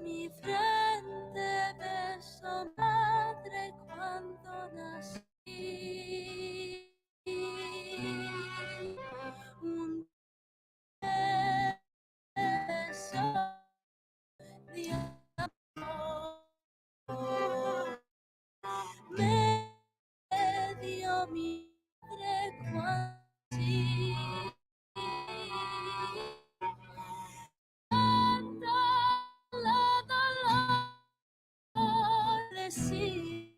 Mi frente besó madre cuando nací. Un beso de amor me dio mi madre cuando nací.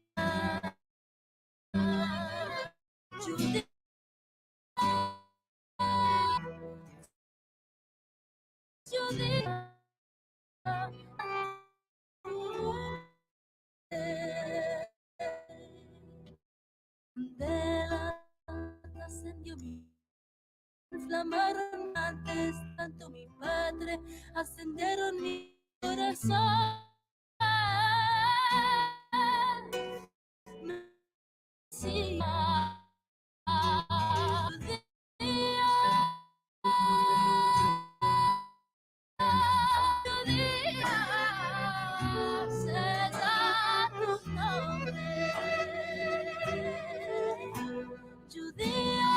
Ascendió mi inflamaron antes tanto mi padre, ascendieron mi corazón. Sí, será tu nombre, Judía.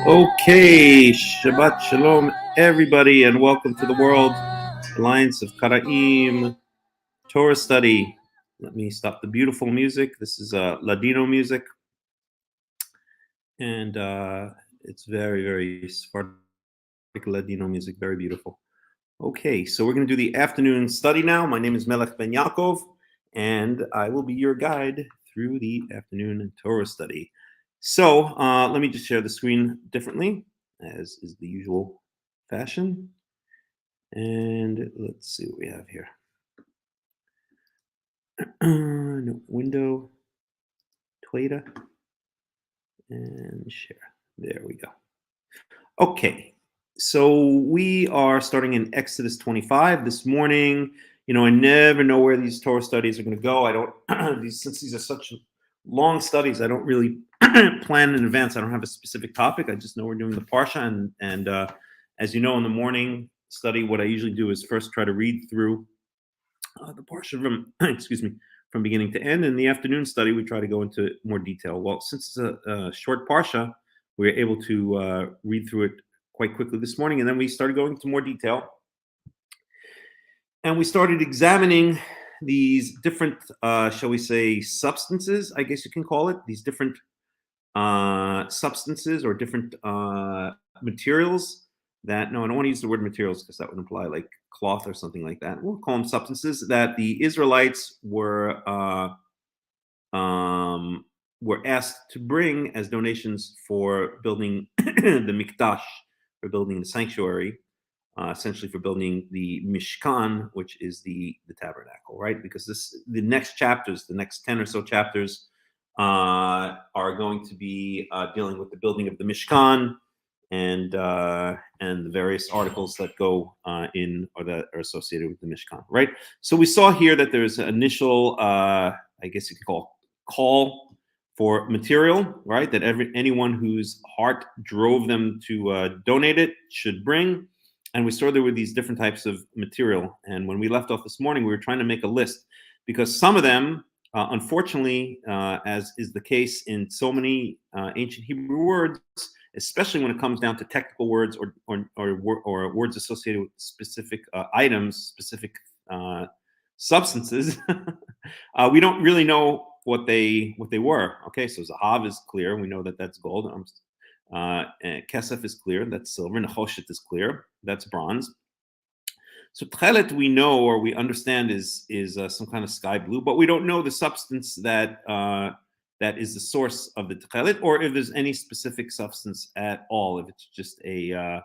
Okay, Shabbat Shalom, everybody, and welcome to the World Alliance of Qara'im Torah study. Let me stop the beautiful music. This is Ladino music, and it's very, very Sephardic Ladino music, very beautiful. Okay, so we're going to do the afternoon study now. My name is Melech Ben Yaakov, and I will be your guide through the afternoon Torah study. So let me just share the screen differently, as is the usual fashion. And let's see what we have here. No, window, Twitter, and share. There we go. Okay, so we are starting in Exodus 25 this morning. You know, I never know where these Torah studies are going to go. I don't, since these are such long studies, I don't really plan in advance. I don't have a specific topic. I just know we're doing the Parsha. And as you know, in the morning study, what I usually do is first try to read through the Parsha from, excuse me, from beginning to end. In the afternoon study, we try to go into more detail. Well, since it's a short Parsha, we were able to read through it quite quickly this morning. And then we started going into more detail. And we started examining these different, shall we say, substances, I guess you can call it, these different substances or different materials that, no, I don't want to use the word materials because that would imply like cloth or something like that. We'll call them substances that the Israelites were were asked to bring as donations for building the mikdash, for building the sanctuary, essentially for building the Mishkan, which is the tabernacle, right? Because the next chapters, the next 10 or so chapters, are going to be dealing with the building of the Mishkan and the various articles that go in or that are associated with the Mishkan, right? So we saw here that there's an initial, I guess you could call for material, right? That anyone whose heart drove them to donate it should bring. And we saw there were these different types of material. And when we left off this morning, we were trying to make a list because some of them, unfortunately, as is the case in so many ancient Hebrew words, especially when it comes down to technical words or words associated with specific items, specific substances, we don't really know what they were. Okay, so Zahav is clear. We know that that's gold. Kesef is clear. That's silver. Nechoshet is clear. That's bronze. So Tchelet we know or we understand is some kind of sky blue, but we don't know the substance that that is the source of the Tchelet, or if there's any specific substance at all. If it's just a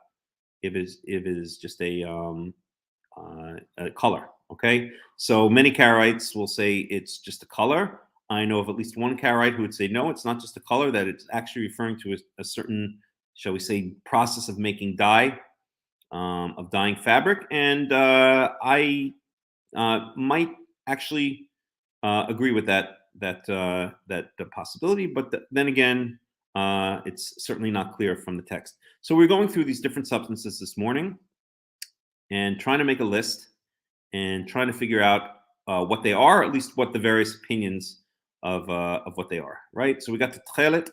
a color. Okay, so many Karaites will say it's just a color. I know of at least one Karaite who would say no, it's not just a color; that it's actually referring to a certain, shall we say, process of making dye, of dyeing fabric. And I might actually agree with that possibility, but then again, it's certainly not clear from the text. So we're going through these different substances this morning and trying to make a list and trying to figure out what they are, or at least what the various opinions of what they are, right? So we got the Tchelet,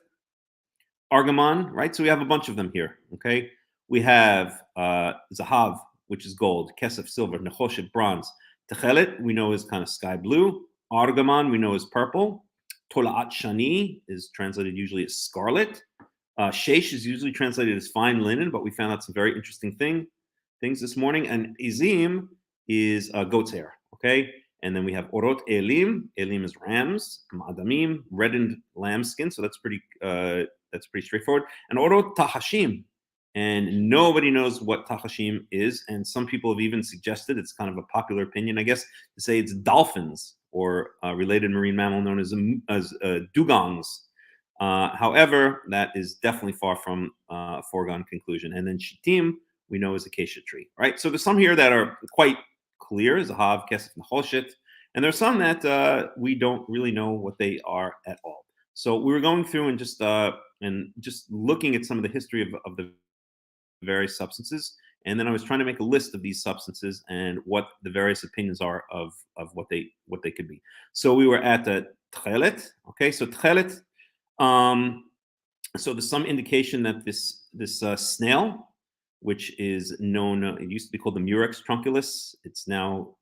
Argamon, right? So we have a bunch of them here, okay? We have Zahav, which is gold, Kesef, silver, Nechoshet, bronze. Tchelet, we know is kind of sky blue. Argamon, we know is purple. Tola'at Shani is translated usually as scarlet. Sheish is usually translated as fine linen, but we found out some very interesting things this morning. And Izim is goat's hair, okay? And then we have Orot Elim. Elim is rams. Ma'adamim, reddened lambskin. So that's pretty straightforward. And Orot Tahashim. And nobody knows what Tahashim is. And some people have even suggested, it's kind of a popular opinion, I guess, to say it's dolphins or a related marine mammal known as dugongs. However, that is definitely far from a foregone conclusion. And then Shittim, we know is acacia tree, right? So there's some here that are quite clear, Zahav, Kesef, Nechoshet, and there's some that we don't really know what they are at all. So we were going through and just looking at some of the history of the various substances, and then I was trying to make a list of these substances and what the various opinions are of what they could be. So we were at the Tchelet, okay? So Tchelet, so there's some indication that this snail, which is known, it used to be called the Murex trunculus. It's now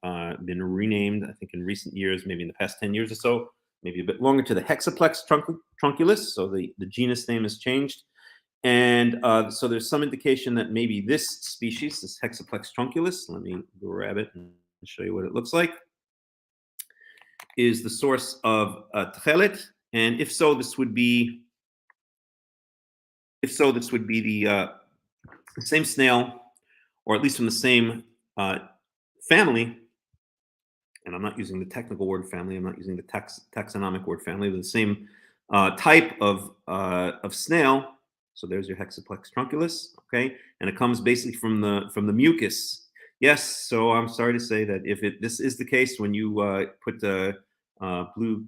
been renamed, I think in recent years, maybe in the past 10 years or so, maybe a bit longer, to the Hexaplex trunculus. So the genus name has changed. And so there's some indication that maybe this species, this Hexaplex trunculus, let me grab it and show you what it looks like, is the source of Tchelet. And if so, this would be the same snail, or at least from the same family. And I'm not using the technical word family. I'm not using the taxonomic word family, but the same type of snail. So there's your Hexaplex trunculus, okay, and it comes basically from the mucus. Yes, so I'm sorry to say that if this is the case, when you put a petit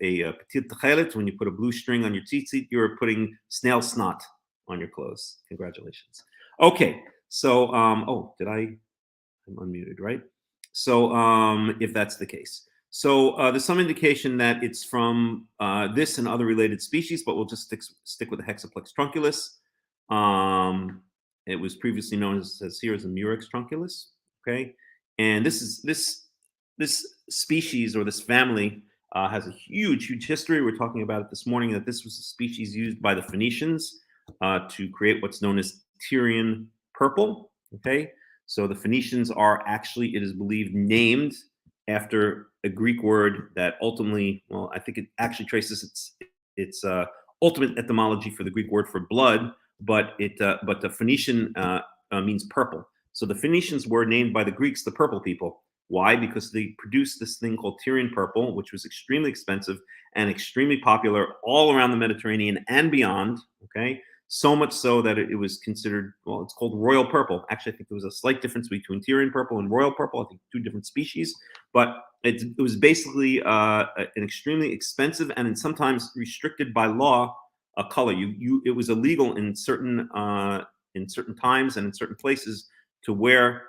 tchelet, when you put a blue string on your tzitzit, you're putting snail snot on your clothes. Congratulations. Okay, so I'm unmuted, right? So if that's the case. So there's some indication that it's from this and other related species, but we'll just stick with the Hexaplex trunculus. It was previously known as here as the Murex trunculus. Okay, and this species or this family has a huge history. We're talking about it this morning, that this was a species used by the Phoenicians to create what's known as Tyrian purple. Okay, so the Phoenicians are actually, it is believed, named after a Greek word that ultimately, well, I think it actually traces its ultimate etymology for the Greek word for blood, but the Phoenician means purple. So the Phoenicians were named by the Greeks the purple people. Why? Because they produced this thing called Tyrian purple, which was extremely expensive and extremely popular all around the Mediterranean and beyond. Okay, so much so that it was considered, well, it's called royal purple. Actually, I think there was a slight difference between Tyrian purple and royal purple. I think two different species, but it was basically an extremely expensive and sometimes restricted by law color. It was illegal in certain times and in certain places to wear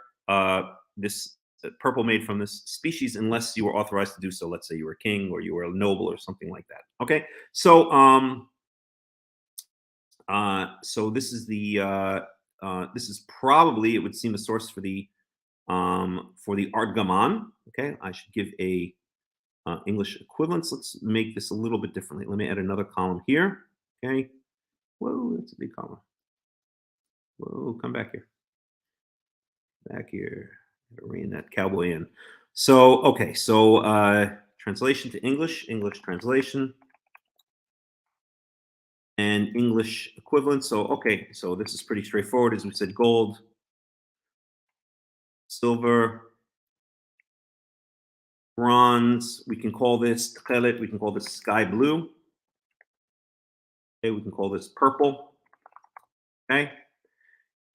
this purple made from this species unless you were authorized to do so. Let's say you were a king or you were a noble or something like that. Okay, so so this is this is probably, it would seem, a source for the Argaman. Okay, I should give a English equivalence. Let's make this a little bit differently. Let me add another column here. Okay, whoa, that's a big column. Whoa, come back here. Back here. Rein that cowboy in. So, okay, so translation to English, English translation, and English equivalent. So, okay, so this is pretty straightforward. As we said, gold, silver, bronze. We can call this tchelet. We can call this sky blue. Okay, we can call this purple. Okay.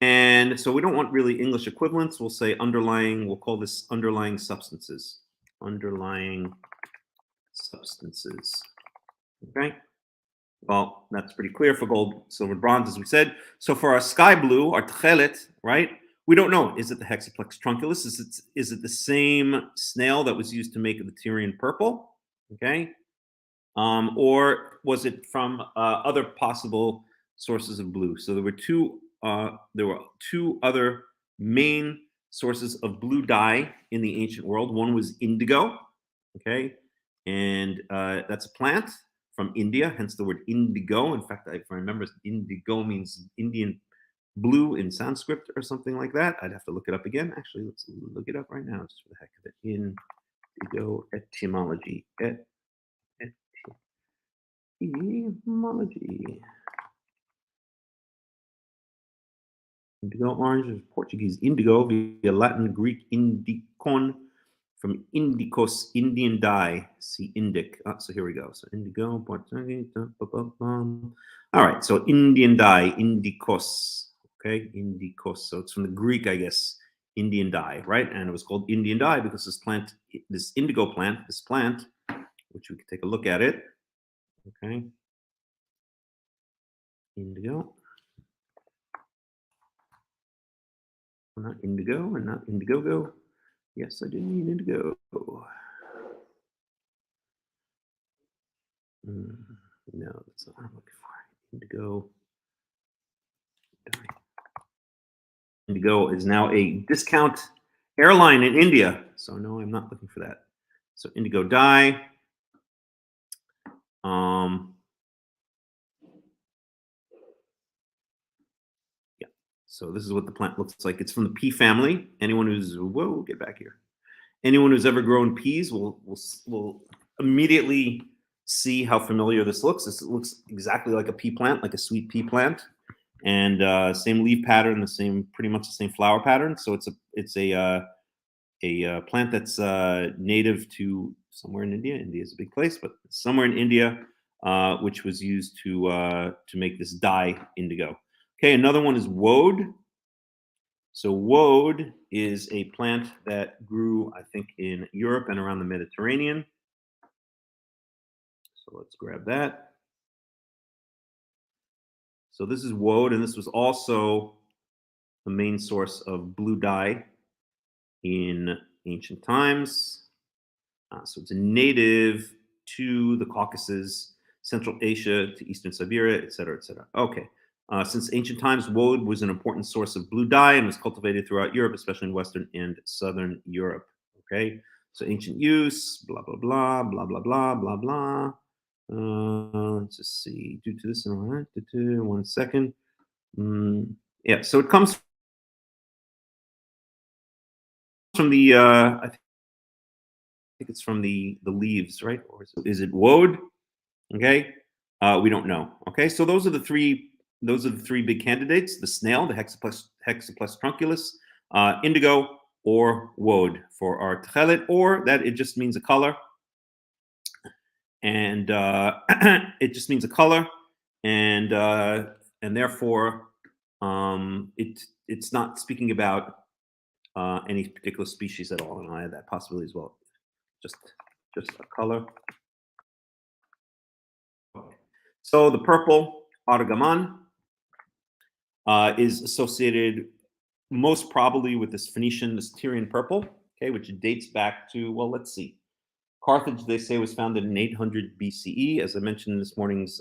And so we don't want really English equivalents. We'll say underlying, we'll call this underlying substances. Underlying substances. Okay. Well, that's pretty clear for gold, silver, bronze, as we said. So for our sky blue, our tchelet, right? We don't know. Is it the Hexaplex trunculus? Is it the same snail that was used to make the Tyrian purple? Okay. Or was it from other possible sources of blue? So there were two other main sources of blue dye in the ancient world. One was indigo, okay, and that's a plant from India, hence the word indigo. In fact, if I remember, indigo means Indian blue in Sanskrit or something like that. I'd have to look it up again. Actually, let's look it up right now, just for the heck of it. Indigo etymology. Etymology. Indigo orange is Portuguese indigo via Latin Greek indicon, from indicos, Indian dye. See indic. So here we go. So indigo, Portuguese. All right. So Indian dye, indicos. Okay, indicos. So it's from the Greek, I guess, Indian dye, right? And it was called Indian dye because this indigo plant, which we could take a look at it. Okay. Indigo. Not indigo and not Indiegogo. Yes, I do need indigo. No, that's not what I'm looking for. Indigo. Indigo is now a discount airline in India. So no, I'm not looking for that. So indigo dye. Yeah. So this is what the plant looks like. It's from the pea family. Anyone who's, whoa, get back here. Anyone who's ever grown peas will immediately see how familiar this looks. This looks exactly like a pea plant, like a sweet pea plant, and same leaf pattern, pretty much the same flower pattern. So it's a plant that's native to somewhere in India. India is a big place, but somewhere in India, which was used to make this dye indigo. Okay, another one is woad. So woad is a plant that grew, I think, in Europe and around the Mediterranean. So let's grab that. So this is woad, and this was also the main source of blue dye in ancient times. So it's a native to the Caucasus, Central Asia, to Eastern Siberia, et cetera, et cetera. Okay. Since ancient times, woad was an important source of blue dye and was cultivated throughout Europe, especially in Western and Southern Europe. Okay, so ancient use, blah, blah, blah, blah, blah, blah, blah, blah. Let's just see, due to this, 1 second. Yeah, so it comes from the, I think it's from the leaves, right? Or is it woad? Okay, we don't know. Okay, so those are the three big candidates: the snail, the Hexaplex trunculus, indigo, or woad for our tchelet, or that it just means a color, and it just means a color, and therefore it's not speaking about any particular species at all. And I had that possibility as well. Just a color. So the purple Argaman is associated most probably with this Phoenician, this Tyrian purple, okay, which dates back to, well, let's see. Carthage, they say, was founded in 800 BCE. As I mentioned in this morning's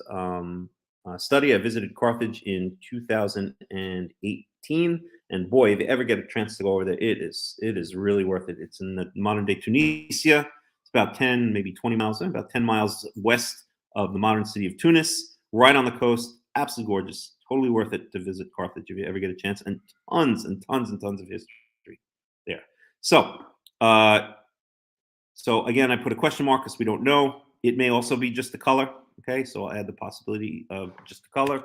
study, I visited Carthage in 2018, and boy, if you ever get a chance to go over there, it is really worth it. It's in the modern day Tunisia. It's about 10, maybe 20 miles, about 10 miles west of the modern city of Tunis, right on the coast. Absolutely gorgeous. Totally worth it to visit Carthage if you ever get a chance, and tons and tons and tons of history there. So again, I put a question mark because we don't know. It may also be just the color. Okay, so I'll add the possibility of just the color.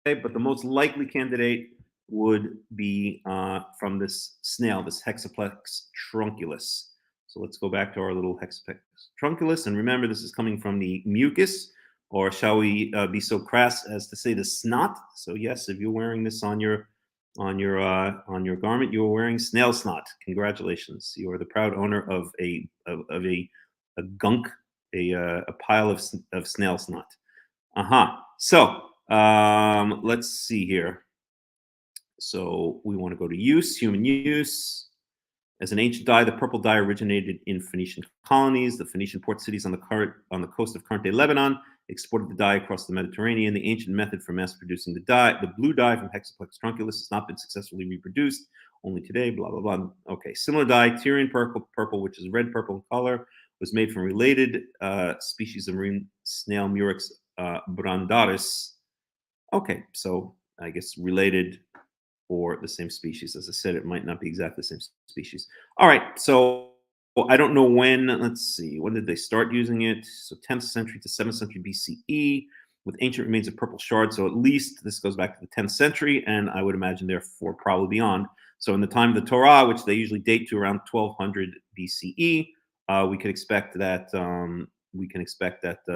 Okay, but the most likely candidate would be from this snail, this Hexaplex trunculus. So let's go back to our little Hexaplex trunculus, and remember, this is coming from the mucus, or shall we be so crass as to say the snot? So yes, if you're wearing this on your garment, you are wearing snail snot. Congratulations, you are the proud owner of a gunk, a pile of snail snot. So let's see here. So we want to go to use, human use. As an ancient dye, the purple dye originated in Phoenician colonies. The Phoenician port cities on the coast of current-day Lebanon exported the dye across the Mediterranean. The ancient method for mass-producing the dye, the blue dye from Hexaplex trunculus, has not been successfully reproduced. Only today, blah, blah, blah. Okay, similar dye, Tyrian purple, which is red purple in color, was made from related species of marine snail, Murex brandaris. Okay, so I guess related or the same species. As I said, it might not be exactly the same species. All right, so I don't know when. Let's see, when did they start using it? So 10th century to 7th century BCE, with ancient remains of purple shards. So at least this goes back to the 10th century, and I would imagine therefore probably beyond. So in the time of the Torah, which they usually date to around 1200 BCE, we can expect that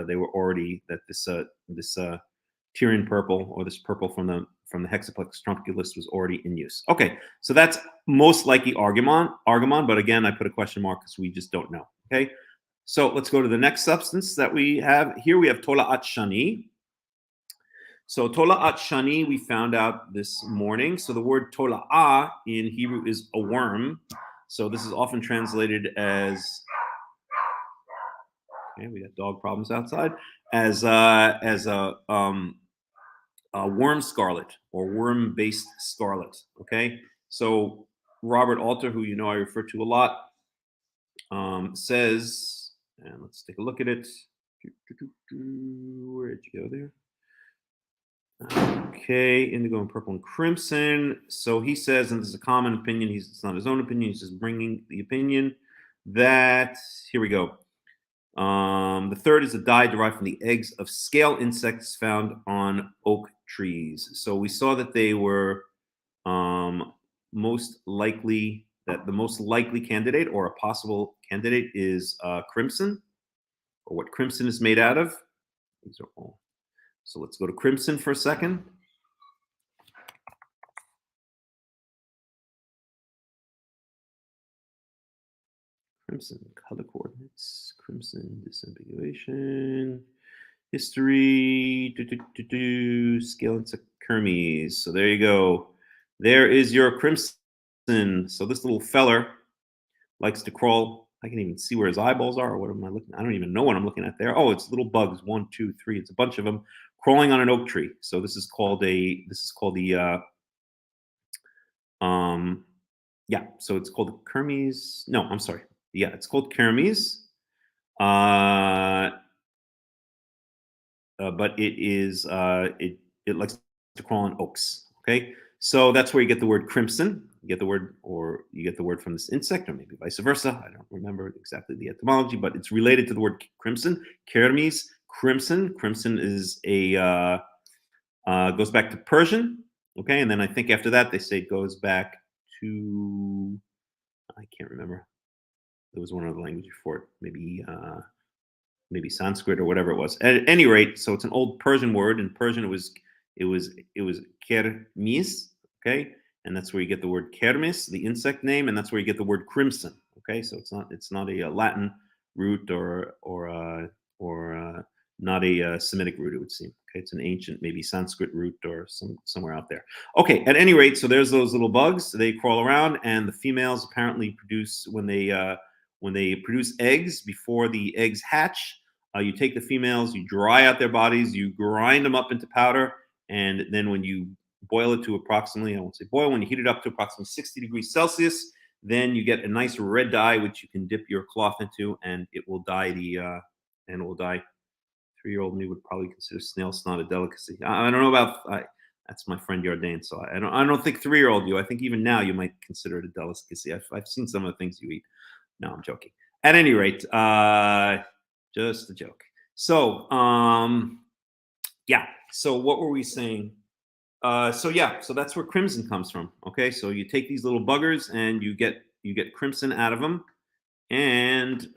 they were already, that this Tyrian purple, or this purple from the Hexaplex trunculus, was already in use. Okay, so that's most likely Argamon, but again, I put a question mark because we just don't know. Okay, so let's go to the next substance that we have here. We have Tola'at Shani. So Tola'at Shani, we found out this morning. So the word Tola'ah in Hebrew is a worm. So this is often translated as, okay, we got dog problems outside, as a worm scarlet, or worm-based scarlet. Okay, so Robert Alter, who you know I refer to a lot, says, and let's take a look at it. Where did you go there? Okay, indigo and purple and crimson. So he says, and this is a common opinion, it's not his own opinion, he's just bringing the opinion that, here we go. The third is a dye derived from the eggs of scale insects found on oak trees. So we saw that they were most likely, that the most likely candidate, or a possible candidate, is crimson, or what crimson is made out of. These are all. So let's go to crimson for a second. Crimson, color coordinates, crimson, disambiguation, history, scale insect Kermis. So there you go. There is your crimson. So this little feller likes to crawl. I can even see where his eyeballs are. Or what am I looking at? I don't even know what I'm looking at there. Oh, it's little bugs. 1, 2, 3. It's a bunch of them crawling on an oak tree. So this is called the yeah. So it's called the Kermis. No, I'm sorry. Yeah, it's called Kermis. But it is it likes to crawl on oaks. Okay, So that's where you get the word crimson. You get the word, or you get the word from this insect, or maybe vice versa. I don't remember exactly the etymology, but it's related to the word crimson. Kermis, crimson. Crimson is a goes back to Persian. Okay, and then I think after that they say it goes back to, I can't remember. There was one other language before it, maybe Sanskrit or whatever it was. At any rate, so it's an old Persian word. In Persian, it was kermis, okay, and that's where you get the word kermis, the insect name, and that's where you get the word crimson. Okay, so it's not a Latin root or not a Semitic root, it would seem. Okay, it's an ancient, maybe Sanskrit root or somewhere out there. Okay, at any rate, so there's those little bugs. They crawl around, and the females apparently produce when they produce eggs before the eggs hatch. You take the females, you dry out their bodies, you grind them up into powder, and then when you boil it to approximately, I won't say boil, when you heat it up to approximately 60 degrees Celsius, then you get a nice red dye, which you can dip your cloth into, and it will dye and it will dye. 3-year-old me would probably consider snail snot a delicacy. I don't know about, that's my friend Yardain, so I don't think 3-year-old you, I think even now you might consider it a delicacy. I've seen some of the things you eat. No, I'm joking. At any rate, just a joke. So, yeah. So what were we saying? So that's where crimson comes from. Okay, so you take these little buggers and you get crimson out of them, and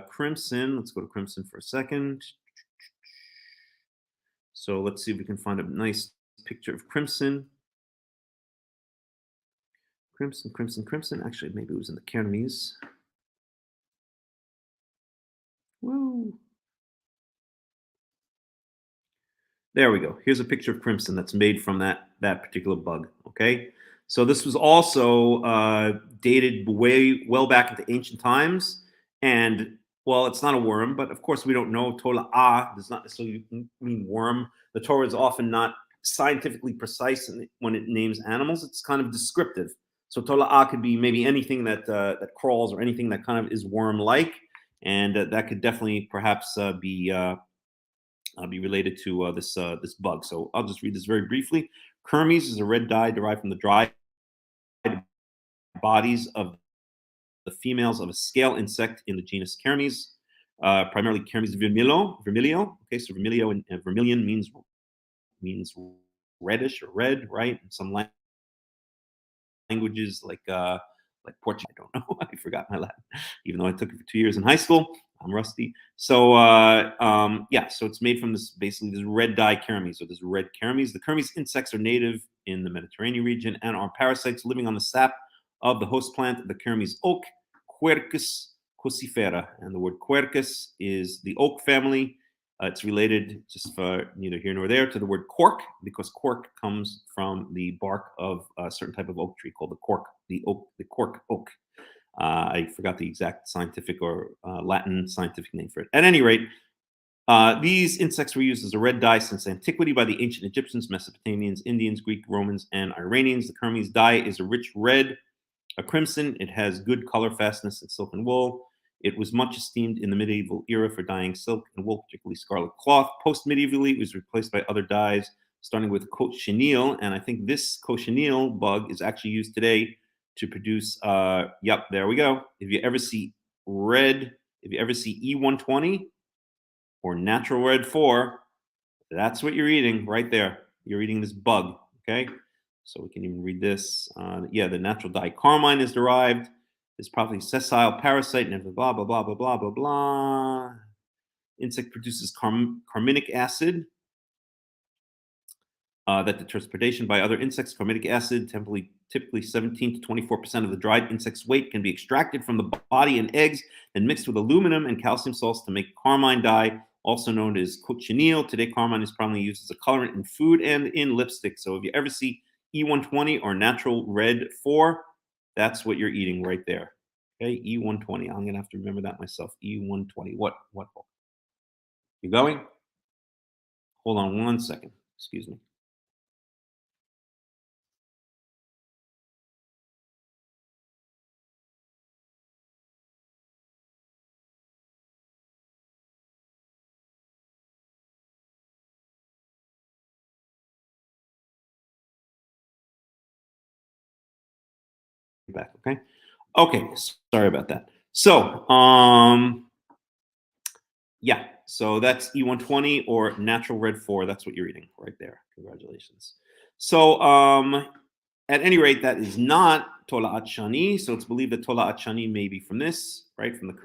crimson. Let's go to crimson for a second. So let's see if we can find a nice picture of crimson. Crimson, crimson, crimson. Actually, maybe it was in the Kermis. Woo. There we go. Here's a picture of crimson that's made from that particular bug. Okay, so this was also dated well back into ancient times, and well, it's not a worm, but of course we don't know. Torah does not necessarily mean worm. The Torah is often not scientifically precise when it names animals. It's kind of descriptive. So Torah could be maybe anything that crawls or anything that kind of is worm-like, and that could definitely perhaps be related to this bug. So I'll just read this very briefly. Kermis is a red dye derived from the dried bodies of the females of a scale insect in the genus Kermis, primarily Kermis vermilio. Okay, so vermilio and vermilion means reddish or red, right? In some languages like Portuguese, I don't know. I forgot my Latin, even though I took it for 2 years in high school. I'm rusty. So so it's made from this red dye Kermis, or this red Kermis. The Kermis insects are native in the Mediterranean region and are parasites living on the sap of the host plant, the Kermis oak, Quercus crucifera. And the word Quercus is the oak family. It's related, just for neither here nor there, to the word cork, because cork comes from the bark of a certain type of oak tree called the cork oak. I forgot the exact scientific or Latin scientific name for it. At any rate, these insects were used as a red dye since antiquity by the ancient Egyptians, Mesopotamians, Indians, Greek, Romans, and Iranians. The Kermes dye is a rich red, a crimson. It has good color fastness in silk and wool. It was much esteemed in the medieval era for dyeing silk and wool, particularly scarlet cloth. Post-medievally, it was replaced by other dyes, starting with cochineal. And I think this cochineal bug is actually used today to produce, there we go. If you ever see E120 or natural red 4, that's what you're eating right there. You're eating this bug, okay? So we can even read this. The natural dye carmine is derived. It's probably sessile parasite and blah, blah, blah, blah, blah, blah, blah. Insect produces carminic acid that deters predation by other insects. Carminic acid, typically 17 to 24% of the dried insect's weight, can be extracted from the body and eggs and mixed with aluminum and calcium salts to make carmine dye, also known as cochineal. Today, carmine is primarily used as a colorant in food and in lipstick. So if you ever see E120 or natural red 4, that's what you're eating right there. Okay, E120. I'm gonna have to remember that myself. E120. What? You going? Hold on 1 second. Excuse me. back. Okay. Okay. Sorry about that. So, yeah. So that's E120 or natural red 4. That's what you're eating right there. Congratulations. So, at any rate, that is not Tola'at Shani. So it's believed that Tola'at Shani may be from this, right? From the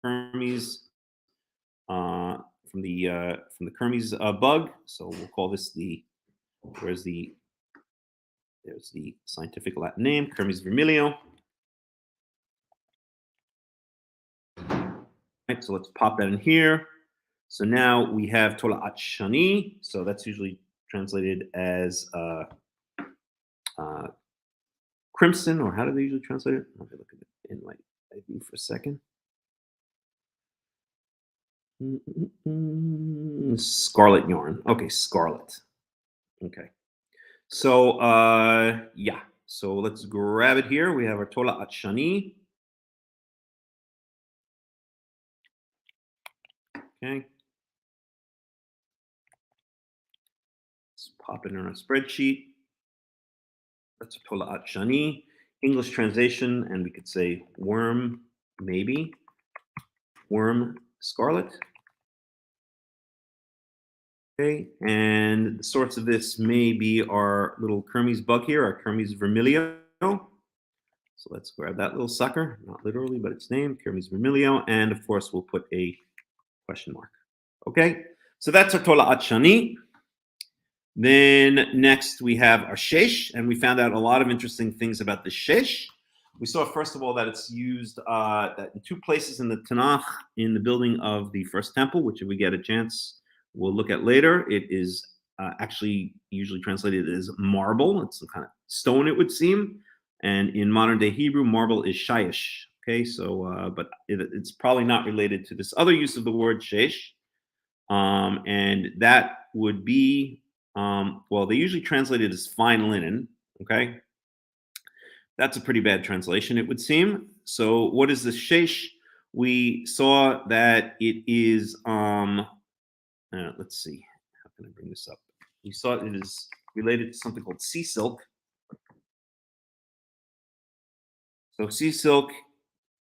Kermis, from the Kermis bug. So we'll call this there's the scientific Latin name, Kermis vermilio. Right, so let's pop that in here. So now we have Tola'at Shani. So that's usually translated as crimson, or how do they usually translate it? Let me look at it in my ID for a second. Scarlet yarn. Okay, scarlet. Okay. So yeah. So let's grab it here. We have our Tola'at Shani. Okay. Let's pop it in our spreadsheet. That's Tola'at Shani. English translation, and we could say worm, maybe. Worm scarlet. Okay, and the source of this may be our little Kermis bug here, our Kermis vermilio. So let's grab that little sucker, not literally, but its name, Kermis vermilio, and of course we'll put a question mark. Okay, so that's our Tola'at Shani. Then next we have our shesh, and we found out a lot of interesting things about the shesh. We saw first of all that it's used that in 2 places in the Tanakh, in the building of the first temple, which if we get a chance, we'll look at later. It is actually usually translated as marble. It's some kind of stone, it would seem. And in modern day Hebrew, marble is shayesh. Okay, so but it's probably not related to this other use of the word shesh. And that would be, well, they usually translate it as fine linen. Okay, that's a pretty bad translation, it would seem. So what is the shesh? We saw that it is, let's see, how can I bring this up? We saw it is related to something called sea silk. So sea silk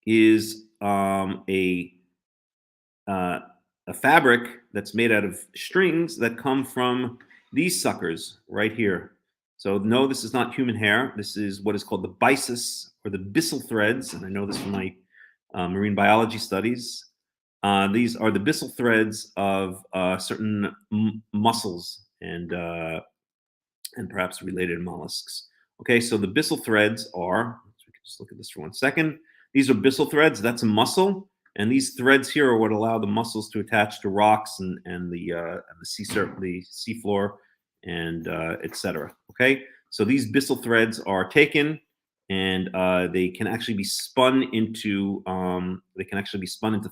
is a fabric that's made out of strings that come from these suckers right here. So no, this is not human hair. This is what is called the byssus, or the byssal threads, and I know this from my marine biology studies. These are the byssal threads of certain mussels and perhaps related mollusks. Okay, so the byssal threads are, we can just look at this for 1 second. These are byssal threads. That's a mussel. And these threads here are what allow the mussels to attach to rocks and the sea floor, and etc. Okay, so these byssal threads are taken, and they can actually be spun into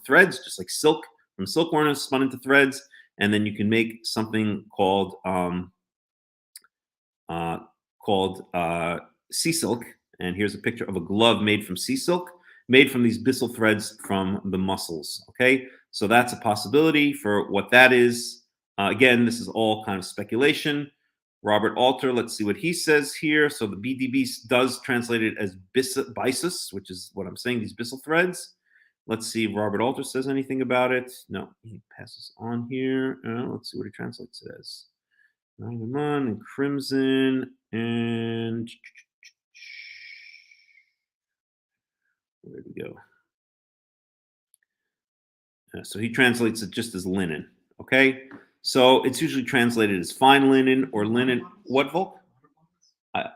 threads, just like silk from silkworm is spun into threads, and then you can make something called sea silk. And here's a picture of a glove made from sea silk, made from these byssal threads from the mussels. Okay, so that's a possibility for what that is. Again, this is all kind of speculation. Robert Alter, let's see what he says here. So the BDB does translate it as byssus, which is what I'm saying, these byssal threads. Let's see if Robert Alter says anything about it. No, he passes on here. Let's see what he translates it as. Lemon and crimson and where do we go? So he translates it just as linen. Okay, so it's usually translated as fine linen or linen. What, Volk?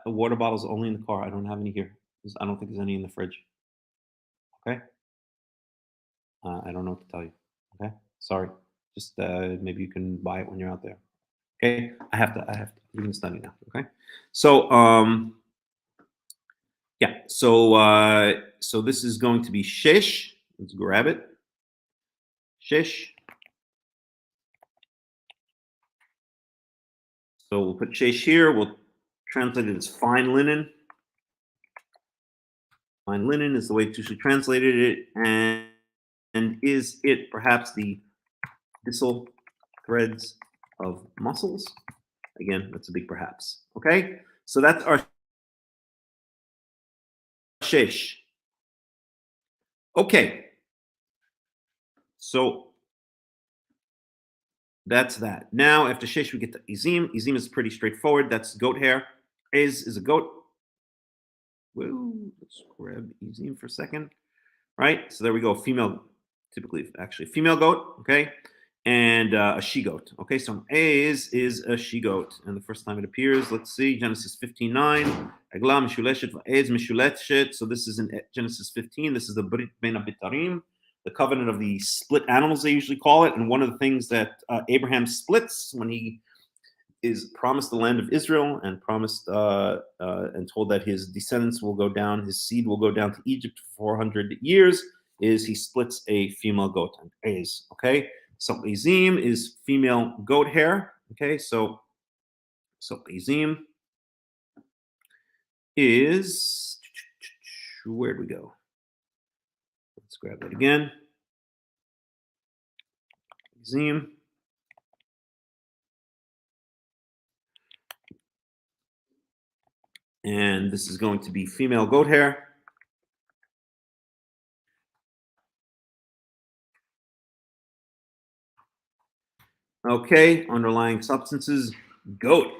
Water bottles only in the car. I don't have any here. I don't think there's any in the fridge. Okay. I don't know what to tell you. Okay, sorry. Just maybe you can buy it when you're out there. Okay, I have to. We can study now. Okay, so yeah, so this is going to be shesh. Let's grab it. Shesh. So we'll put shesh here. We'll translate it as fine linen. Fine linen is the way Tushy translated it, and is it perhaps the byssal threads of mussels? Again, that's a big perhaps. Okay, so that's our shesh. Okay. So that's that. Now, after shesh, we get to izim. Izim is pretty straightforward. That's goat hair. Is a goat. Woo, let's grab izim for a second. Right? So there we go. Female, typically, actually, female goat. Okay. And a she goat. Okay, so is a she goat, and the first time it appears, let's see, Genesis 15:9. Agla mishuleshet va'ez mishuleshet. So this is in Genesis 15. This is the Brit Ben Abitarim, the covenant of the split animals, they usually call it. And one of the things that Abraham splits when he is promised the land of Israel and promised and told that his descendants will go down, his seed will go down to Egypt for 400 years, is he splits a female goat, and is okay. So izim is female goat hair. Okay, so izim is, where'd we go? Let's grab that again. Izim. And this is going to be female goat hair. Okay, underlying substances, goat.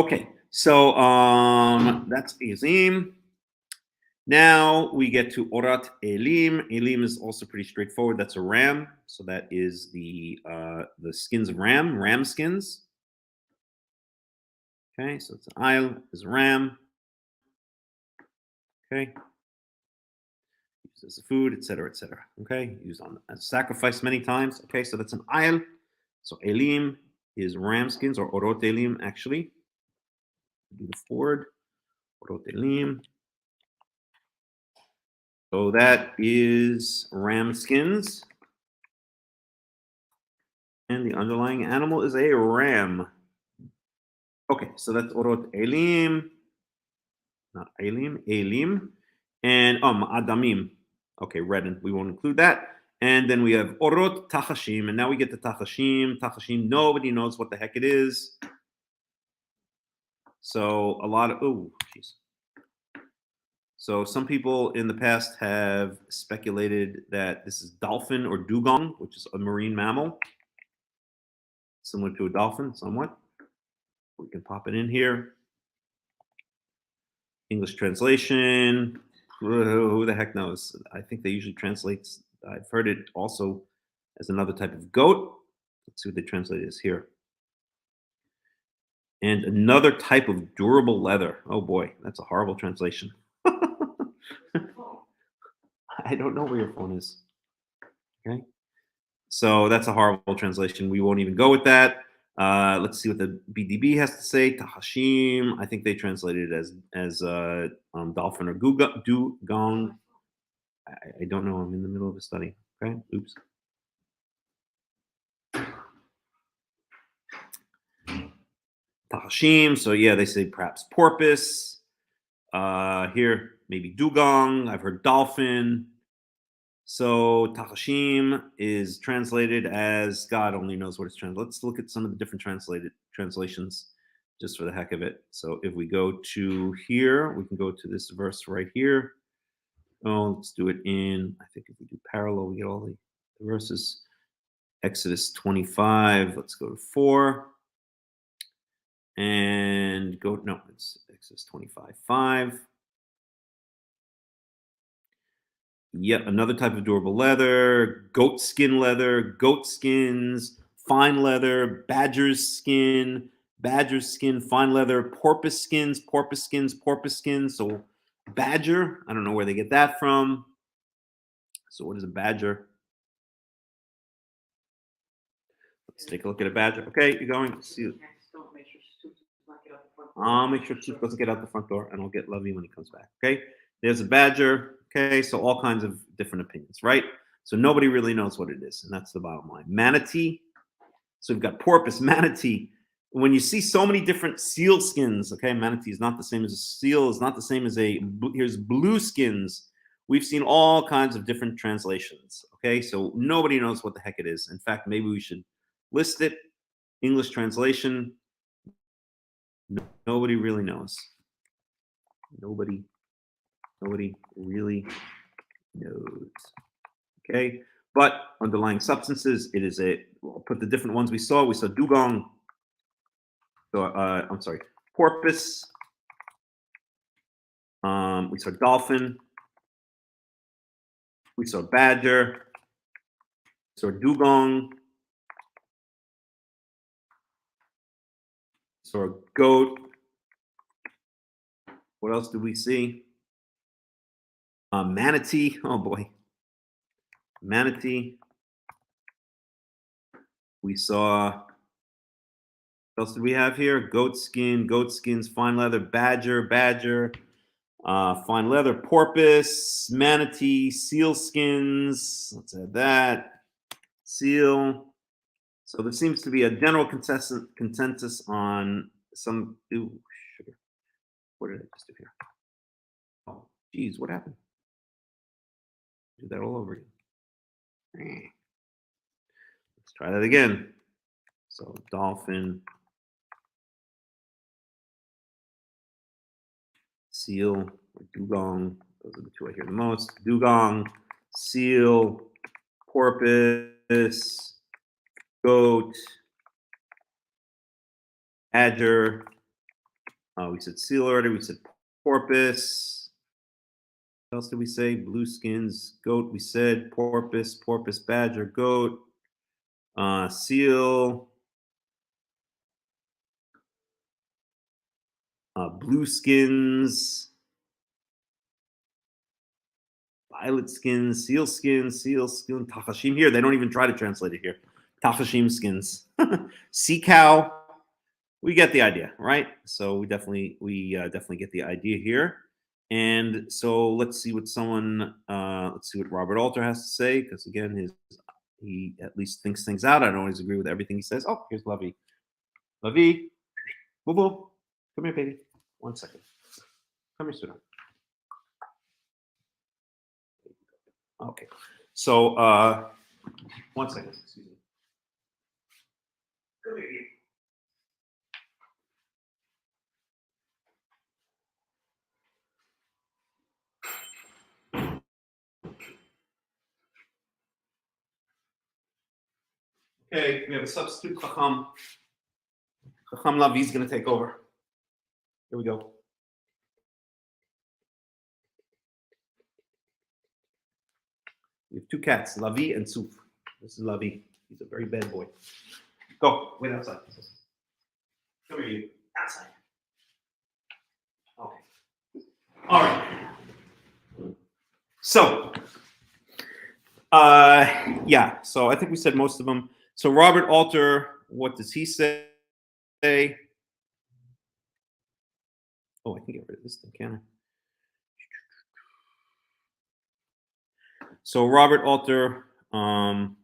Okay, so that's izim. Now we get to orat elim. Elim is also pretty straightforward. That's a ram. So that is the skins of ram skins. Okay, so it's an ayil is a ram. Okay, used as a food, etc., etc. Okay, used on as sacrifice many times. Okay, so that's an ayil. So elim is ram skins, or orot elim actually. Do the forward. Orot elim. So that is ram skins. And the underlying animal is a ram. Okay, so that's orot elim. Not elim, elim. And adamim. Okay, redden. We won't include that. And then we have orot tachashim. And now we get to tachashim. Tachashim, nobody knows what the heck it is. So a lot of, oh, jeez. So some people in the past have speculated that this is dolphin or dugong, which is a marine mammal, similar to a dolphin somewhat. We can pop it in here. English translation, who the heck knows? I think they usually translate, I've heard it also as another type of goat. Let's see what they translate as here. And another type of durable leather. Oh boy, that's a horrible translation. I don't know where your phone is. Okay. So that's a horrible translation. We won't even go with that. Let's see what the BDB has to say. Tahashim. I think they translated it as dolphin or dugong. I don't know. I'm in the middle of a study. Okay. Oops. Tahashim. So yeah, they say perhaps porpoise. Here maybe dugong. I've heard dolphin. So Tahashim is translated as God only knows what it's translated. Let's look at some of the different translations just for the heck of it. So if we go to here, we can go to this verse right here. Oh, let's do it in, I think if we do parallel, we get all the verses. Exodus 25, let's go to 4. And go, no, it's Exodus 25, 5. Yet another type of durable leather, goat skin leather, goat skins, fine leather, badger's skin, fine leather, porpoise skins. So badger, I don't know where they get that from. So what is a badger? Let's take a look at a badger. Okay, you're going to see. I'll make sure Chief doesn't get out the front door, and I'll get Lovey when he comes back. Okay, there's a badger. Okay, so all kinds of different opinions, right? So nobody really knows what it is, and that's the bottom line. Manatee. So we've got porpoise, manatee. When you see so many different seal skins, okay, manatee is not the same as a seal, is not the same as here's blue skins. We've seen all kinds of different translations, okay? So nobody knows what the heck it is. In fact, maybe we should list it. English translation, nobody really knows. Nobody really knows. Okay, but underlying substances, it is I'll put the different ones we saw. We saw dugong. So I'm sorry, porpoise. We saw dolphin. We saw badger. We saw dugong. We saw goat. What else did we see? Manatee. Oh boy, manatee. We saw. What else did we have here? Goat skins, fine leather, badger, fine leather, porpoise, manatee, seal skins. Let's add that. Seal. So there seems to be a general consensus on some. Ooh, sugar. What did I just do here? Oh, geez, what happened? Do that all over again. Let's try that again. So dolphin, seal, or dugong. Those are the two I hear the most. Dugong, seal, porpoise, goat, badger. We said seal already. We said porpoise. What else did we say? Blue skins, goat. We said porpoise, badger, goat, seal, blue skins, violet skins, seal skin, tachashim. Here, they don't even try to translate it here. Tachashim skins. Sea cow. We get the idea, right? So we definitely get the idea here. And so let's see what Robert Alter has to say, because again, he at least thinks things out. I don't always agree with everything he says. Oh, here's Lavi. Lavi, boo boo, come here, baby. 1 second. Come here, sweetheart. Okay. So 1 second. Excuse me. Come here. Okay, we have a substitute Hakham. Hakham Lavi is going to take over. Here we go. We have two cats, Lavi and Suf. This is Lavi. He's a very bad boy. Go, wait outside. Come here, you. Outside. Okay. All right. So, yeah. So I think we said most of them. So Robert Alter, what does he say? Oh, I can get rid of this thing, can I? So Robert Alter, and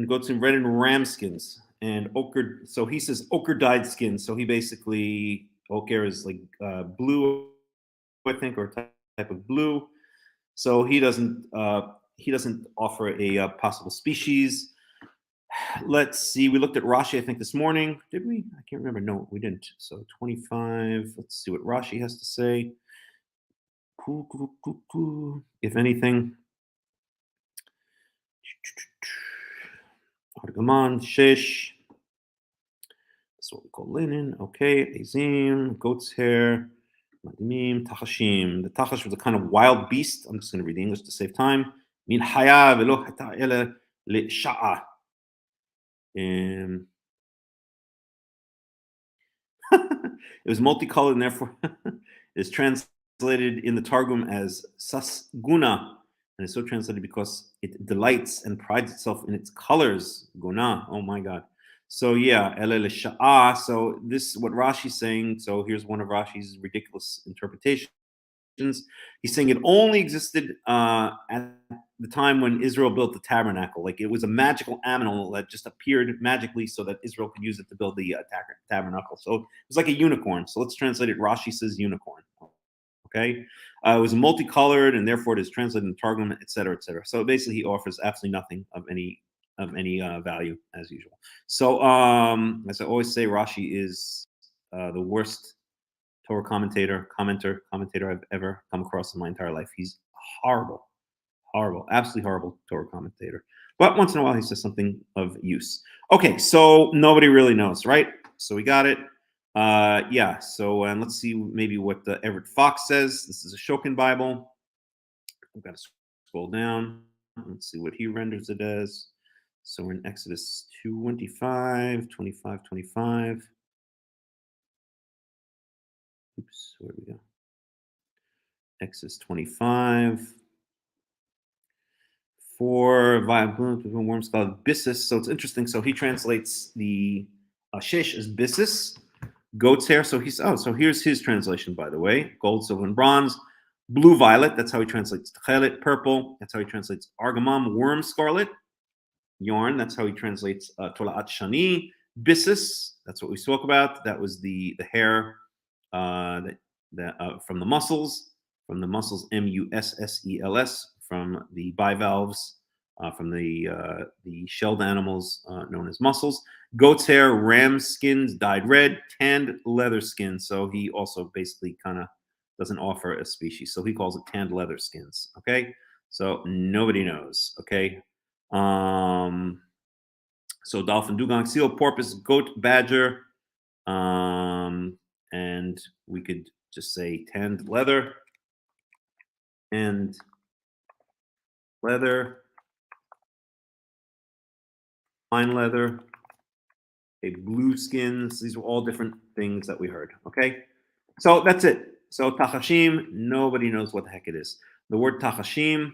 goats in red and ram skins and ochre. So he says ochre dyed skins. So he basically, ochre is like blue, I think, or type of blue. So he doesn't offer a possible species. Let's see. We looked at Rashi, I think, this morning. Did we? I can't remember. No, we didn't. So 25. Let's see what Rashi has to say. If anything. Argaman, Shesh. That's what we call linen. Okay. Azim, goat's hair. Madimim, Tachashim. The Tachash was a kind of wild beast. I'm just going to read the English to save time. Min haya velo hata ele le sha'a. It was multicolored and therefore is translated in the Targum as sasguna, and it's so translated because it delights and prides itself in its colors. Guna, oh my God. So yeah, elele sha'a. So this is what Rashi's saying. So here's one of Rashi's ridiculous interpretations. He's saying it only existed at the time when Israel built the tabernacle. Like it was a magical animal that just appeared magically so that Israel could use it to build the tabernacle. So it was like a unicorn. So let's translate it. Rashi says unicorn. Okay. It was multicolored and therefore it is translated in Targum, et cetera, et cetera. So basically he offers absolutely nothing of any value as usual. So as I always say, Rashi is the worst Torah commentator I've ever come across in my entire life. He's horrible, absolutely horrible Torah commentator. But once in a while, he says something of use. Okay, so nobody really knows, right? So we got it. Yeah. So and let's see maybe what the Everett Fox says. This is a Shokin Bible. I've got to scroll down. Let's see what he renders it as. So we're in Exodus 25. Oops, where do we go? Exodus 25. For violent worms called byssus. So it's interesting. So he translates the shesh as byssus, goat's hair. So here's his translation, by the way: gold, silver, and bronze. Blue violet. That's how he translates tchelet. Purple. That's how he translates argamam. Worm scarlet. Yarn. That's how he translates tola'at shani. Byssus. That's what we spoke about. That was the hair from the muscles. From the muscles, mussels, from the bivalves, from the shelled animals known as mussels. Goat's hair, ram skins dyed red, tanned leather skin. So he also basically kind of doesn't offer a species. So he calls it tanned leather skins. Okay, so nobody knows. Okay, so dolphin, dugong, seal, porpoise, goat, badger, and we could just say tanned leather. And leather, fine leather, okay, blue skins. These were all different things that we heard. Okay, so that's it. So tachashim, nobody knows what the heck it is. The word tachashim.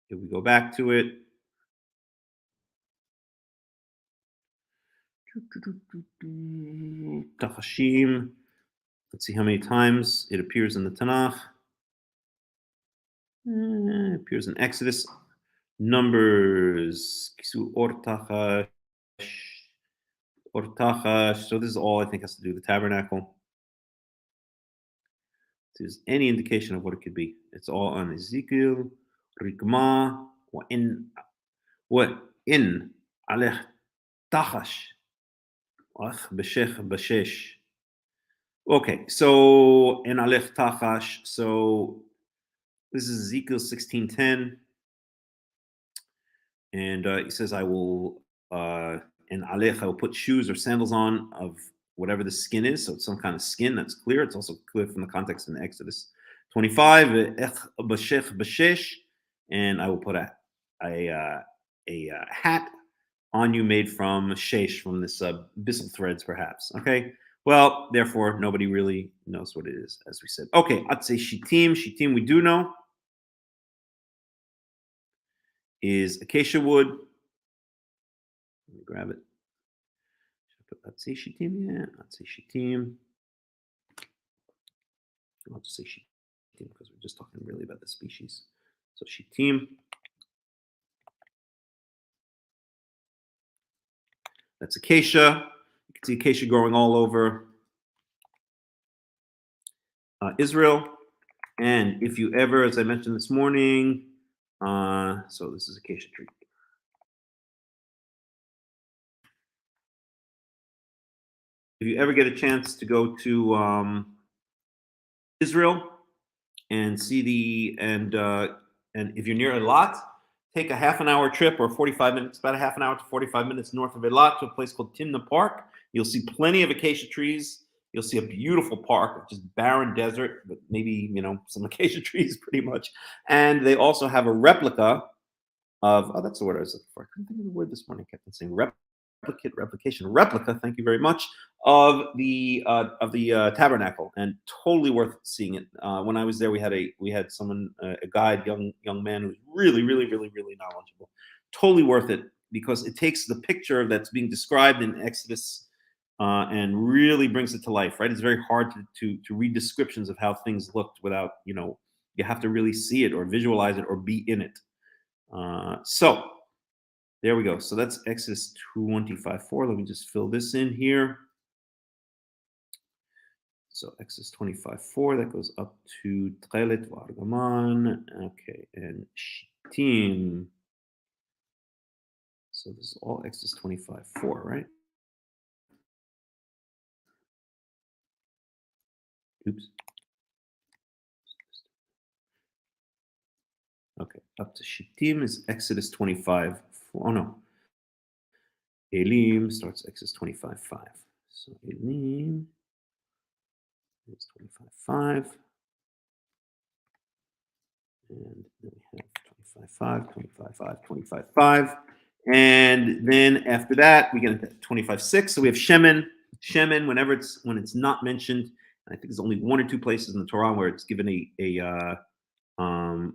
If we go back to it, tachashim. Let's see how many times it appears in the Tanakh. It appears in Exodus, Numbers, Ortachash. So this is all I think has to do with the tabernacle. If there's any indication of what it could be, it's all on Ezekiel, Rikma, in Alech Tachash, Bashesh. Okay, so in Alech Tachash, so this is Ezekiel 16:10, and he says, "I will in Alech I will put shoes or sandals on of whatever the skin is." So it's some kind of skin that's clear. It's also clear from the context in Exodus 25, Bashesh, and I will put a hat on you made from shesh, from this bissel threads, perhaps. Okay. Well, therefore, nobody really knows what it is, as we said. Okay, I'd say shitim. Shitim, we do know, is acacia wood. Let me grab it. Let's say shitim. Yeah, let's say shitim. I'll just say shitim because we're just talking really about the species. So shitim. That's acacia. You can see acacia growing all over Israel. And if you ever, as I mentioned this morning, so this is acacia tree. If you ever get a chance to go to Israel and see and if you're near Eilat, take a half an hour trip or 45 minutes, about a half an hour to 45 minutes north of Eilat to a place called Timna Park. You'll see plenty of acacia trees. You'll see a beautiful park, just barren desert, but maybe, some acacia trees pretty much. And they also have a replica of, that's the word I was looking for. I couldn't think of the word this morning. I kept on saying replica. Thank you very much, of the tabernacle, and totally worth seeing it. When I was there, we had someone, a guide, young man who's really knowledgeable. Totally worth it because it takes the picture that's being described in Exodus and really brings it to life. Right? It's very hard to read descriptions of how things looked without you have to really see it or visualize it or be in it. So there we go. So that's Exodus 25:4. Let me just fill this in here. So Exodus 25:4, that goes up to Tchelet Vargaman. Okay, and Shittim. So this is all Exodus 25:4, right? Oops. Okay, up to Shittim is Exodus 25. Oh no. Elim starts Exodus 25:5. So Elim is 25:5. And then we have 25:5, 25:5, 25:5. And then after that, we get into 25:6. So we have Shemin. Shemin, when it's not mentioned, I think there's only one or two places in the Torah where it's given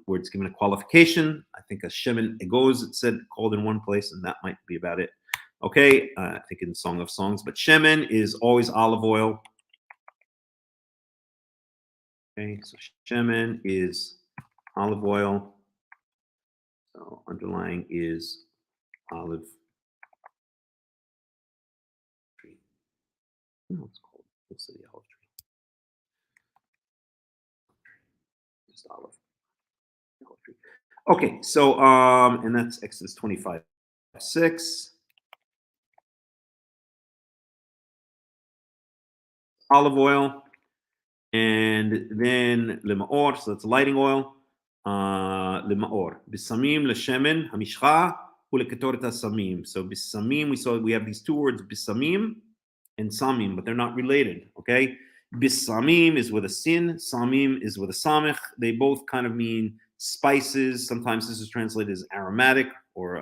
where it's given a qualification. I think a Shemin Egoz, it said, called in one place, and that might be about it. Okay, I think in Song of Songs, but Shemin is always olive oil. Okay, so Shemin is olive oil. So underlying is olive tree. No, it's called. Let's say the olive tree. Just olive tree. Okay, so and that's Exodus 25:6. Olive oil, and then limaor, so that's lighting oil. Limaor, bisamim leshemen hamishcha uleketoret hasamim. So bisamim, we have these two words, bisamim and samim, but they're not related. Okay, bisamim is with a sin, samim is with a samech. They both kind of mean spices. Sometimes this is translated as aromatic or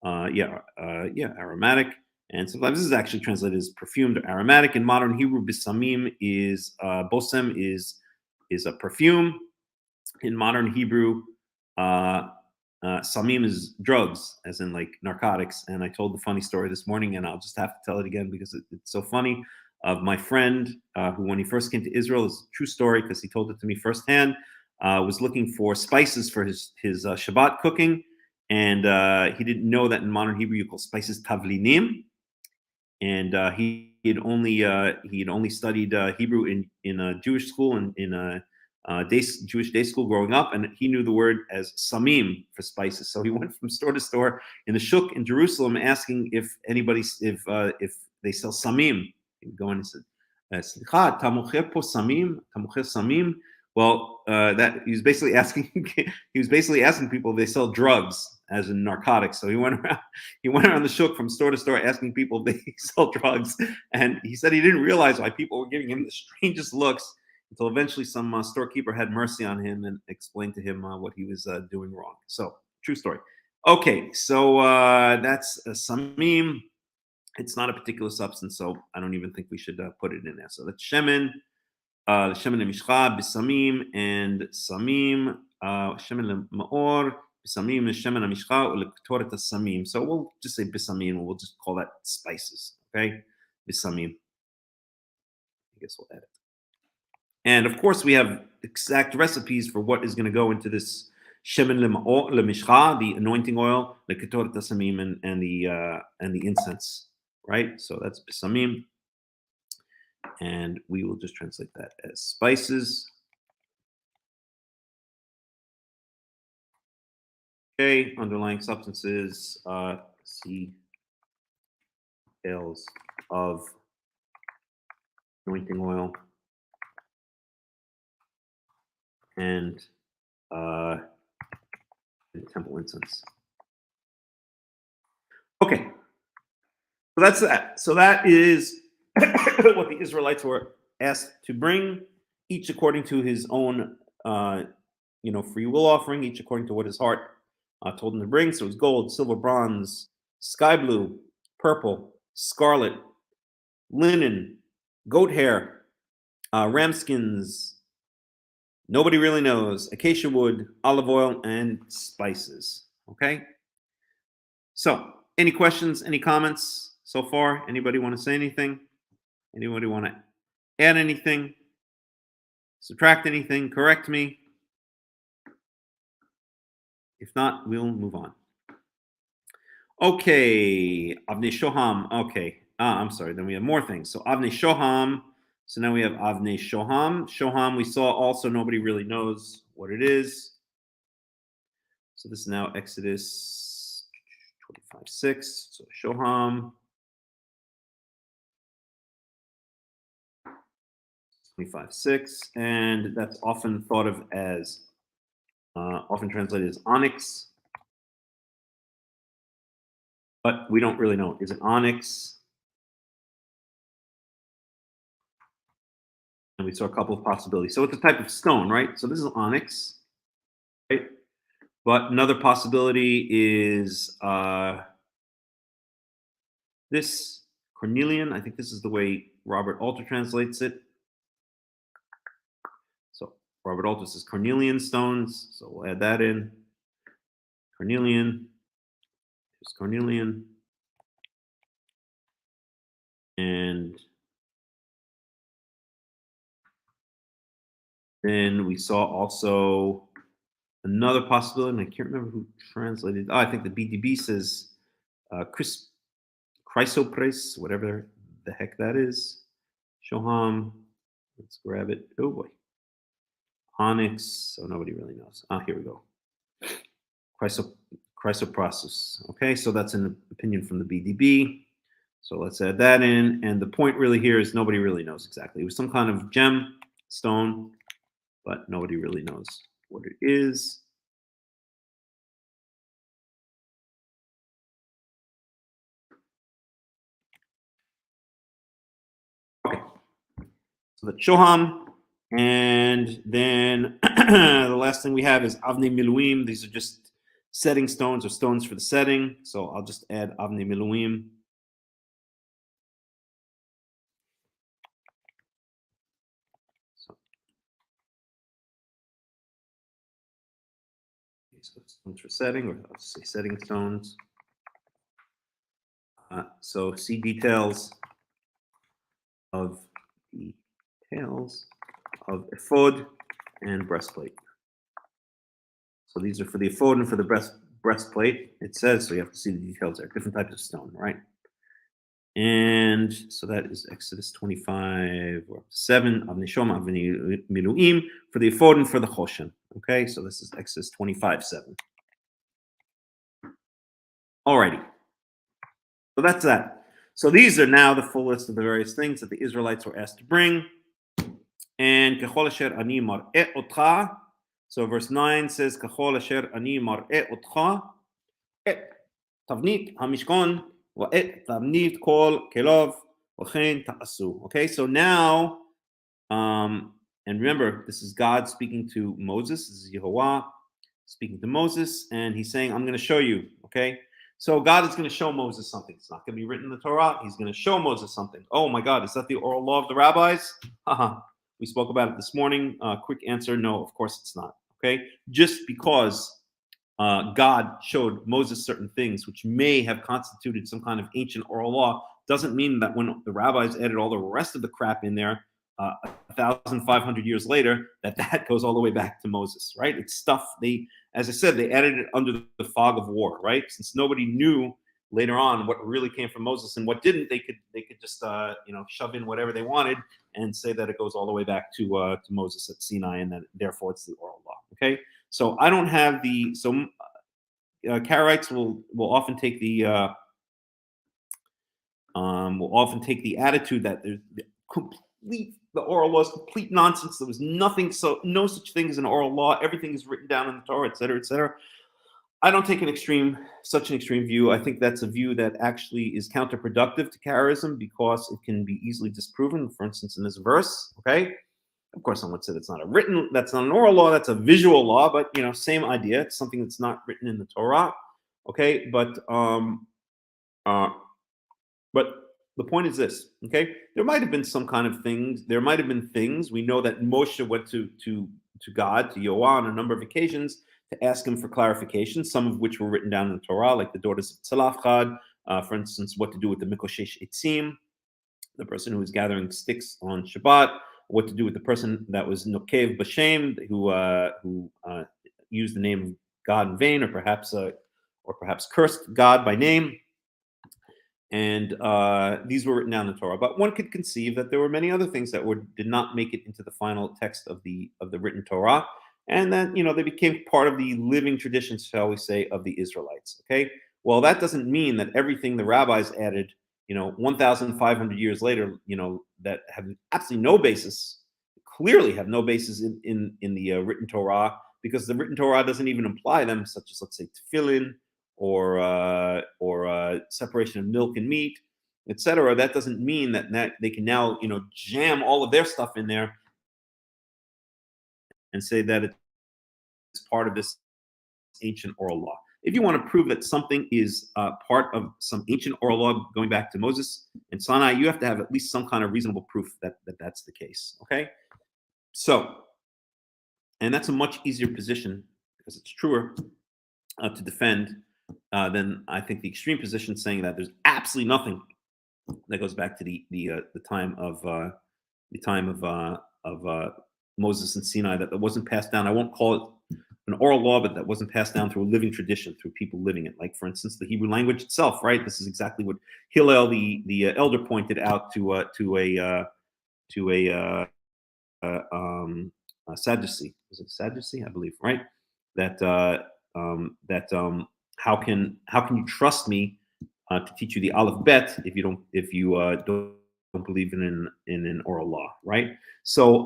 aromatic. And sometimes this is actually translated as perfumed or aromatic. In modern Hebrew, bisamim is bosem is a perfume. In modern Hebrew, samim is drugs, as in like narcotics. And I told the funny story this morning, and I'll just have to tell it again because it's so funny. Of my friend who, when he first came to Israel, is a true story because he told it to me firsthand. Was looking for spices for his Shabbat cooking, and he didn't know that in modern Hebrew you call spices tavlinim. And he had only studied Hebrew in a Jewish school and in a Jewish day school growing up, and he knew the word as samim for spices. So he went from store to store in the shuk in Jerusalem, asking if they sell samim. He would go in and said, "Slicha, tamocher po samim, tamocher samim." Well, that he was basically asking people if they sell drugs, as in narcotics. So he went around the shuk from store to store asking people if they sell drugs, and he said he didn't realize why people were giving him the strangest looks until eventually some storekeeper had mercy on him and explained to him what he was doing wrong. So true story. Okay, so that's samim. It's not a particular substance, so I don't even think we should put it in there. So that's shemen. Shemen lemishcha, bisamim, and samim, shemen lemaor, bisamim, shemen lemishcha, ulektoret samim. So we'll just say bisamim, we'll just call that spices, okay? Bisamim. I guess we'll add it. And of course, we have exact recipes for what is going to go into this shemen lemishcha, the anointing oil, leketoret samim, and the incense, right? So that's bisamim. And we will just translate that as spices. Okay, underlying substances, CLs of anointing oil and temple incense. Okay, so that's that. So that is what the Israelites were asked to bring, each according to his own, free will offering, each according to what his heart told him to bring. So it was gold, silver, bronze, sky blue, purple, scarlet, linen, goat hair, ram skins, nobody really knows, acacia wood, olive oil, and spices. Okay? So, any questions, any comments so far? Anybody want to say anything? Anybody want to add anything? Subtract anything? Correct me? If not, we'll move on. Okay, Avnei Shoham. Okay, I'm sorry. Then we have more things. So Avnei Shoham. So now we have Avnei Shoham. Shoham, we saw also nobody really knows what it is. So this is now Exodus 25:6. So Shoham. 25.6, and that's often thought of as, often translated as onyx, but we don't really know. Is it onyx? And we saw a couple of possibilities. So it's a type of stone, right? So this is onyx, right? But another possibility is this cornelian. I think this is the way Robert Alter translates it. So Robert Alter says cornelian stones. So we'll add that in. Cornelian. Here's cornelian. And then we saw also another possibility, and I can't remember who translated. Oh, I think the BDB says chrysopres, whatever the heck that is. Shoham. Let's grab it. Oh boy. Onyx. So nobody really knows. Here we go. Chrysoprasus. Okay, so that's an opinion from the BDB. So let's add that in. And the point really here is nobody really knows exactly. It was some kind of gem stone, but nobody really knows what it is. Okay. So the Shoham. And then the last thing we have is Avnei Miluim. These are just setting stones or stones for the setting. So I'll just add Avnei Miluim. So stones for setting, or I'll just say setting stones. So see details of ephod and breastplate. So these are for the ephod and for the breastplate. It says, so you have to see the details there. Different types of stone, right? And so that is Exodus 25 or 7 of Nishoma of Miluim for the ephod and for the choshen. Okay, so this is Exodus 25:7. Alrighty. So that's that. So these are now the full list of the various things that the Israelites were asked to bring. And Kechol asher ani mar'eh otcha. So verse 9 says, Kechol asher ani mar'eh otcha et tavnit hamishkon va'et tavnit kol kelov v'chen ta'asu. Okay, so now, and remember, this is God speaking to Moses. This is Yehovah speaking to Moses, and he's saying, I'm going to show you. Okay, so God is going to show Moses something. It's not going to be written in the Torah. He's going to show Moses something. Oh my God, is that the oral law of the rabbis? We spoke about it this morning. Quick answer, no, of course it's not. Okay, just because God showed Moses certain things which may have constituted some kind of ancient oral law doesn't mean that when the rabbis added all the rest of the crap in there 1,500 years later, that goes all the way back to Moses, right? It's stuff they, as I said, they added it under the fog of war, right? Since nobody knew later on what really came from Moses and what didn't, they could just shove in whatever they wanted and say that it goes all the way back to Moses at Sinai, and that therefore it's the oral law. Okay, so I don't have the Karaites will often take the attitude that there's the oral law is complete nonsense. There was nothing, no such thing as an oral law. Everything is written down in the Torah, etc., etc. I don't take such an extreme view. I think that's a view that actually is counterproductive to Karaism because it can be easily disproven. For instance, in this verse, okay, of course, someone said that's not an oral law, that's a visual law, but same idea. It's something that's not written in the Torah, okay. But the point is this, okay? There might have been some kind of things. There might have been things. We know that Moshe went to God, to Yoah, on a number of occasions to ask him for clarification, some of which were written down in the Torah, like the daughters of Tzalafchad, for instance, what to do with the Mikoshesh Etzim, the person who was gathering sticks on Shabbat, what to do with the person that was Nokev B'Shem, who used the name of God in vain, or perhaps cursed God by name. And these were written down in the Torah. But one could conceive that there were many other things that did not make it into the final text of the written Torah, and that they became part of the living traditions, shall we say, of the Israelites. Okay. Well, that doesn't mean that everything the rabbis added, 1,500 years later, that have absolutely no basis clearly have no basis in the written Torah, because the written Torah doesn't even imply them, such as, let's say, tefillin or separation of milk and meat, etc. That doesn't mean that they can now, jam all of their stuff in there and say that it's part of this ancient oral law. If you want to prove that something is part of some ancient oral law going back to Moses and Sinai, you have to have at least some kind of reasonable proof that that's the case. Okay, so, and that's a much easier position, because it's truer, to defend than, I think, the extreme position saying that there's absolutely nothing that goes back to the time of Moses and Sinai that wasn't passed down. I won't call it an oral law, but that wasn't passed down through a living tradition, through people living it. Like, for instance, the Hebrew language itself, right? This is exactly what Hillel, the elder, pointed out to a Sadducee. Was it a Sadducee? I believe, right? That how can you trust me to teach you the Aleph Bet if you don't believe in an oral law, right? So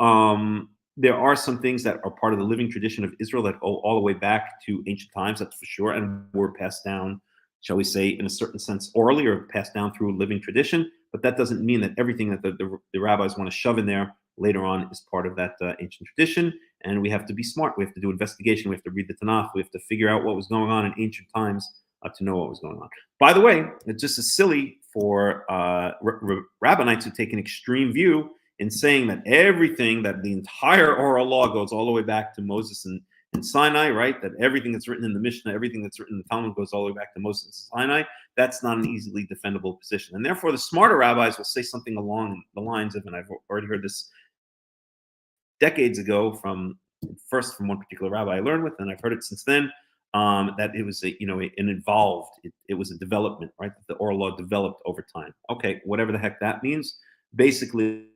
there are some things that are part of the living tradition of Israel that go all the way back to ancient times, that's for sure, and were passed down, shall we say, in a certain sense, orally, or passed down through living tradition. But that doesn't mean that everything that the rabbis want to shove in there later on is part of that ancient tradition. And we have to be smart. We have to do investigation. We have to read the Tanakh. We have to figure out what was going on in ancient times to know what was going on. By the way, it's just as silly for rabbinites who take an extreme view in saying that everything, that the entire oral law goes all the way back to Moses and Sinai, right? That everything that's written in the Mishnah, everything that's written in the Talmud goes all the way back to Moses and Sinai. That's not an easily defendable position. And therefore, the smarter rabbis will say something along the lines of, and I've already heard this decades ago from one particular rabbi I learned with, and I've heard it since then, that it was it was a development, right? The oral law developed over time. Okay, whatever the heck that means. Basically,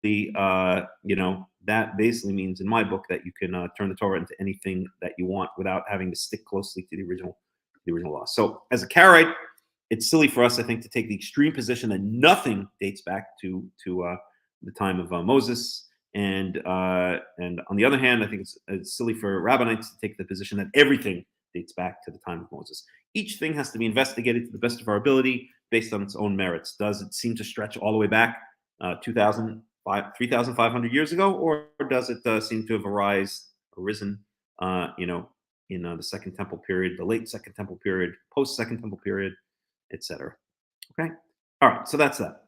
that basically means, in my book, that you can turn the Torah into anything that you want without having to stick closely to the original law. So, as a Karaite, it's silly for us, I think, to take the extreme position that nothing dates back to the time of Moses. And on the other hand, I think it's silly for rabbinites to take the position that everything dates back to the time of Moses. Each thing has to be investigated to the best of our ability based on its own merits. Does it seem to stretch all the way back 3,500 years ago, or does it seem to have arisen, in the Second Temple period, the late Second Temple period, post Second Temple period, etc. Okay, all right. So that's that.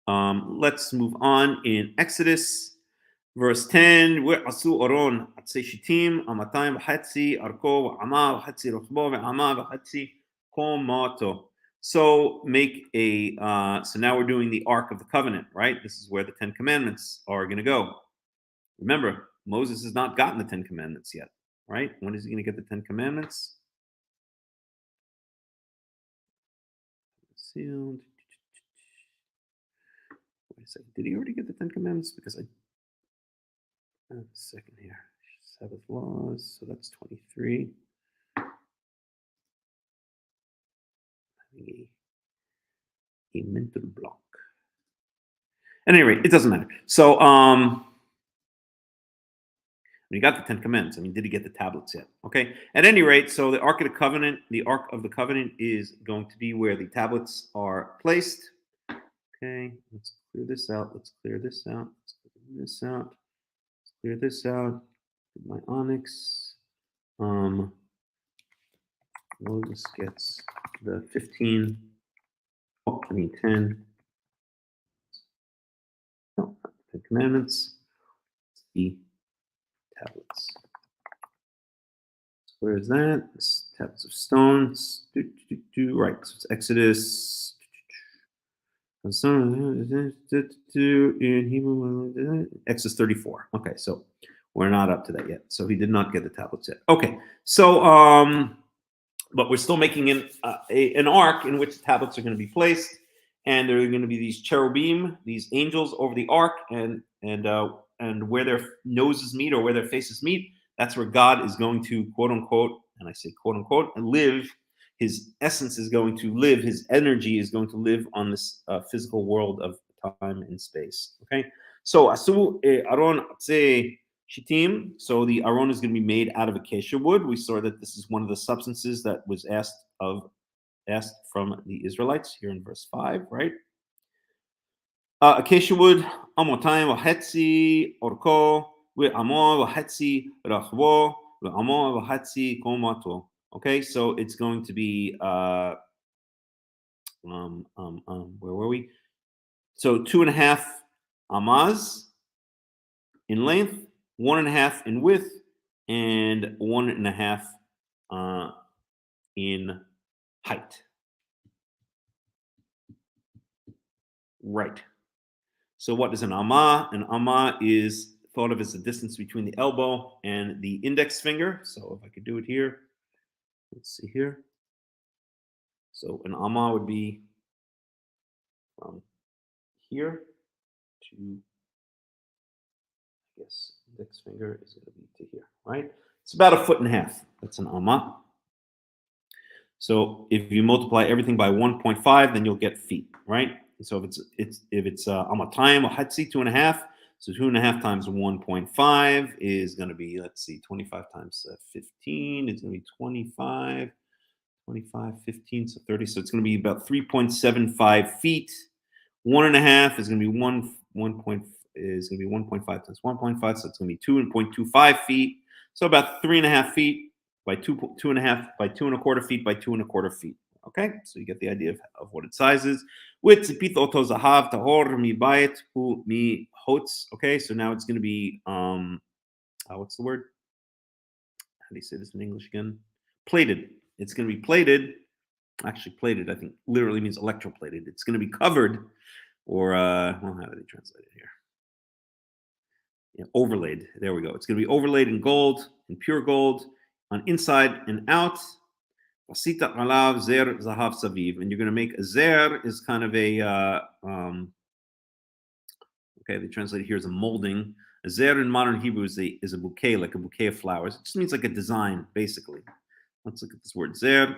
Let's move on in Exodus, verse 10. ועשו אורון עצי שיטים, 2.5 ארכו ועמה 1.5 רוחבו ועמה 1.5 קומתו. So so now we're doing the Ark of the Covenant, right? This is where the 10 Commandments are going to go. Remember, Moses has not gotten the 10 Commandments yet, right? When is he going to get the 10 Commandments? Sealed. Wait a second. Did he already get the 10 Commandments? Because a second here. Sabbath laws. So that's 23. A mental block. At any rate, it doesn't matter. So, when he got the 10 Commandments, did he get the tablets yet? Okay. At any rate, so the Ark of the Covenant is going to be where the tablets are placed. Okay. Let's clear this out. Let's clear this out. Let's clear this out. Let's clear this out. My onyx. Moses gets the 10. No, 10 Commandments. The tablets. So where is that? It's tablets of stones. Right. So it's Exodus. In Hebrew, Exodus 34. Okay, so we're not up to that yet. So he did not get the tablets yet. Okay, so but we're still making an ark in which the tablets are going to be placed, and there are going to be these cherubim, these angels over the ark, and where their noses meet or where their faces meet, that's where God is going to, quote unquote, and I say quote unquote, and live his essence is going to live, his energy is going to live on this physical world of time and space. Okay, so asu aron say shitim. So the aron is going to be made out of acacia wood. We saw that this is one of the substances that was asked from the Israelites here in verse 5, right? Acacia wood, amotayim v'chetzi orko, ve'amo v'chetzi rachvo, ve'amo v'chetzi komato. Okay, so it's going to be where were we? So 2.5 amaz in length, 1.5 in width, and 1.5 in height. Right. So what is an amma? An amma is thought of as the distance between the elbow and the index finger. So if I could do it here, let's see here. So an amma would be from here to, I guess, index finger is going to be to here, right? It's about 1.5 feet. That's an amma. So if you multiply everything by 1.5, then you'll get feet, right? So if it's amatayim or hatzi, 2.5. So 2.5 times 1.5 is going to be, let's see, 25 times 15 is going to be 25, 15, so 30. So it's going to be about 3.75 feet. 1.5 is going to be 1.5 times 1.5, so it's going to be 2.25 feet. So about 3.5 feet by 2.5 by 2.25 feet by 2.25 feet. Okay, so you get the idea of what its size is. With tzipit oto zahav tahor mi bayit hu mi hotz. Okay, so now it's going to be what's the word? How do you say this in English again? Plated. It's going to be plated. Actually, plated, I think, literally means electroplated. It's going to be covered, or well, how do they translate it here? Yeah, overlaid. There we go. It's going to be overlaid in gold, in pure gold, on inside and out. And you're going to make a zer is kind of a okay, they translate it here as a molding. A zer in modern Hebrew is a bouquet, like a bouquet of flowers. It just means like a design, basically. Let's look at this word zer.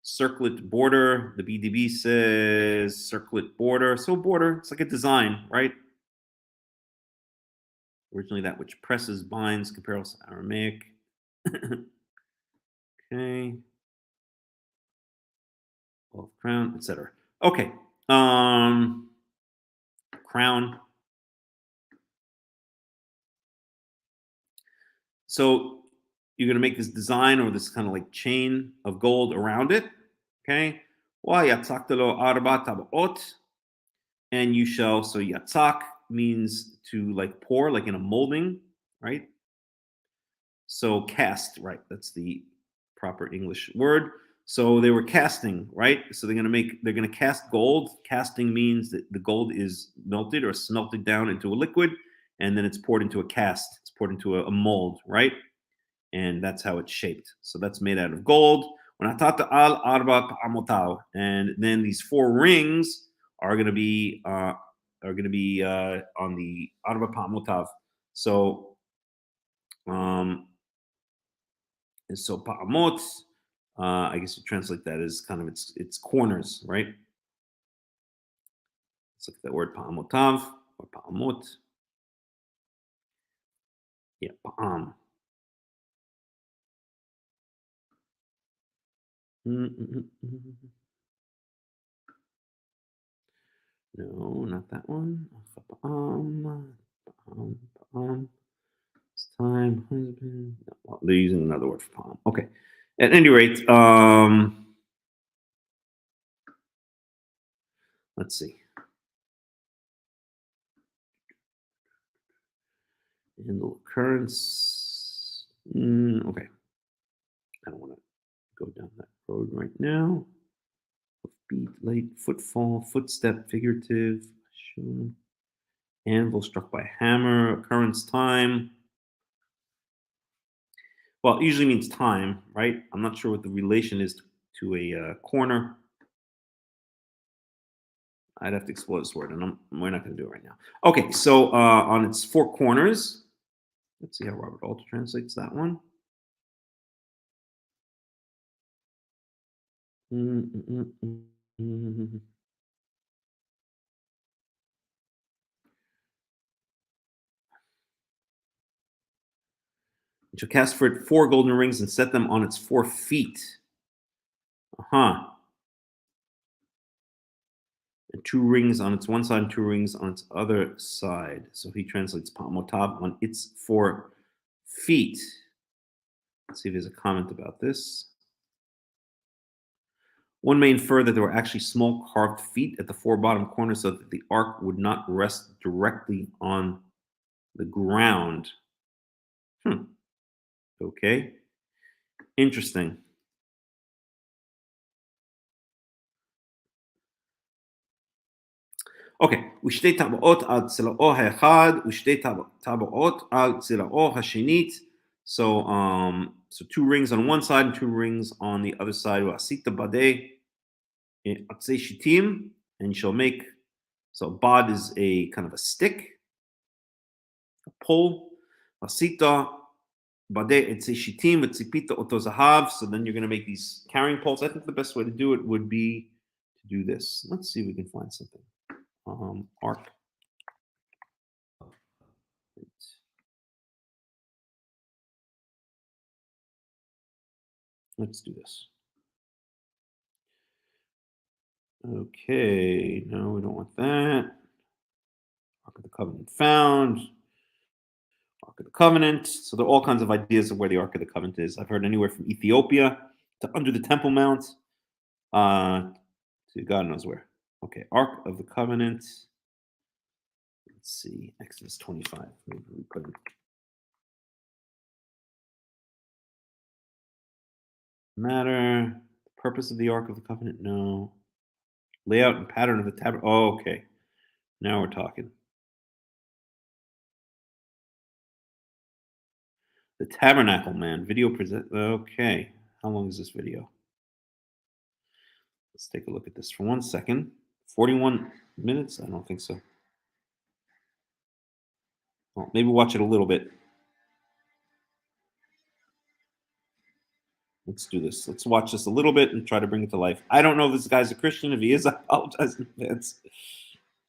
Circlet border. The BDB says circlet border. So border, it's like a design, right? Originally that which presses, binds, comparable to Aramaic. Okay. Well, crown, etc. Okay. Crown. So you're going to make this design or this kind of like chain of gold around it. Okay. And you shall, so yatzak means to like pour, like in a molding, right? So cast, right? That's the proper English word. So they were casting, right? So they're going to cast gold. Casting means that the gold is melted or smelted down into a liquid, and then it's poured into a cast. It's poured into a mold, right? And that's how it's shaped. So that's made out of gold. And then these 4 rings are going to be on the arba pa'amotav. So pa'amot, I guess you translate that as kind of its corners, right? Let's look at that word pa'amotav or pa'amot. Yeah, pa'am. No, not that one. It's time, husband. No, well, they're using another word for palm. Okay. At any rate, let's see. Handle occurrence. Okay. I don't want to go down that road right now. Beat, late, footfall, footstep, figurative. Anvil struck by hammer, occurrence time. Well, it usually means time, right? I'm not sure what the relation is to a corner. I'd have to explore this word, and we're not going to do it right now. Okay, so on its 4 corners, Let's see how Robert Alter translates that one. You shall cast for it 4 golden rings and set them on its 4 feet. And 2 rings on its one side and 2 rings on its other side. So he translates Pa'amotav on its 4 feet. Let's see if there's a comment about this. One may infer that there were actually small carved feet at the 4 bottom corners so that the ark would not rest directly on the ground. Okay. Interesting. Okay. ושתי טבעות על צלעו האחד, ושתי טבעות על צלעו השנית. So 2 rings on one side and 2 rings on the other side. ועשית בדי עצי שיטים, and you shall make. So bod is a kind of a stick, a pole. ועשית בדי עצי שיטים וציפית אותו זהב. So then you're going to make these carrying poles. I think the best way to do it would be to do this. Let's see if we can find something. Ark. Let's do this. Okay, no, we don't want that. Ark of the Covenant found. Ark of the Covenant. So there are all kinds of ideas of where the Ark of the Covenant is. I've heard anywhere from Ethiopia to under the Temple Mount to God knows where. Okay, Ark of the Covenant. Let's see, Exodus 25. Maybe we put it. Matter. The purpose of the Ark of the Covenant? No. Layout and pattern of the tabernacle. Oh, okay. Now we're talking. The tabernacle, man. Video present. Okay. How long is this video? Let's take a look at this for 1 second. 41 minutes? I don't think so. Well, maybe watch it a little bit. Let's do this. Let's watch this a little bit and try to bring it to life. I don't know if this guy's a Christian. If he is, I apologize in advance.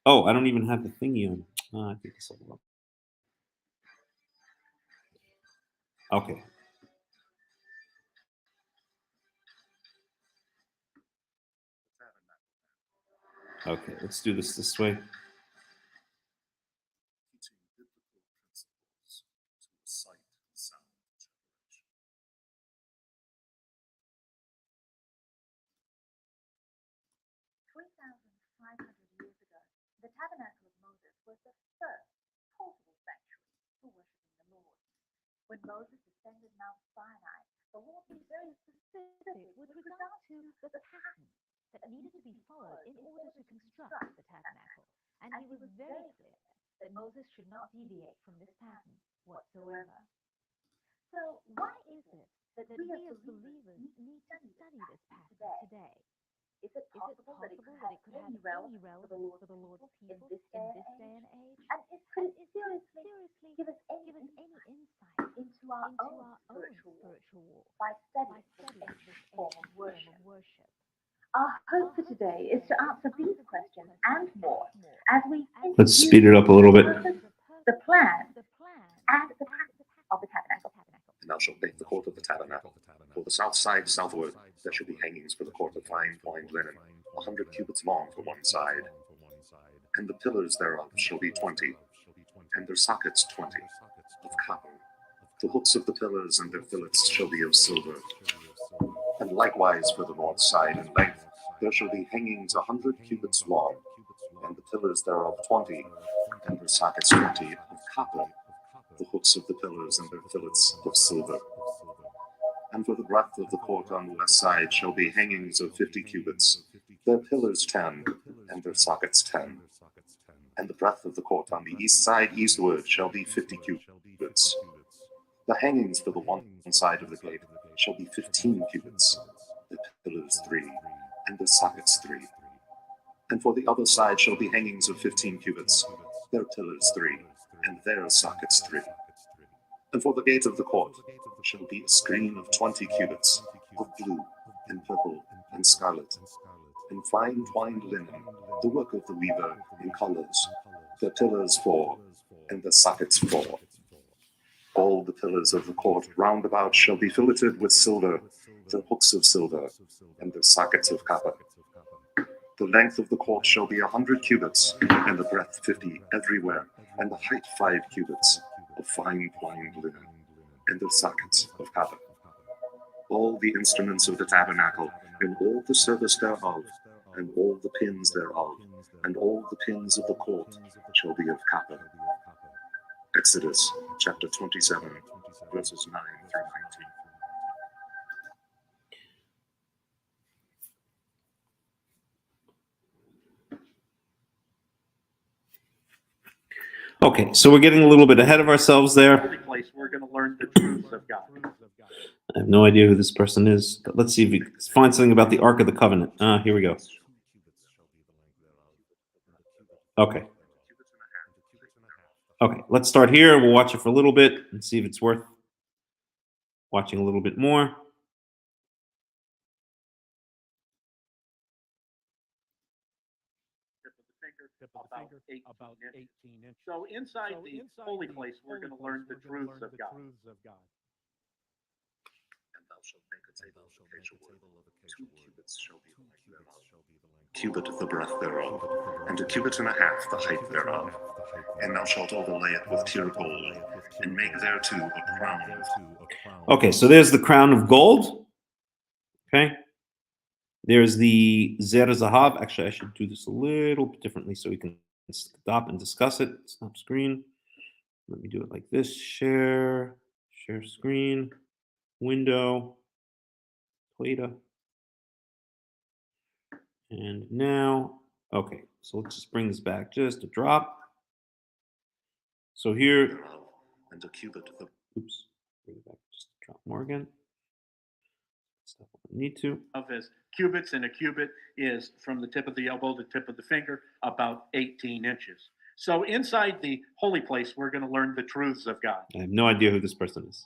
Oh, I don't even have the thingy on. I think this will work. Okay. Okay, let's do this way. The tabernacle of Moses was the first portable sanctuary for worshiping the Lord. When Moses ascended Mount Sinai, the Lord was very specific with regard to the pattern that needed to be followed in order to construct the tabernacle. And he was very clear that Moses should not deviate from this pattern whatsoever. So why is it that we as believers need to study this pattern today? Is it possible that it could have any relevance for the Lord's people in this day and age? And could it seriously give us any insight into our own spiritual walk by studying this ancient form of worship? Our hope for today is to answer these questions and more as we Let's speed it up a little bit. The plan and the pattern of the tabernacle. And thou shalt make the court of the tabernacle. For the south side southward there shall be hangings for the court of fine twined linen, 100 cubits long for one side. And the pillars thereof shall be 20, and their sockets 20, of copper. The hooks of the pillars and their fillets shall be of silver. And likewise for the north side in length there shall be hangings 100 cubits long, and the pillars thereof 20, and their sockets 20, of copper. The hooks of the pillars and their fillets of silver. And for the breadth of the court on the west side shall be hangings of 50 cubits, their pillars 10, and their sockets 10. And the breadth of the court on the east side eastward shall be 50 cubits. The hangings for the one side of the gate shall be 15 cubits, their pillars 3, and their sockets 3. And for the other side shall be hangings of 15 cubits, their pillars 3, and their sockets 3. And for the gate of the court shall be a screen of 20 cubits, of blue, and purple, and scarlet, and fine twined linen, the work of the weaver in colors, the pillars 4, and the sockets 4. All the pillars of the court round about shall be filleted with silver, the hooks of silver, and the sockets of copper. The length of the court shall be 100 cubits, and the breadth 50 everywhere, and the height 5 cubits, of fine twined linen, and the sockets of copper. All the instruments of the tabernacle, and all the service thereof, and all the pins thereof, and all the pins of the court shall be of copper. Exodus chapter 27, verses 9 through 19. Okay, so we're getting a little bit ahead of ourselves there. Place we're going to learn the truths of God. I have no idea who this person is, but let's see if we can find something about the Ark of the Covenant. Here we go. Okay. Okay, let's start here. We'll watch it for a little bit and see if it's worth watching a little bit more. About 18 inches. So inside the holy place, we're going to learn the truths of God. And thou shalt make a table of acacia wood. 2 cubits shall be the length thereof, cubit the breadth thereof, and 1.5 cubits the height thereof. And thou shalt overlay it with pure gold, and make thereto a crown. Okay, so there's the crown of gold. Okay. There's the Zer Zahav. Actually, I should do this a little bit differently so we can stop and discuss it. Stop screen. Let me do it like this. Share screen, window, Toyota. And now, okay, so let's just bring this back just a drop. So here, And 1 cubit the oops, bring it back just a drop more again. Stuff I need to. Of his cubits, and a cubit is from the tip of the elbow to the tip of the finger, about 18 inches. So inside the holy place, we're going to learn the truths of God. I have no idea who this person is.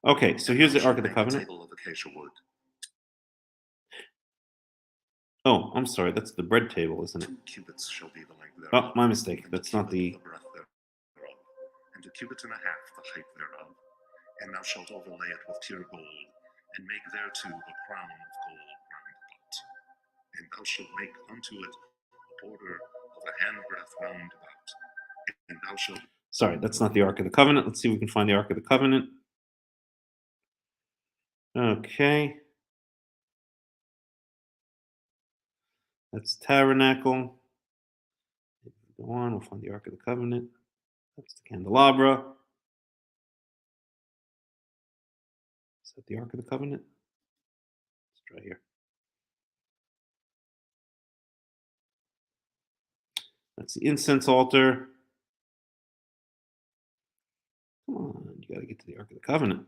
Okay, so here's the Ark of the Covenant. table of acacia wood. Oh, I'm sorry, that's the bread table, isn't it? 2 cubits shall be the length Oh, thereof. my mistake. and That's 1 not cubit the. breadth thereof, and 1.5 cubits the height thereof. And thou shalt overlay it with pure gold, and make thereto a crown of gold round about. And thou shalt make unto it a border of a handbreadth round about. And thou shalt. Sorry, that's not the Ark of the Covenant. Let's see if we can find the Ark of the Covenant. Okay. That's tabernacle. If we go on, we'll find the Ark of the Covenant. That's the candelabra. Is that the Ark of the Covenant? Let's try here. That's the incense altar. Come on, you got to get to the Ark of the Covenant.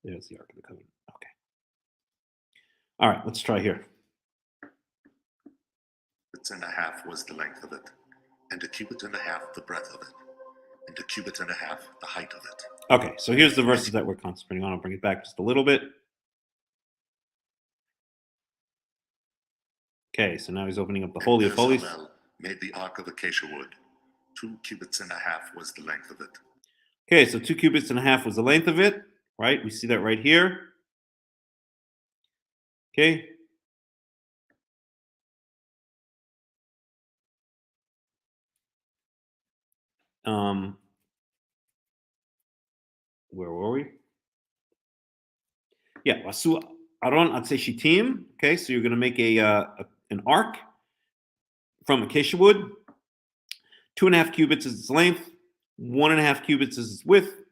There's the Ark of the Covenant. Okay. All right, let's try here. 1.5 cubits was the length of it, and 1.5 cubits the breadth of it, and 1.5 cubits the height of it. Okay, so here's the verses that we're concentrating on. I'll bring it back just a little bit. Okay, so now he's opening up the Holy of Holies. Made the ark of acacia wood. 2.5 cubits was the length of it. Okay, so 2.5 cubits was the length of it, right? We see that right here. Okay. Where were we? Yeah, Vasu Aron Atse Shitim. Okay, so you're going to make an ark from acacia wood. 2.5 cubits is its length. 1.5 cubits is its width.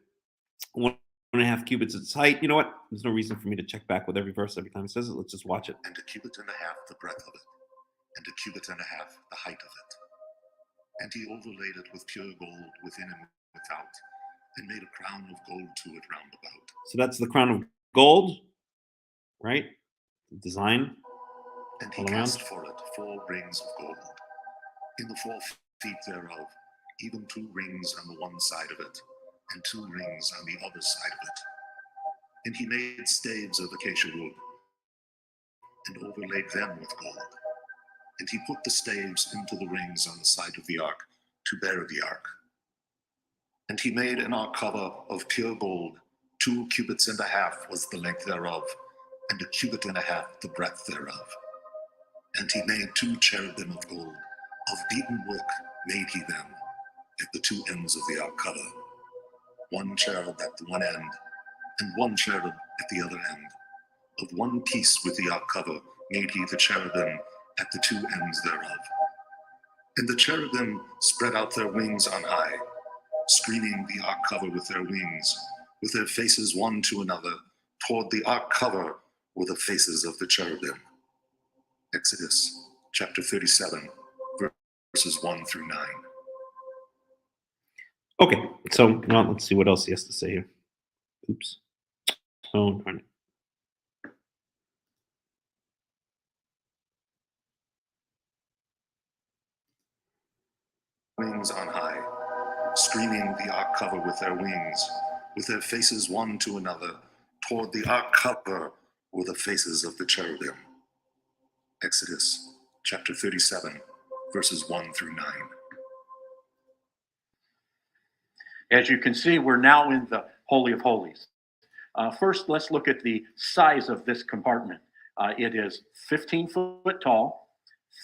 1.5 cubits is its height. You know what? There's no reason for me to check back with every verse every time it says it. Let's just watch it. And 1.5 cubits the breadth of it, and 1.5 cubits the height of it. And he overlaid it with pure gold within and without, and made a crown of gold to it round about. So that's the crown of gold, right? Design. And he cast for it 4 rings of gold. In the 4 feet thereof even 2 rings on the one side of it, and 2 rings on the other side of it. And he made staves of acacia wood, and overlaid them with gold. And he put the staves into the rings on the side of the ark, to bear the ark. And he made an ark cover of pure gold, 2 cubits and a half was the length thereof, and 1.5 cubits the breadth thereof. And he made 2 cherubim of gold, of beaten work made he them, at the 2 ends of the ark cover, 1 cherub at the one end, and 1 cherub at the other end. Of one piece with the ark cover made he the cherubim at the 2 ends thereof. And the cherubim spread out their wings on high, screening the ark cover with their wings, with their faces one to another, toward the ark cover were the faces of the cherubim. Exodus chapter 37, verses 1 through 9. Okay, so well, let's see what else he has to say here. Oops. Oh, darn it. Wings on high, screening the ark cover with their wings, with their faces one to another, toward the ark cover were the faces of the cherubim. Exodus chapter 37, verses 1 through 9. As you can see, we're now in the Holy of Holies. First, let's look at the size of this compartment. It is 15 foot tall,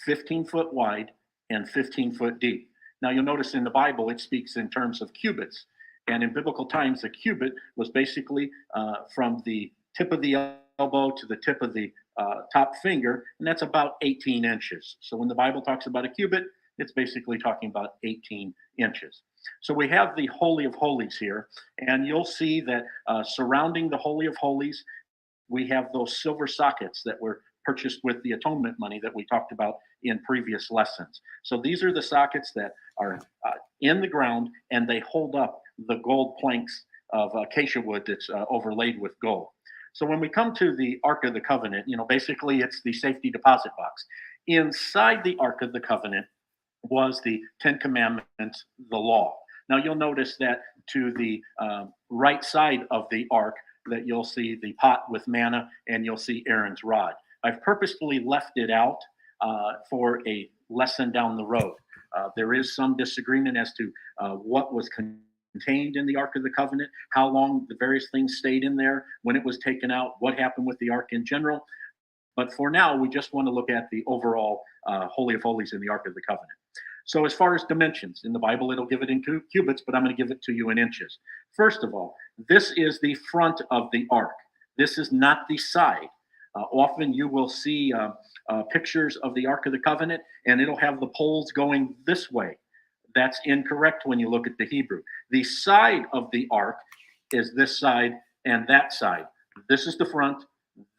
15 foot wide, and 15 foot deep. Now you'll notice in the Bible, it speaks in terms of cubits. And in biblical times, a cubit was basically from the tip of the elbow to the tip of the top finger, and that's about 18 inches. So when the Bible talks about a cubit, it's basically talking about 18 inches. So we have the Holy of Holies here, and you'll see that surrounding the Holy of Holies, we have those silver sockets that were purchased with the atonement money that we talked about in previous lessons. So these are the sockets that are in the ground, and they hold up the gold planks of acacia wood that's overlaid with gold. So when we come to the Ark of the Covenant, basically it's the safety deposit box. Inside the Ark of the Covenant was the 10 Commandments, the law. Now you'll notice that to the right side of the Ark, that you'll see the pot with manna, and you'll see Aaron's rod. I've purposefully left it out for a lesson down the road. There is some disagreement as to what was contained in the Ark of the Covenant, how long the various things stayed in there, when it was taken out, what happened with the Ark in general. But for now, we just want to look at the overall Holy of Holies in the Ark of the Covenant. So as far as dimensions, in the Bible, it'll give it in cubits, but I'm going to give it to you in inches. First of all, this is the front of the Ark. This is not the side. Often you will see pictures of the Ark of the Covenant, and it'll have the poles going this way. That's incorrect when you look at the Hebrew. The side of the Ark is this side and that side. This is the front,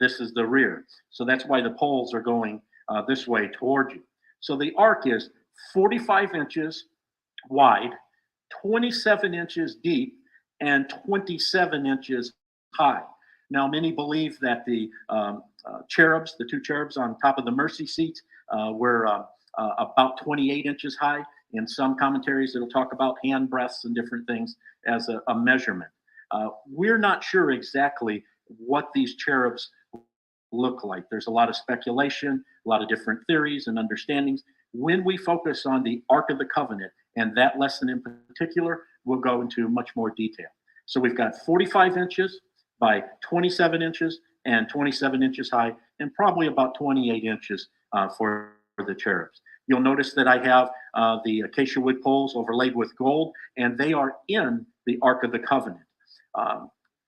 this is the rear. So that's why the poles are going this way toward you. So the Ark is 45 inches wide, 27 inches deep, and 27 inches high. Now, many believe that the cherubs, the 2 cherubs on top of the mercy seat, were about 28 inches high. In some commentaries, it'll talk about hand breadths and different things as a measurement. We're not sure exactly what these cherubs look like. There's a lot of speculation, a lot of different theories and understandings. When we focus on the Ark of the Covenant, and that lesson in particular, we'll go into much more detail. So we've got 45 inches by 27 inches and 27 inches high, and probably about 28 inches for the cherubs. You'll notice that I have the acacia wood poles overlaid with gold, and they are in the Ark of the Covenant.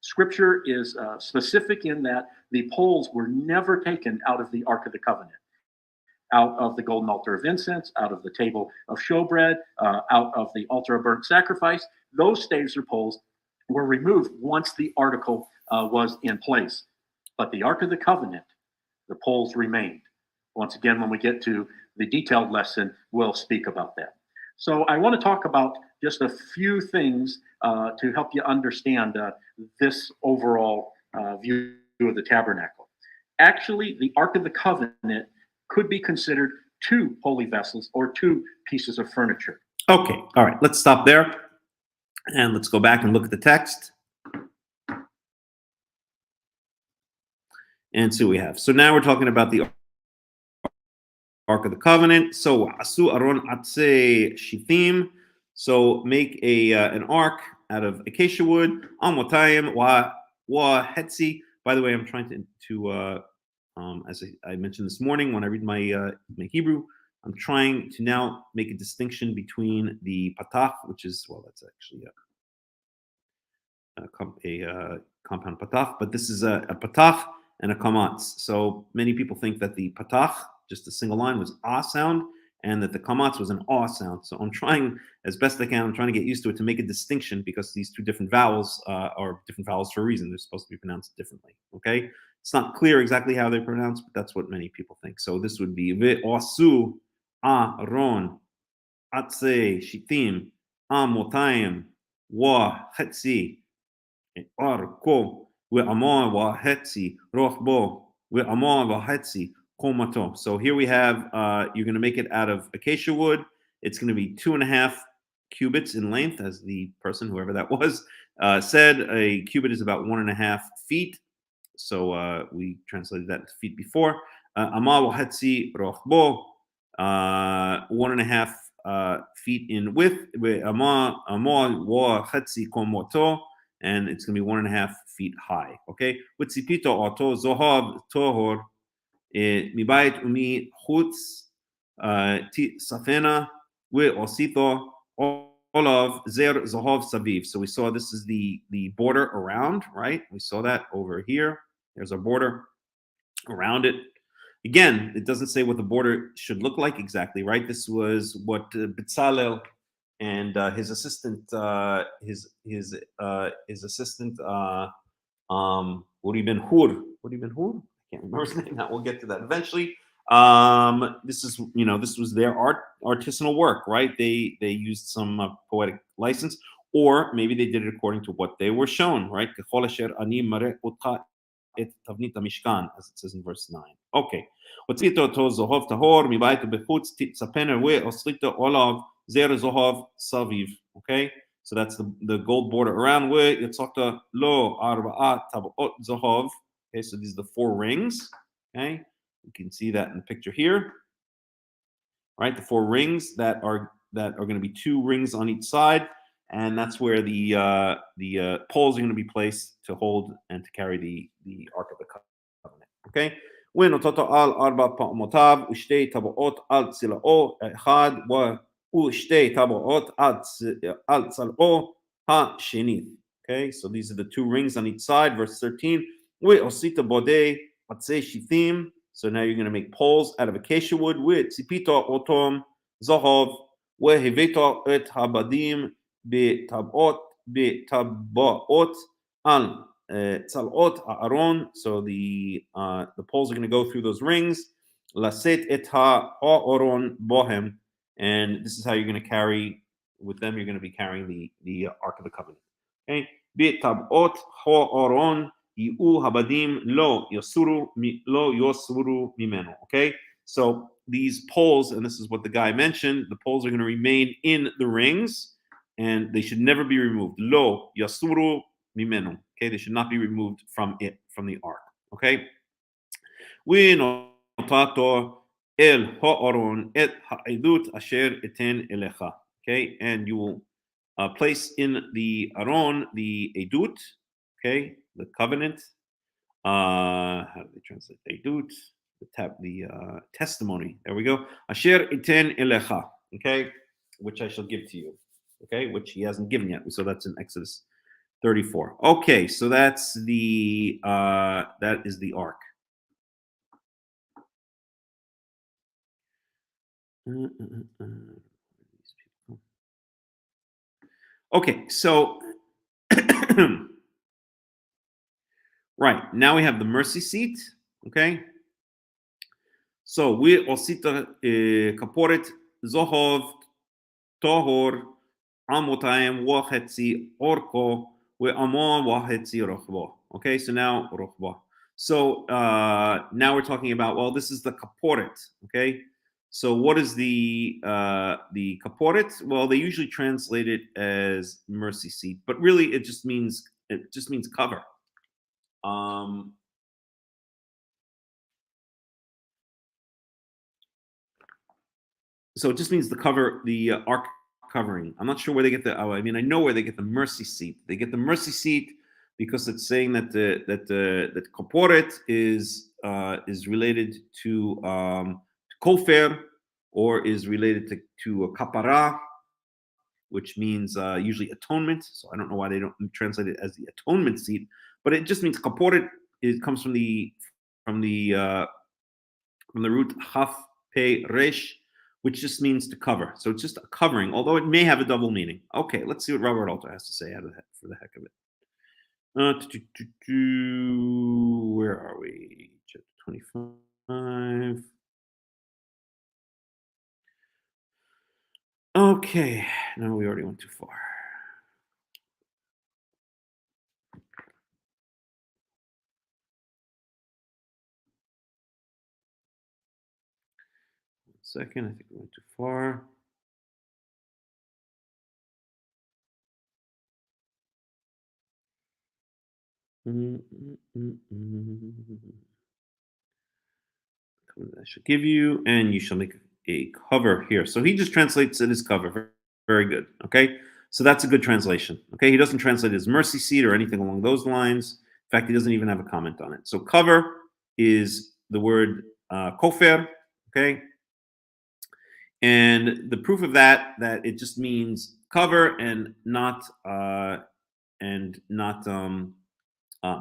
Scripture is specific in that the poles were never taken out of the Ark of the Covenant, out of the golden altar of incense, out of the table of showbread, out of the altar of burnt sacrifice. Those staves or poles were removed once the article was in place. But the Ark of the Covenant, the poles remained. Once again, when we get to the detailed lesson, we'll speak about that. So I want to talk about just a few things to help you understand this overall view of the tabernacle. Actually, the Ark of the Covenant could be considered 2 holy vessels or 2 pieces of furniture. Okay, all right, let's stop there. And let's go back and look at the text. And see what we have. So now we're talking about the Ark of the Covenant. So asu aron atse shithim. So make an ark out of acacia wood. Amotayim wa hetzi. By the way, I'm trying to as I mentioned this morning when I read my Hebrew, I'm trying to now make a distinction between the patach, which is, well, that's actually a compound patach, but this is a patach and a kamatz. So many people think that the patach, just a single line, was ah sound, and that the kamatz was an ah sound. So I'm trying as best I can. I'm trying to get used to it to make a distinction because these two different vowels are different vowels for a reason. They're supposed to be pronounced differently. Okay, it's not clear exactly how they're pronounced, but that's what many people think. So this would be ve'osu aron atse shitim amotayim wa chetzi arko ve'amar wa hetzi rochbo ve'amar wa hetzi komato. So here we have, you're going to make it out of acacia wood. It's going to be 2.5 cubits in length, as the person, whoever that was, said. A cubit is about 1.5 feet. So we translated that to feet before. Amar wa hetzi rochbo, 1.5 feet in width. Amar wa hetzi komoto, and it's going to be 1.5 feet high. Okay. Witzipito oto zohav tohor mibayit umi chutz safena we osito olav zer zohav saviv. So we saw this is the border around, right? We saw that over here. There's a border around it. Again, it doesn't say what the border should look like exactly, right? This was what Bezalel and his assistant, his assistant, Uri Ben Hur. I can't remember his name. We'll get to that eventually. This is, this was their artisanal work, right? They used some poetic license, or maybe they did it according to what they were shown, right? As it says in verse 9. Okay. Okay. So that's the gold border around where Yitzchak lo arba'at tabot zohov. Okay, so these are the 4 rings. Okay, you can see that in the picture here. Right, the 4 rings that are going to be 2 rings on each side, and that's where the poles are going to be placed to hold and to carry the Ark of the Covenant. Okay. When ototo al arba pa'amotav ushtei taboot al tzilao echad wa ushtei taboot al tzilao ha-sheni. Okay, so these are the 2 rings on each side. Verse 13. We osita bodei atzei shithim. So now you're going to make poles out of acacia wood with tzipito otom zohov wehivito et habadim betabot al tzalot aaron. So the poles are going to go through those rings. Laset et ha'aron bohem, and this is how you're going to carry with them. You're going to be carrying the Ark of the Covenant. Okay, betabot ha'aron yiu habadim lo yosuru mimeno. Okay, so these poles, and this is what the guy mentioned, the poles are going to remain in the rings, and they should never be removed. Lo yasuru mimenu. Okay, they should not be removed from the ark. Okay. We notato el ha'aron et ha'edut asher eten elecha. Okay, and you will place in the aron the edut. Okay, the covenant. How do they translate edut? The testimony. There we go. Asher eten elecha. Okay, which I shall give to you. Okay, which he hasn't given yet. So that's in Exodus 34. Okay, so that's that is the ark. Okay, so right now we have the mercy seat. Okay, so we osita kaporet zohov tohor amotayim wachetzi orko. Okay, so now rochba. So now we're talking about, well, this is the kaporet. Okay, So what is the kaporet? Well, they usually translate it as mercy seat, but really it just means cover. So it just means the cover, the ark covering. I'm not sure where they get the. Oh, I mean, I know where they get the mercy seat. They get the mercy seat because it's saying that the kaporet is related to kofer, or is related to a kapara, which means usually atonement. So I don't know why they don't translate it as the atonement seat, but it just means kaporet. It comes from the root haf pe resh, which just means to cover. So it's just a covering, although it may have a double meaning. Okay, let's see what Robert Alter has to say out of that for the heck of it. Where are we? Chapter 25. Okay, no, we already went too far. One second, I think we went too far. I shall give you, and you shall make a cover here. So he just translates it as cover. Very good. Okay, so that's a good translation. Okay, he doesn't translate it as mercy seat or anything along those lines. In fact, he doesn't even have a comment on it. So cover is the word kofer. Okay, and the proof of that it just means cover and not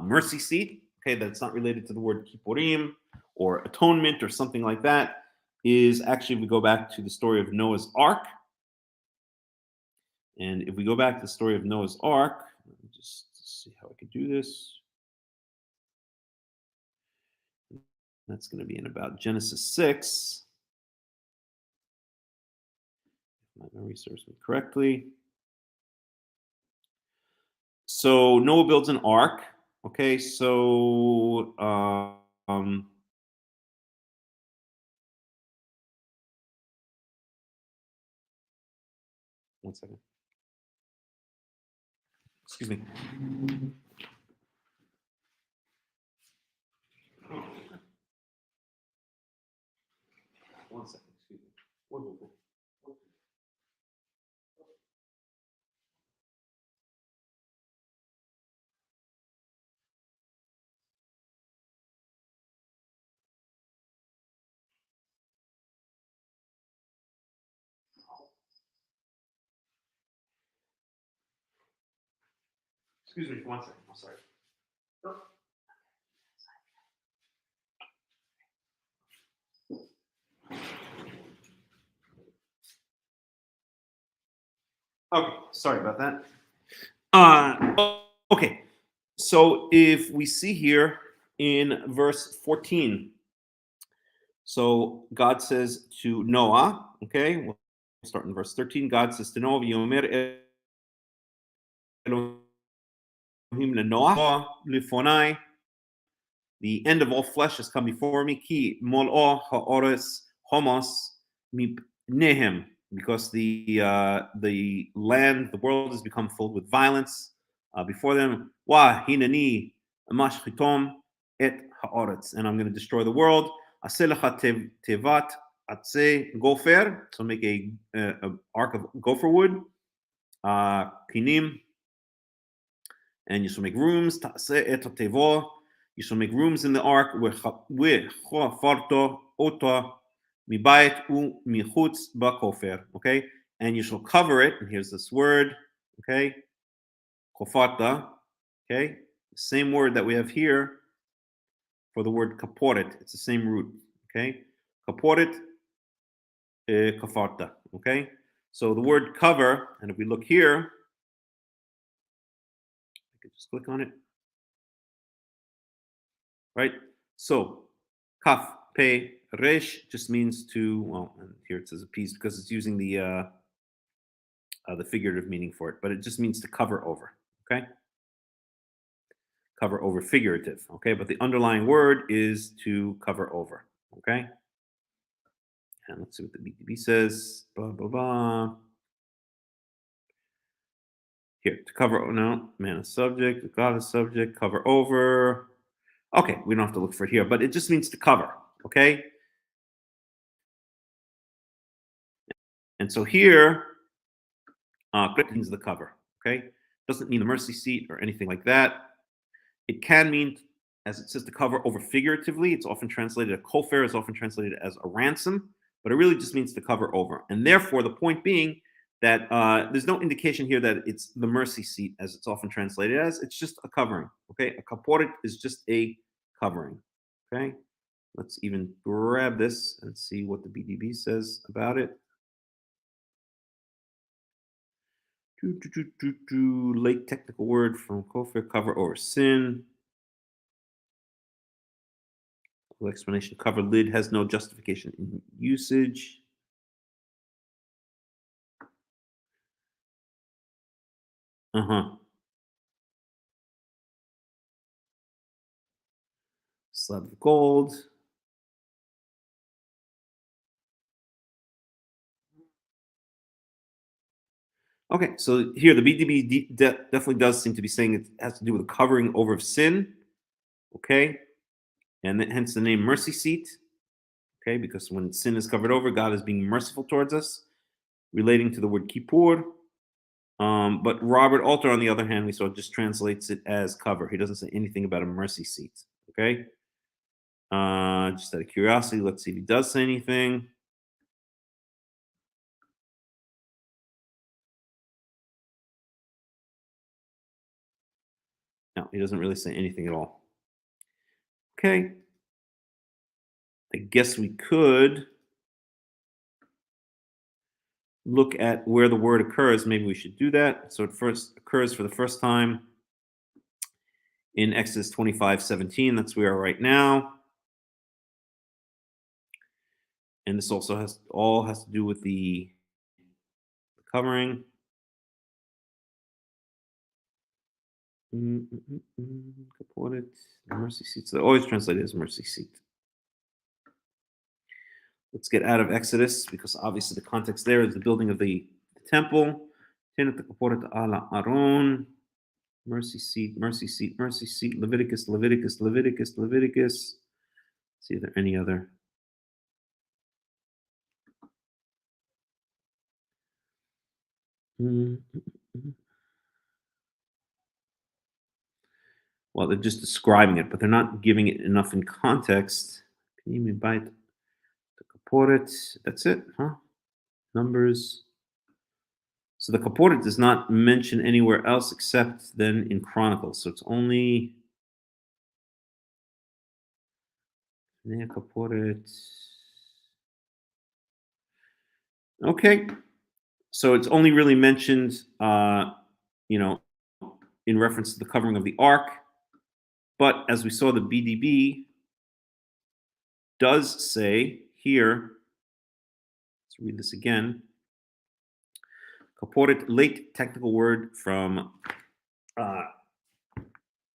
mercy seat. Okay, that's not related to the word kippurim or atonement or something like that. Is actually, if we go back to the story of Noah's Ark, and if we go back to the story of Noah's Ark, let me just see how I could do this. That's going to be in about Genesis 6. If my memory serves me correctly. So Noah builds an ark. Okay, so one second. Excuse me. One second. Excuse me. Whoa. Excuse me for 1 second. I'm sorry. Okay, sorry about that. Okay, so if we see here in verse 14, so God says to Noah, okay, we'll start in verse 13. God says to Noah, "V'yomer Elohim leNoah lifonai, the end of all flesh has come before me, ki mol'o ha'ores homos mipnehem, because the land, the world has become filled with violence before them. Wa hinani mashchitom et ha'oretz, and I'm going to destroy the world. Aselecha tevat atze gofer, so make a ark of gopher wood. Kinim, and you shall make rooms. Ta'aseh et tevo, you shall make rooms in the ark. Ve'chofarto ota mibayet u michutz bakofer. Okay, and you shall cover it. And here's this word. Okay, chofarta. Okay, same word that we have here for the word kaporet. It's the same root. Okay, kaporet, kafarta. Okay, so the word cover, and if we look here, I could just click on it. Right? So, kaf, pe, resh just means to, well, and here it says a piece because it's using the figurative meaning for it, but it just means to cover over, okay? Cover over, figurative, okay? But the underlying word is to cover over, okay? And let's see what the BDB says. Blah, blah, blah. Here, to cover, oh no, man is subject, God is subject, cover over. Okay, we don't have to look for it here, but it just means to cover, okay? And so here, means the cover, okay? Doesn't mean the mercy seat or anything like that. It can mean, as it says, to cover over figuratively. It's often translated, a kofer is often translated as a ransom, but it really just means to cover over. And therefore, the point being that there's no indication here that it's the mercy seat, as it's often translated as. It's just a covering, okay? A kaporet is just a covering, okay? Let's even grab this and see what the BDB says about it. Late technical word from kofer, cover over sin. Explanation, cover lid has no justification in usage. Slab of gold. Okay, so here the BDB definitely does seem to be saying it has to do with the covering over of sin. Okay, and hence the name mercy seat. Okay, because when sin is covered over, God is being merciful towards us, relating to the word kippur. But Robert Alter, on the other hand, we saw just translates it as cover. He doesn't say anything about a mercy seat. Okay, just out of curiosity, let's see if he does say anything. No, he doesn't really say anything at all. Okay. I guess we could look at where the word occurs. Maybe we should do that. So it first occurs for the first time in Exodus 25:17. That's where we are right now. And this also has to do with the covering. Mercy seats. They're always translated as mercy seat. Let's get out of Exodus because obviously the context there is the building of the temple. Mercy seat, mercy seat, mercy seat. Leviticus, Leviticus, Leviticus, Leviticus. Let's see if there are any other. Well, they're just describing it, but they're not giving it enough in context. Can you invite the kaporet? That's it, huh? Numbers. So the kaporet does not mention anywhere else except then in Chronicles. So it's only kaporet. Okay. So it's only really mentioned, in reference to the covering of the ark. But as we saw, the BDB does say here, let's read this again. Kaporet, late technical word from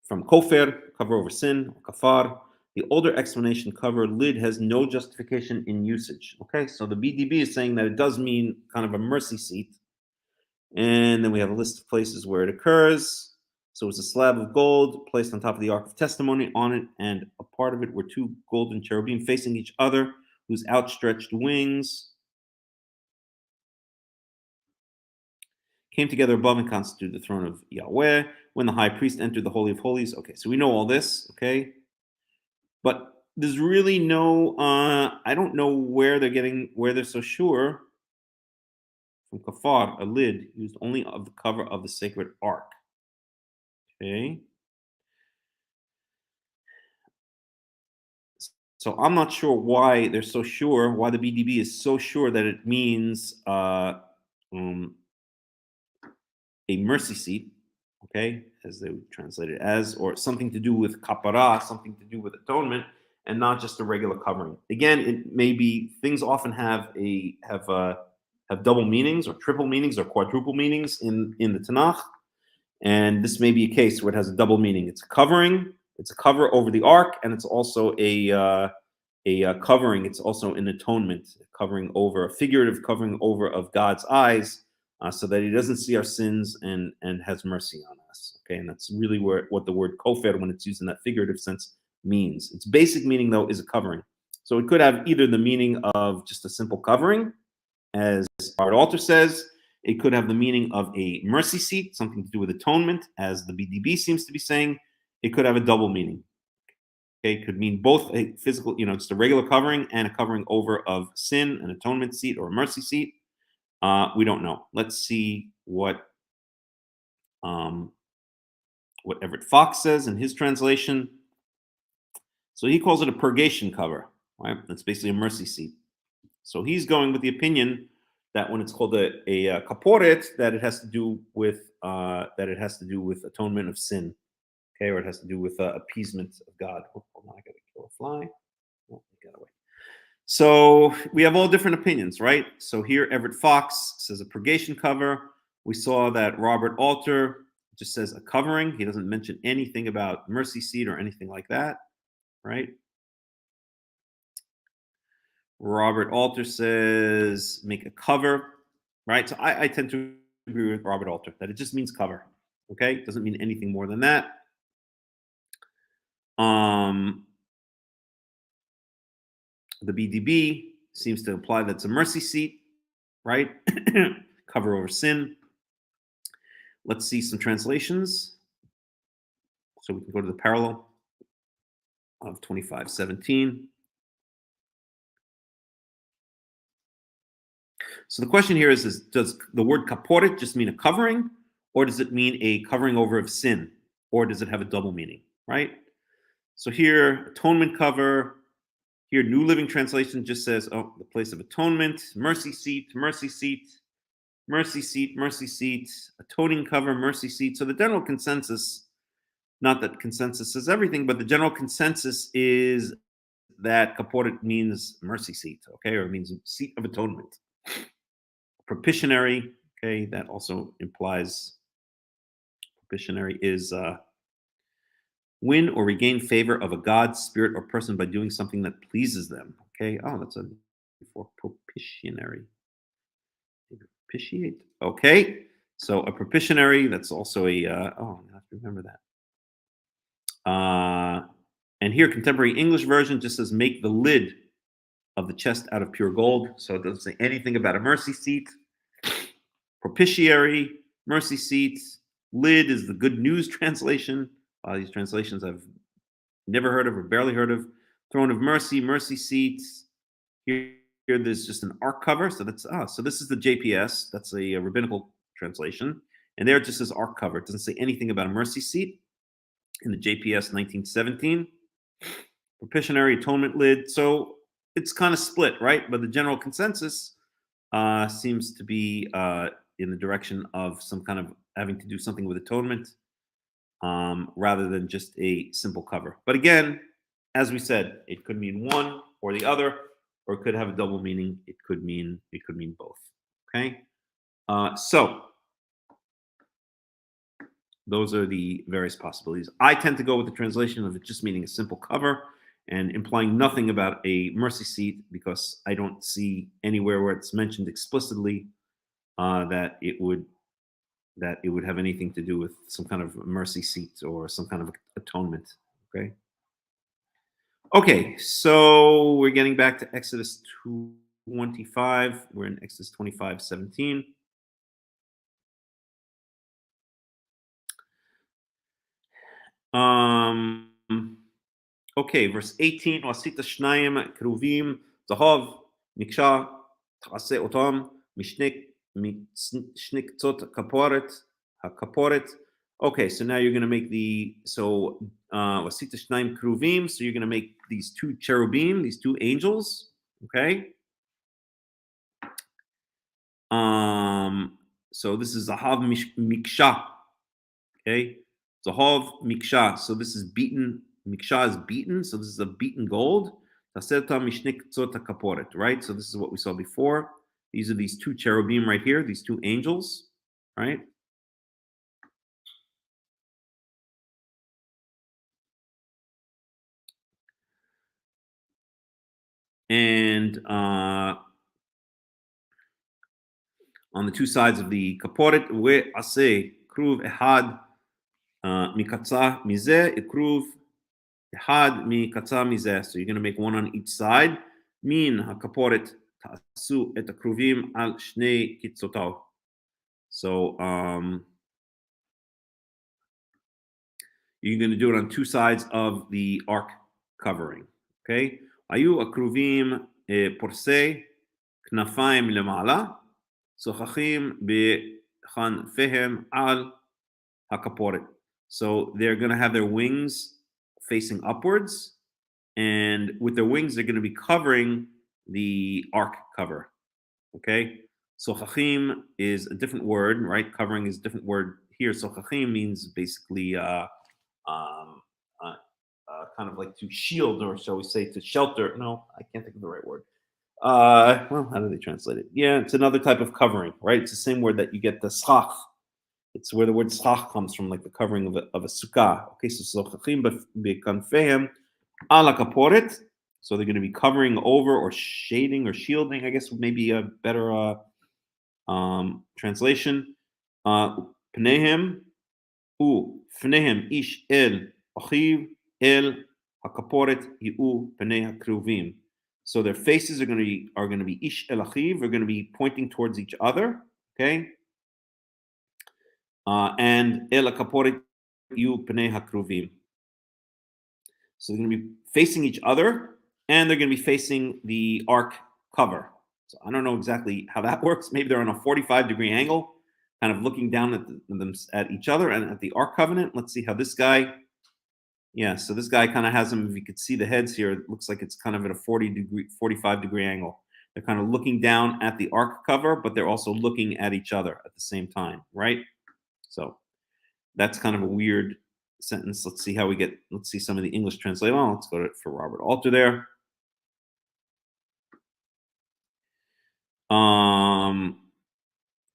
kofer, cover over sin, kafar. The older explanation, cover lid, has no justification in usage. Okay, so the BDB is saying that it does mean kind of a mercy seat. And then we have a list of places where it occurs. So it's a slab of gold placed on top of the Ark of Testimony. On it and a part of it were two golden cherubim facing each other, whose outstretched wings came together above and constituted the throne of Yahweh. When the high priest entered the Holy of Holies. Okay, so we know all this, okay? But there's really no, I don't know where they're so sure. From kafar, a lid used only of the cover of the sacred ark. Okay. So I'm not sure why they're so sure, why the BDB is so sure that it means a mercy seat, okay, as they would translate it as, or something to do with kapara, something to do with atonement, and not just a regular covering. Again, it may be things often have double meanings or triple meanings or quadruple meanings in the Tanakh. And this may be a case where it has a double meaning. It's a covering, it's a cover over the ark, and it's also a covering. It's also an atonement, covering over, a figurative covering over of God's eyes, so that He doesn't see our sins and has mercy on us. Okay, and that's really what the word kofer, when it's used in that figurative sense, means. Its basic meaning, though, is a covering. So it could have either the meaning of just a simple covering, as our Altus says. It could have the meaning of a mercy seat, something to do with atonement, as the BDB seems to be saying. It could have a double meaning. Okay, it could mean both a physical, just a regular covering and a covering over of sin, an atonement seat, or a mercy seat. We don't know. Let's see what Everett Fox says in his translation. So he calls it a purgation cover, right? That's basically a mercy seat. So he's going with the opinion that when it's called a kaporet, that it has to do with atonement of sin, okay, or it has to do with appeasement of God. Oh, hold on, I gotta kill a fly. Oh, it got away. So we have all different opinions, right? So here Everett Fox says a purgation cover. We saw that Robert Alter just says a covering. He doesn't mention anything about mercy seat or anything like that, right? Robert Alter says make a cover, right? So I tend to agree with Robert Alter that it just means cover, okay? It doesn't mean anything more than that. The BDB seems to imply that it's a mercy seat, right? Cover over sin. Let's see some translations. So we can go to the parallel of 25:17. So the question here is does the word kaporet just mean a covering, or does it mean a covering over of sin, or does it have a double meaning, right? So here, atonement cover. Here, New Living Translation just says, oh, the place of atonement, mercy seat, mercy seat, mercy seat, mercy seat, atoning cover, mercy seat. So the general consensus, not that consensus says everything, but the general consensus is that kaporet means mercy seat, okay, or it means seat of atonement. Propitiatory, okay, that also implies propitiatory is win or regain favor of a god, spirit, or person by doing something that pleases them. Okay. Oh, that's a for propitiatory. Propitiate. Okay. So a propitiatory, that's also a oh, I have to remember that. And here, contemporary English version just says make the lid of the chest out of pure gold. So it doesn't say anything about a mercy seat. Propitiatory, mercy seat, lid is the Good News translation. These translations I've never heard of or barely heard of. Throne of mercy, mercy seats. Here there's just an ark cover. So that's so this is the JPS. That's a rabbinical translation. And there it just says ark cover. It doesn't say anything about a mercy seat in the JPS 1917. Propitiatory atonement lid. So it's kind of split, right? But the general consensus seems to be in the direction of some kind of having to do something with atonement, rather than just a simple cover. But again, as we said, it could mean one or the other, or it could have a double meaning. It could mean both. Okay, so those are the various possibilities. I tend to go with the translation of it just meaning a simple cover and implying nothing about a mercy seat, because I don't see anywhere where it's mentioned explicitly that it would have anything to do with some kind of mercy seat or some kind of atonement. Okay. Okay, so we're getting back to Exodus 25. We're in Exodus 25:17. Okay, verse 18. Wasita shnayim keruvim zahav miksha ta'aseh otam mishnik shniktzot kaporet. Okay, so now you're going to make wasita shnaim keruvim. So you're going to make these two cherubim, these two angels. Okay. So this is zahav miksha. Okay, zahav miksha. So this is beaten. Miksha is beaten. So this is a beaten gold. Right. So this is what we saw before. These are these two cherubim right here. These two angels. Right. and on the two sides of the kaporet, ve'aseh kruv ehad mikatza mizeh, kruv ehad mikatza mizeh. So you're going to make one on each side. Min hakaporet ta'asu et kruvim al shnei kitzotav. So you're going to do it on two sides of the ark covering. Okay. Ayu akruvim porsei knafayim lemala, sochachim bechanfehem al hakaporet. So they're going to have their wings facing upwards, and with their wings, they're going to be covering the ark cover. Okay. Sochachim is a different word, right? Covering is a different word here. Sochachim means basically kind of like to shield, or shall we say to shelter. No, I can't think of the right word. Well, how do they translate it? Yeah, it's another type of covering, right? It's the same word that you get the schach. It's where the word schach comes from, like the covering of a sukkah. Okay, so sochachim bekanfehem ala kaporet. So they're going to be covering over or shading or shielding, I guess maybe a better translation. Pnehem fnehem ish el achiv el hakaporet hiu pnei hakruvim. So their faces are going to be ish el achiv. They're going to be pointing towards each other. Okay. And el hakaporet hiu pnei hakruvim. So they're going to be facing each other, and they're going to be facing the ark cover. So I don't know exactly how that works. Maybe they're on a 45-degree angle, kind of looking down at them at each other and at the ark covenant. Let's see how this guy. Yeah, so this guy kind of has them. If you could see the heads here, it looks like it's kind of at a 45-degree angle. They're kind of looking down at the ark cover, but they're also looking at each other at the same time, right? So that's kind of a weird sentence. Let's see let's see some of the English translation. Oh, let's go to it for Robert Alter there.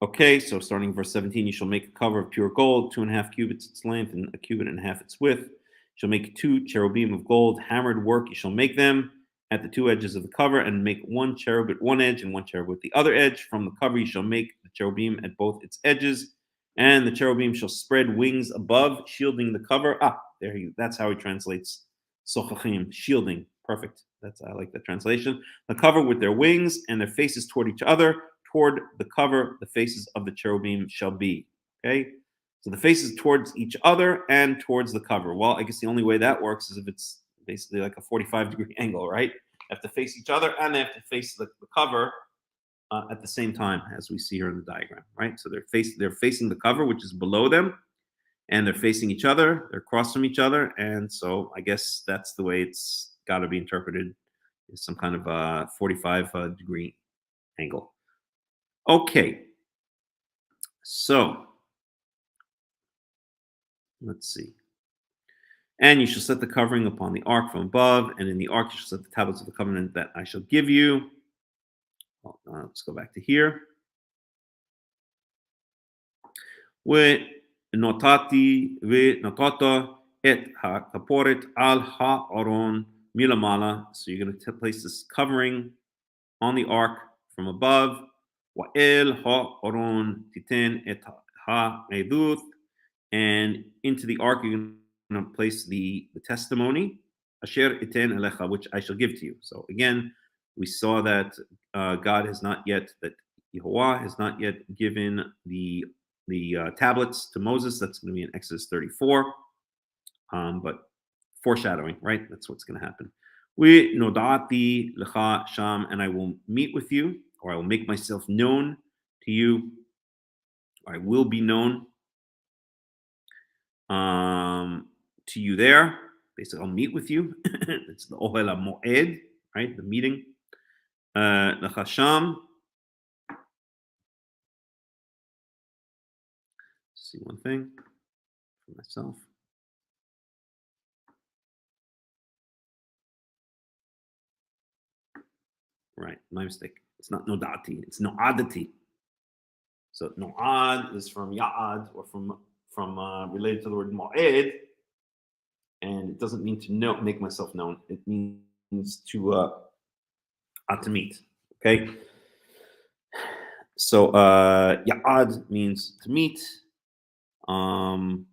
Okay, so starting verse 17, you shall make a cover of pure gold, 2.5 cubits its length, and 1.5 cubits its width. You shall make 2 cherubim of gold, hammered work. You shall make them at the 2 edges of the cover, and make 1 cherub at one edge and 1 cherub at the other edge. From the cover you shall make the cherubim at both its edges, and the cherubim shall spread wings above, shielding the cover. That's how he translates sochachim, shielding. Perfect. I like that translation. The cover with their wings and their faces toward each other. Toward the cover, the faces of the cherubim shall be. Okay, so the faces towards each other and towards the cover. Well, I guess the only way that works is if it's basically like a 45-degree angle, right? They have to face each other and they have to face the cover at the same time, as we see here in the diagram, right? So they're facing the cover, which is below them, and they're facing each other. They're across from each other, and so I guess that's the way it's got to be interpreted, is some kind of a 45-degree angle. Okay, so let's see. And you shall set the covering upon the ark from above, and in the ark you shall set the tablets of the covenant that I shall give you. Well, let's go back to here. Notati notata et hakaporet al ha'aron milamala. So you're going to place this covering on the ark from above. Wa'el ha'aron titen et ha'eduth. And into the ark you're going to place the testimony, asher iten elecha, which I shall give to you. So again, we saw that God has not yet, that Yehovah has not yet given the tablets to Moses. That's going to be in Exodus 34. But foreshadowing, right? That's what's going to happen. We nodati lecha sham, and I will meet with you, or I will make myself known to you, or I will be known to you there. Basically, I'll meet with you. It's the Ohel HaMoed, right? The meeting. Lecha sham. See one thing for myself. Right, my mistake. It's not nodati, it's noadati. So noad is from ya'ad, or from related to the word mo'ed, and it doesn't mean to make myself known. It means to to meet. Okay. So ya'ad means to meet. Mu'ed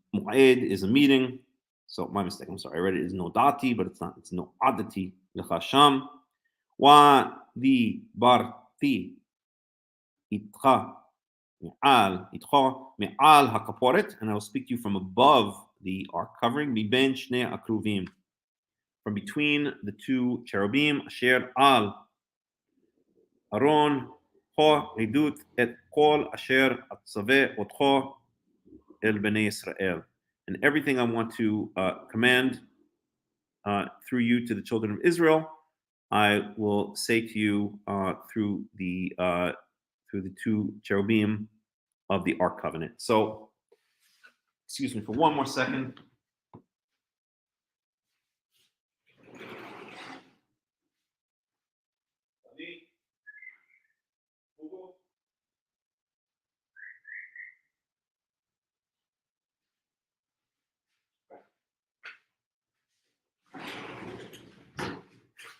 is a meeting. So my mistake. I'm sorry. I read it as nodati, but it's not. It's no adati l'chasham. Wa di barti itcha mi'al itcha mi'al hakaporet, and I will speak to you from above the ark covering. Miben shnei akruvim, from between the two cherubim. Asher al Aron ho edut et kol asher atzaveh otcho el bnei Israel, and everything I want to command through you to the children of Israel, I will say to you through the two cherubim of the Ark Covenant. So, excuse me for one more second.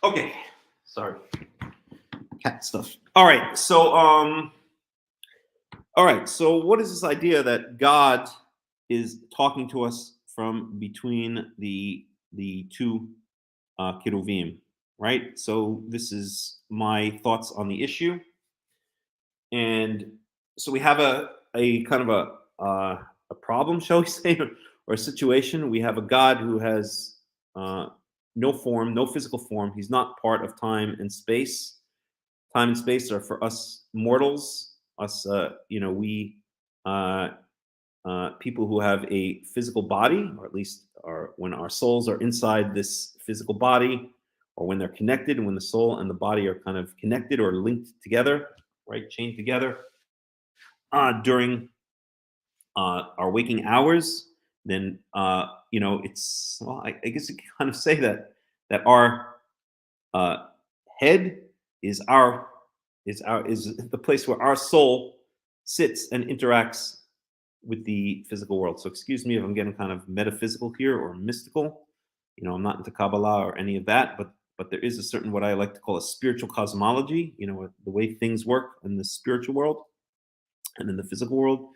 Okay, sorry, cat stuff. All right, so so what is this idea that God is talking to us from between the two keruvim, right? So this is my thoughts on the issue, and so we have a kind of a problem, shall we say, or a situation. We have a God who has no form, no physical form. He's not part of time and space. Time and space are for us mortals, us, we people who have a physical body, or at least when our souls are inside this physical body, or when they're connected, and when the soul and the body are kind of connected or linked together, right, chained together during our waking hours, then it's, well, I guess you can kind of say that our head is the place where our soul sits and interacts with the physical world. So excuse me if I'm getting kind of metaphysical here or mystical. I'm not into Kabbalah or any of that, but there is a certain, what I like to call, a spiritual cosmology, the way things work in the spiritual world and in the physical world.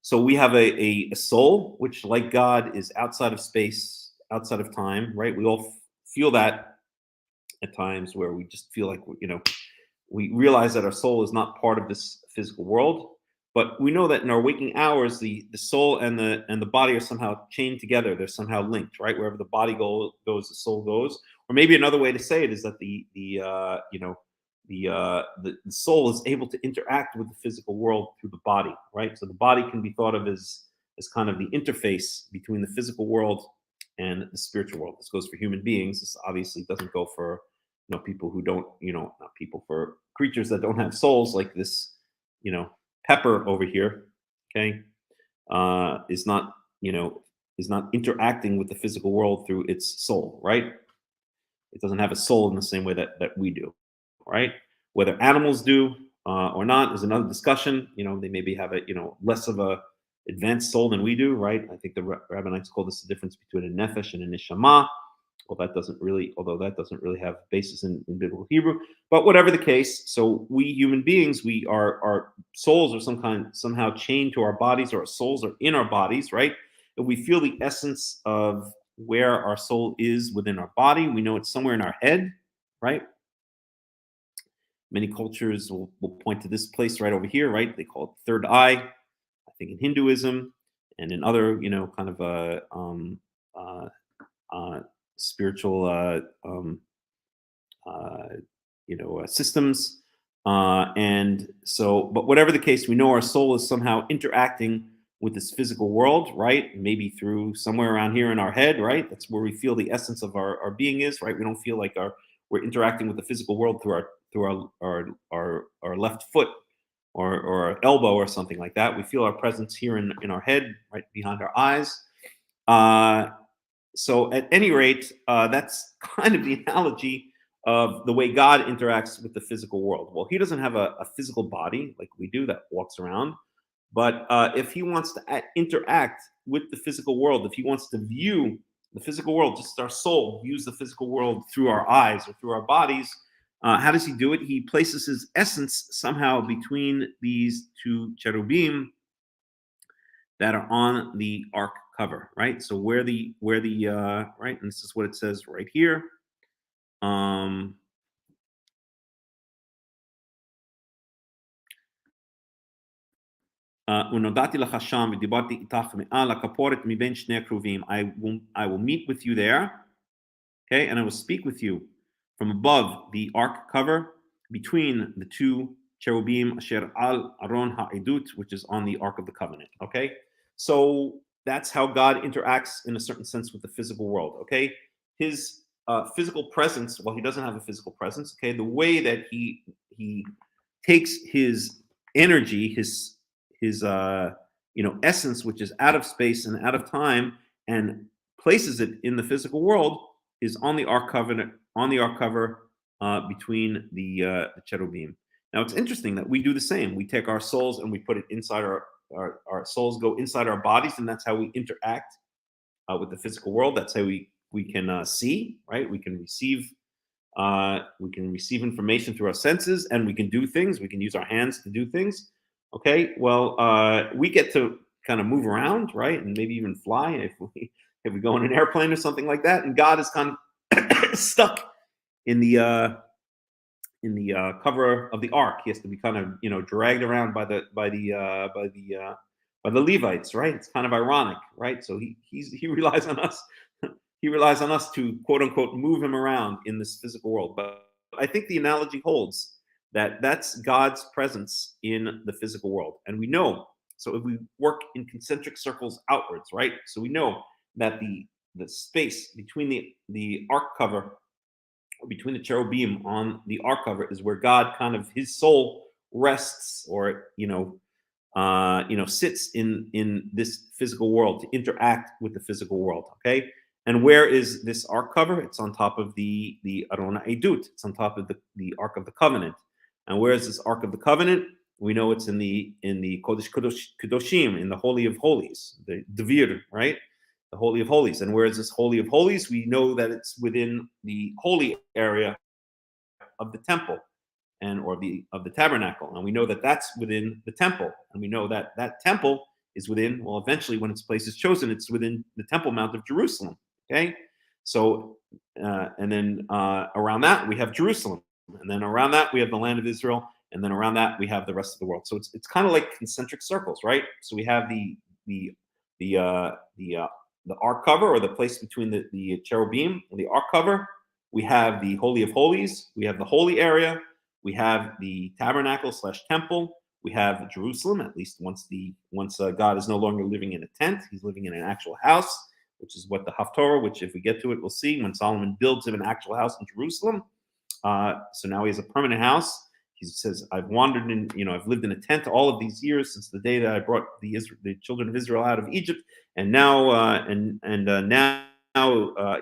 So we have a soul, which, like God, is outside of space, outside of time, right? We all feel that at times, where we just feel like, we realize that our soul is not part of this physical world. But we know that in our waking hours, the soul and the body are somehow chained together. They're somehow linked, right? Wherever the body goes, the soul goes. Or maybe another way to say it is that the soul is able to interact with the physical world through the body, right? So the body can be thought of as kind of the interface between the physical world and the spiritual world. This goes for human beings. This obviously doesn't go for people who don't, not people, for creatures that don't have souls, like this, pepper over here, okay, is not interacting with the physical world through its soul, right? It doesn't have a soul in the same way that we do, right? Whether animals do or not is another discussion. They maybe have a less of a advanced soul than we do, right? I think the rabbinites call this the difference between a nefesh and a neshama. Although that doesn't really have basis in biblical Hebrew. But whatever the case, so we human beings, our souls are somehow chained to our bodies, or our souls are in our bodies, right? And we feel the essence of where our soul is within our body. We know it's somewhere in our head, right? Many cultures will point to this place right over here, right? They call it third eye, I think, in Hinduism, and in other, kind of spiritual systems, and so, but whatever the case, we know our soul is somehow interacting with this physical world, right? Maybe through somewhere around here in our head, right? That's where we feel the essence of our being is, right? We don't feel like we're interacting with the physical world through our left foot or our elbow or something like that. We feel our presence here in our head, right behind our eyes. So at any rate, that's kind of the analogy of the way God interacts with the physical world. Well, he doesn't have a physical body like we do that walks around. But if he wants to interact with the physical world, if he wants to view the physical world, just our soul views the physical world through our eyes or through our bodies, How does he do it? He places his essence somehow between these two cherubim that are on the ark cover, right? So where the right, and this is what it says right here. I will meet with you there, okay, and I will speak with you from above the ark cover between the two cherubim asher al aron ha'edut, which is on the ark of the covenant. Okay, so that's how God interacts in a certain sense with the physical world. Okay, his physical presence, well, he doesn't have a physical presence. Okay, the way that he takes his energy, his essence, which is out of space and out of time, and places it in the physical world, is on the ark cover between the cherubim. Now it's interesting that we do the same. We take our souls and we put it inside our souls go inside our bodies, and that's how we interact with the physical world. That's how we can see, right? We can receive information through our senses, and we can do things. We can use our hands to do things. Okay, well, we get to kind of move around, right, and maybe even fly if we go in an airplane or something like that. And God is kind of stuck in the cover of the ark. He has to be kind of dragged around by the Levites, right? It's kind of ironic, right? So he relies on us. He relies on us to quote unquote move him around in this physical world. But I think the analogy holds that that's God's presence in the physical world. And we know, so if we work in concentric circles outwards, right? So we know that the space between the ark cover, or between the cherubim on the ark cover, is where God kind of, his soul rests, or sits in this physical world to interact with the physical world. Okay. And where is this ark cover? It's on top of the Aron Edut. It's on top of the Ark of the Covenant. And where is this Ark of the Covenant? We know it's in the Kodesh Kedoshim, in the Holy of Holies, the Devir, right? The Holy of Holies. And where is this Holy of Holies? We know that it's within the holy area of the temple, of the tabernacle. And we know that that's within the temple. And we know that that temple is within, well, eventually when its place is chosen, it's within the Temple Mount of Jerusalem. Okay, so and then around that we have Jerusalem, and then around that we have the land of Israel, and then around that we have the rest of the world. So it's kind of like concentric circles, right? So we have the ark cover, or the place between the cherubim and the ark cover. We have the Holy of Holies. We have the holy area. We have the tabernacle / temple. We have Jerusalem. At least once God is no longer living in a tent, he's living in an actual house, which is what the Haftarah, which if we get to it, we'll see when Solomon builds him an actual house in Jerusalem. So now he has a permanent house. He says, I've wandered in, I've lived in a tent all of these years since the day that I brought the children of Israel out of Egypt. And now, now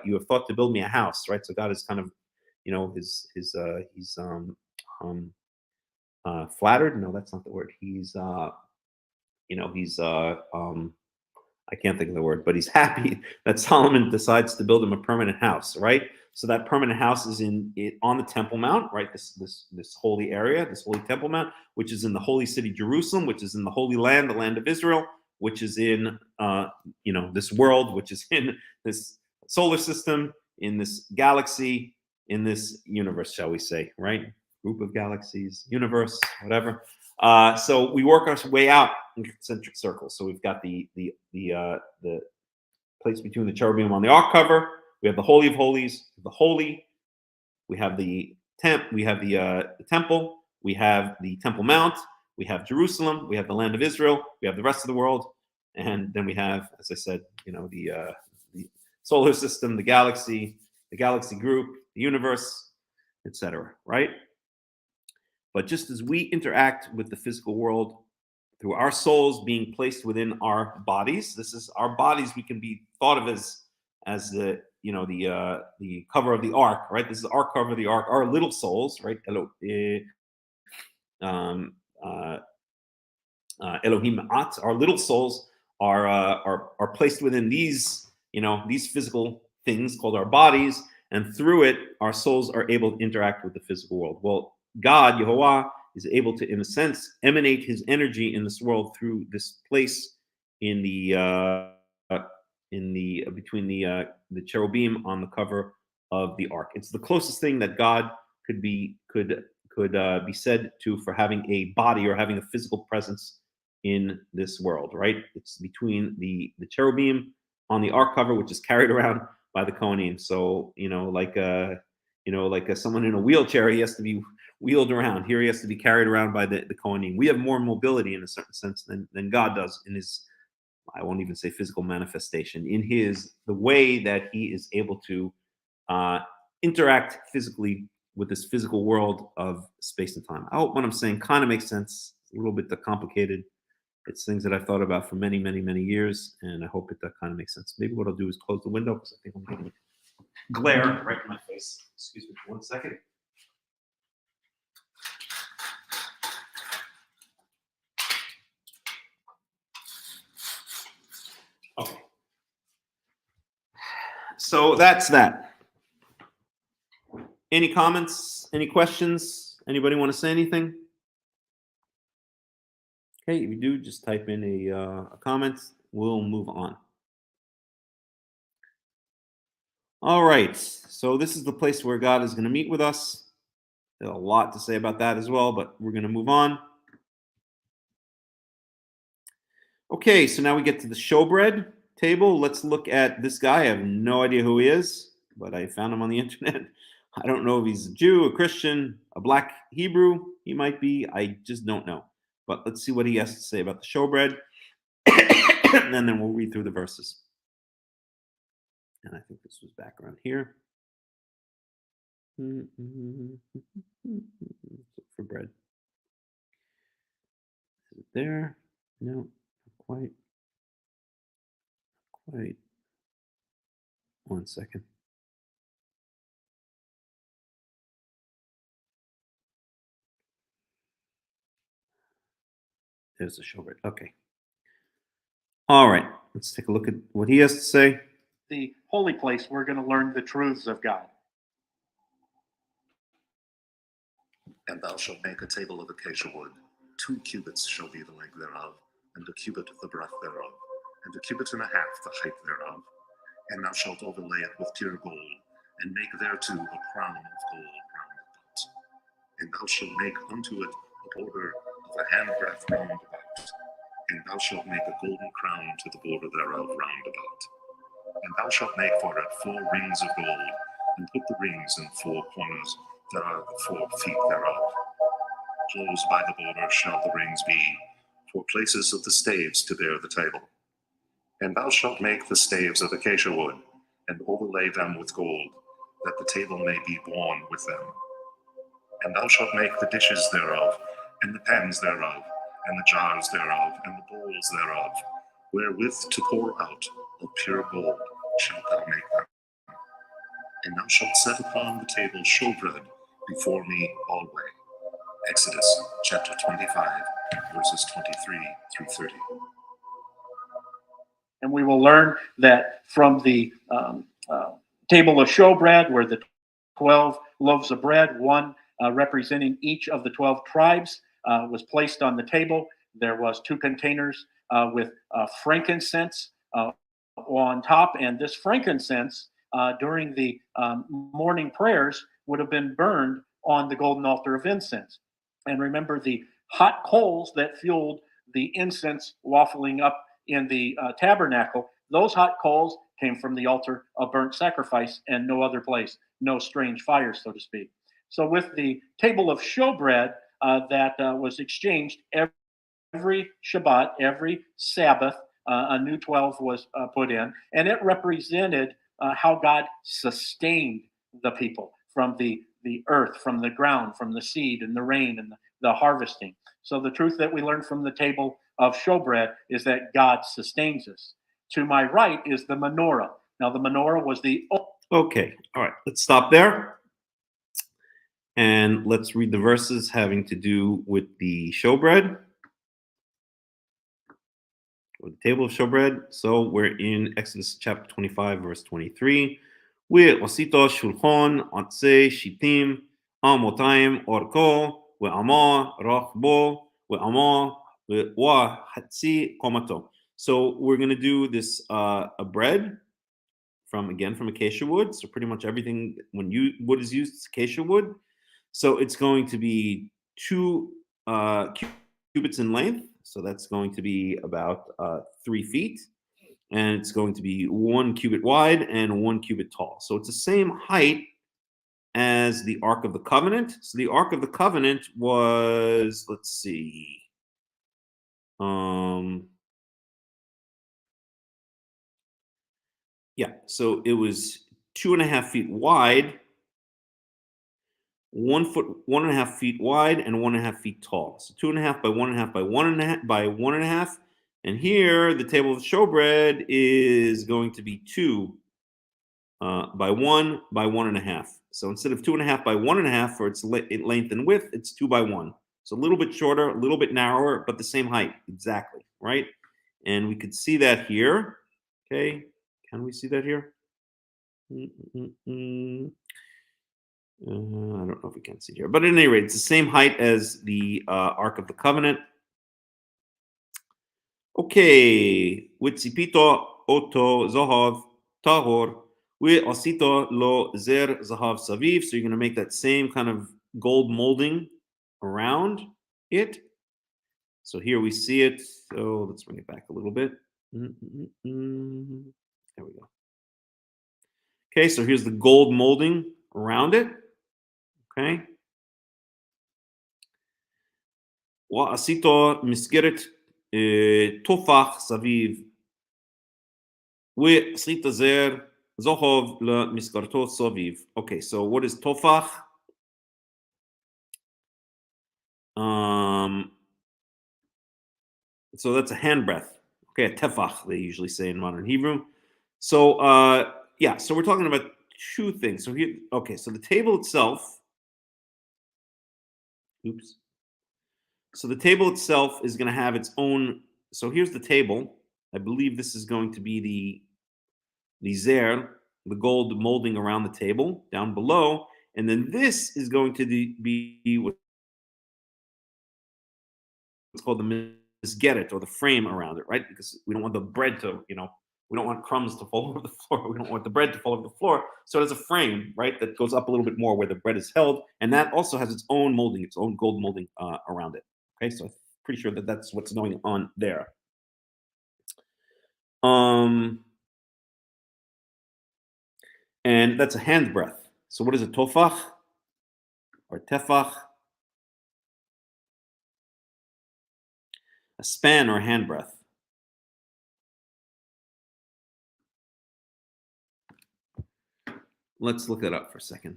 you have thought to build me a house, right? So God is kind of, he's flattered. No, that's not the word. I can't think of the word, but he's happy that Solomon decides to build him a permanent house, right? So that permanent house is on the Temple Mount, right? This holy area, this holy Temple Mount, which is in the holy city Jerusalem, which is in the Holy Land, the land of Israel, which is in this world, which is in this solar system, in this galaxy, in this universe, shall we say, right? Group of galaxies, universe, whatever. So we work our way out in concentric circles. So we've got the place between the cherubim on the ark cover. We have the Holy of Holies, the holy. We have the temple. We have the Temple Mount. We have Jerusalem. We have the land of Israel. We have the rest of the world, and then we have, as I said, the solar system, the galaxy group, the universe, etc. Right? But just as we interact with the physical world through our souls being placed within our bodies, this is our bodies. We can be thought of as the cover of the ark, right? This is our cover of the ark. Our little souls, right? Elohim At. Our little souls are placed within these physical things called our bodies, and through it, our souls are able to interact with the physical world. Well, God, Yehovah, is able to, in a sense, emanate his energy in this world through this place in the between the cherubim on the cover of the ark. It's the closest thing that God could be said to for having a body or having a physical presence in this world, right? It's between the cherubim on the ark cover, which is carried around by the Kohanim. So like someone in a wheelchair, he has to be wheeled around. Here he has to be carried around by the Kohanim. We have more mobility in a certain sense than God does in his, I won't even say physical manifestation, in the way that he is able to interact physically with this physical world of space and time. I hope what I'm saying kind of makes sense. It's a little bit complicated. It's things that I've thought about for many, many, many years, and I hope it kind of makes sense. Maybe what I'll do is close the window because I think I'm getting glare right in my face. Excuse me for 1 second. Okay. So that's that. Any comments? Any questions? Anybody want to say anything? Okay, if you do, just type in a comment. We'll move on. All right, so this is the place where God is going to meet with us. There's a lot to say about that as well, but we're going to move on. Okay, so now we get to the showbread table. Let's look at this guy. I have no idea who he is, but I found him on the internet. I don't know if he's a Jew, a Christian, a black Hebrew. He might be. I just don't know. But let's see what he has to say about the showbread. And then we'll read through the verses. And I think this was back around here. For bread. Is it there? No, not quite. Not quite. 1 second. There's the showbread. Okay. All right. Let's take a look at what he has to say. The holy place, we're going to learn the truths of God. And thou shalt make a table of acacia wood. 2 cubits shall be the length thereof, and a cubit the breadth thereof, and a cubit and a half the height thereof. And thou shalt overlay it with pure gold, and make thereto a crown of gold round about. And thou shalt make unto it a border of a handbreadth round about. And thou shalt make a golden crown to the border thereof round about. And thou shalt make for it 4 rings of gold, and put the rings in 4 corners that are the 4 feet thereof. Close by the border shall the rings be, for places of the staves to bear the table. And thou shalt make the staves of acacia wood, and overlay them with gold, that the table may be borne with them. And thou shalt make the dishes thereof, and the pans thereof, and the jars thereof, and the bowls thereof, wherewith to pour out of pure gold shalt thou make them. And thou shalt set upon the table showbread before me alway. Exodus chapter 25, verses 23 through 30. And we will learn that from the table of showbread, where the 12 loaves of bread, one representing each of the 12 tribes, was placed on the table. There was 2 containers with frankincense on top, and this frankincense during the morning prayers would have been burned on the golden altar of incense. And remember, the hot coals that fueled the incense waffling up in the tabernacle, those hot coals came from the altar of burnt sacrifice and no other place, no strange fire, so to speak. So with the table of showbread that was exchanged every Shabbat, every Sabbath, a new 12 was put in, and it represented how God sustained the people from the earth, from the ground, from the seed and the rain and the harvesting. So the truth that we learn from the table of showbread is that God sustains us. To my right is the menorah. Now the menorah was the... Okay, all right, let's stop there. And let's read the verses having to do with the showbread, or the table of showbread. So we're in Exodus chapter 25, verse 23. ועשית שולחן עצי שיטים, אמותיים אורכו, ועמה רוחבו, ועמה וחצי קומתו. So we're going to do this a bread from acacia wood. So pretty much everything when wood is used, it's acacia wood. So it's going to be 2 cubits in length. So that's going to be about 3 feet. And it's going to be 1 cubit wide and 1 cubit tall. So it's the same height as the Ark of the Covenant. So the Ark of the Covenant was, let's see. Yeah, so it was 2.5 feet wide, 1 foot, 1.5 feet wide, and 1.5 feet tall. So 2.5 by 1.5 by 1.5 by 1.5. And here, the table of showbread is going to be 2 by 1 by 1.5. So instead of 2.5 by 1.5 for its length and width, it's 2 by 1. So a little bit shorter, a little bit narrower, but the same height, exactly, right? And we could see that here. Okay, can we see that here? I don't know if we can see here, but at any rate, it's the same height as the Ark of the Covenant. Okay, Witzipito Oto Zahav Tahor. Asito lo zer zahav saviv. So you're going to make that same kind of gold molding around it. So here we see it. So let's bring it back a little bit. There we go. Okay, so here's the gold molding around it. Okay. Wa asito miskeret tofach saviv. We asito zer. Zohov le miskarto soviv. Okay, so what is tofach? So that's a handbreadth. Okay, a tefach, they usually say in modern Hebrew. So yeah, so we're talking about 2 things. So here, okay, so the table itself. Oops. So the table itself is going to have its own. So here's the table. I believe this is going to be the zer, the gold molding around the table down below, and then this is going to be what's called the misgeret, or the frame around it, right? Because we don't want the bread to, we don't want crumbs to fall over the floor. We don't want the bread to fall over the floor. So it has a frame, right, that goes up a little bit more where the bread is held, and that also has its own molding, its own gold molding around it. Okay, so I'm pretty sure that that's what's going on there. And that's a hand breadth. So what is a tofach or tefach? A span or hand breadth. Let's look that up for a second.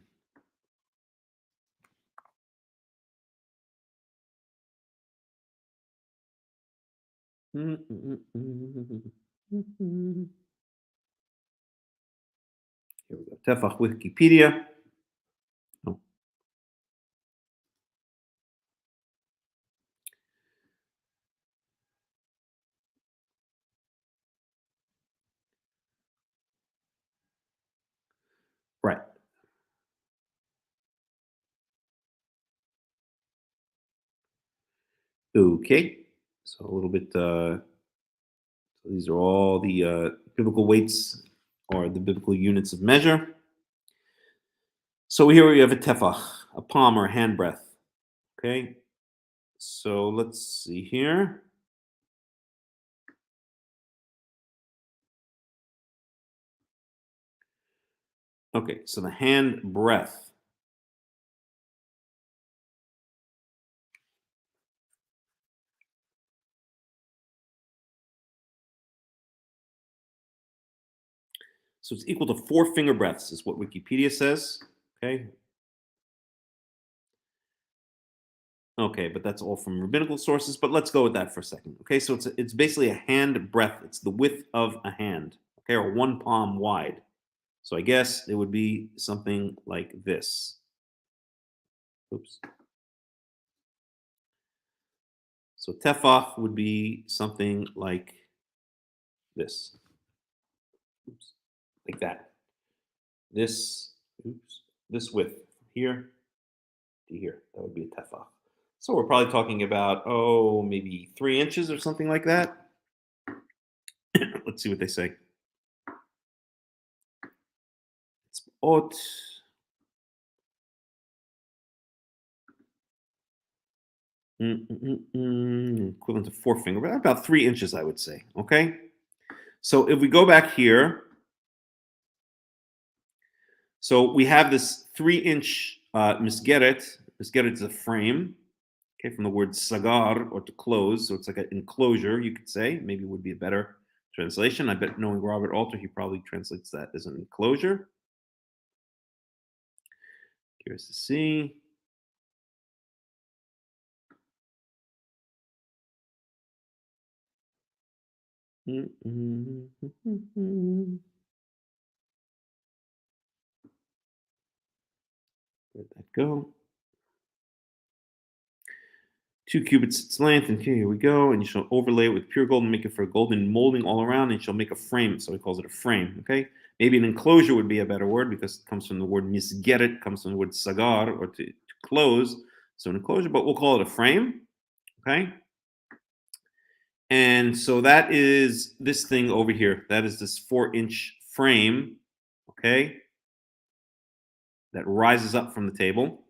Here we go. Tefach Wikipedia. Oh. Right. Okay. So a little bit. These are all the biblical weights or the biblical units of measure. So here we have a tefach, a palm or a hand breadth. Okay. So let's see here. Okay, so the hand breadth. So it's equal to 4 finger breadths, is what Wikipedia says. Okay. Okay, but that's all from rabbinical sources. But let's go with that for a second. Okay, so it's basically a hand breadth. It's the width of a hand. Okay, or 1 palm wide. So I guess it would be something like this. Oops. So tefach would be something like this. Oops. Like that. this width here to here. That would be a tefach. So we're probably talking about, maybe 3 inches or something like that. Let's see what they say. It's ot. Equivalent to 4 finger, but about 3 inches, I would say. Okay. So if we go back here, so we have this 3-inch misgeret. Misgeret is a frame, okay, from the word sagar, or to close. So it's like an enclosure, you could say. Maybe would be a better translation. I bet knowing Robert Alter, he probably translates that as an enclosure. Curious to see. Where'd that go? 2 cubits its length, and here we go. And you shall overlay it with pure gold and make it for a golden molding all around, and you shall make a frame. So he calls it a frame. Okay, maybe an enclosure would be a better word because it comes from the word misgeret, comes from the word sagar, or to close. So an enclosure, but we'll call it a frame. Okay. And so that is this thing over here. That is this 4-inch frame, okay, that rises up from the table.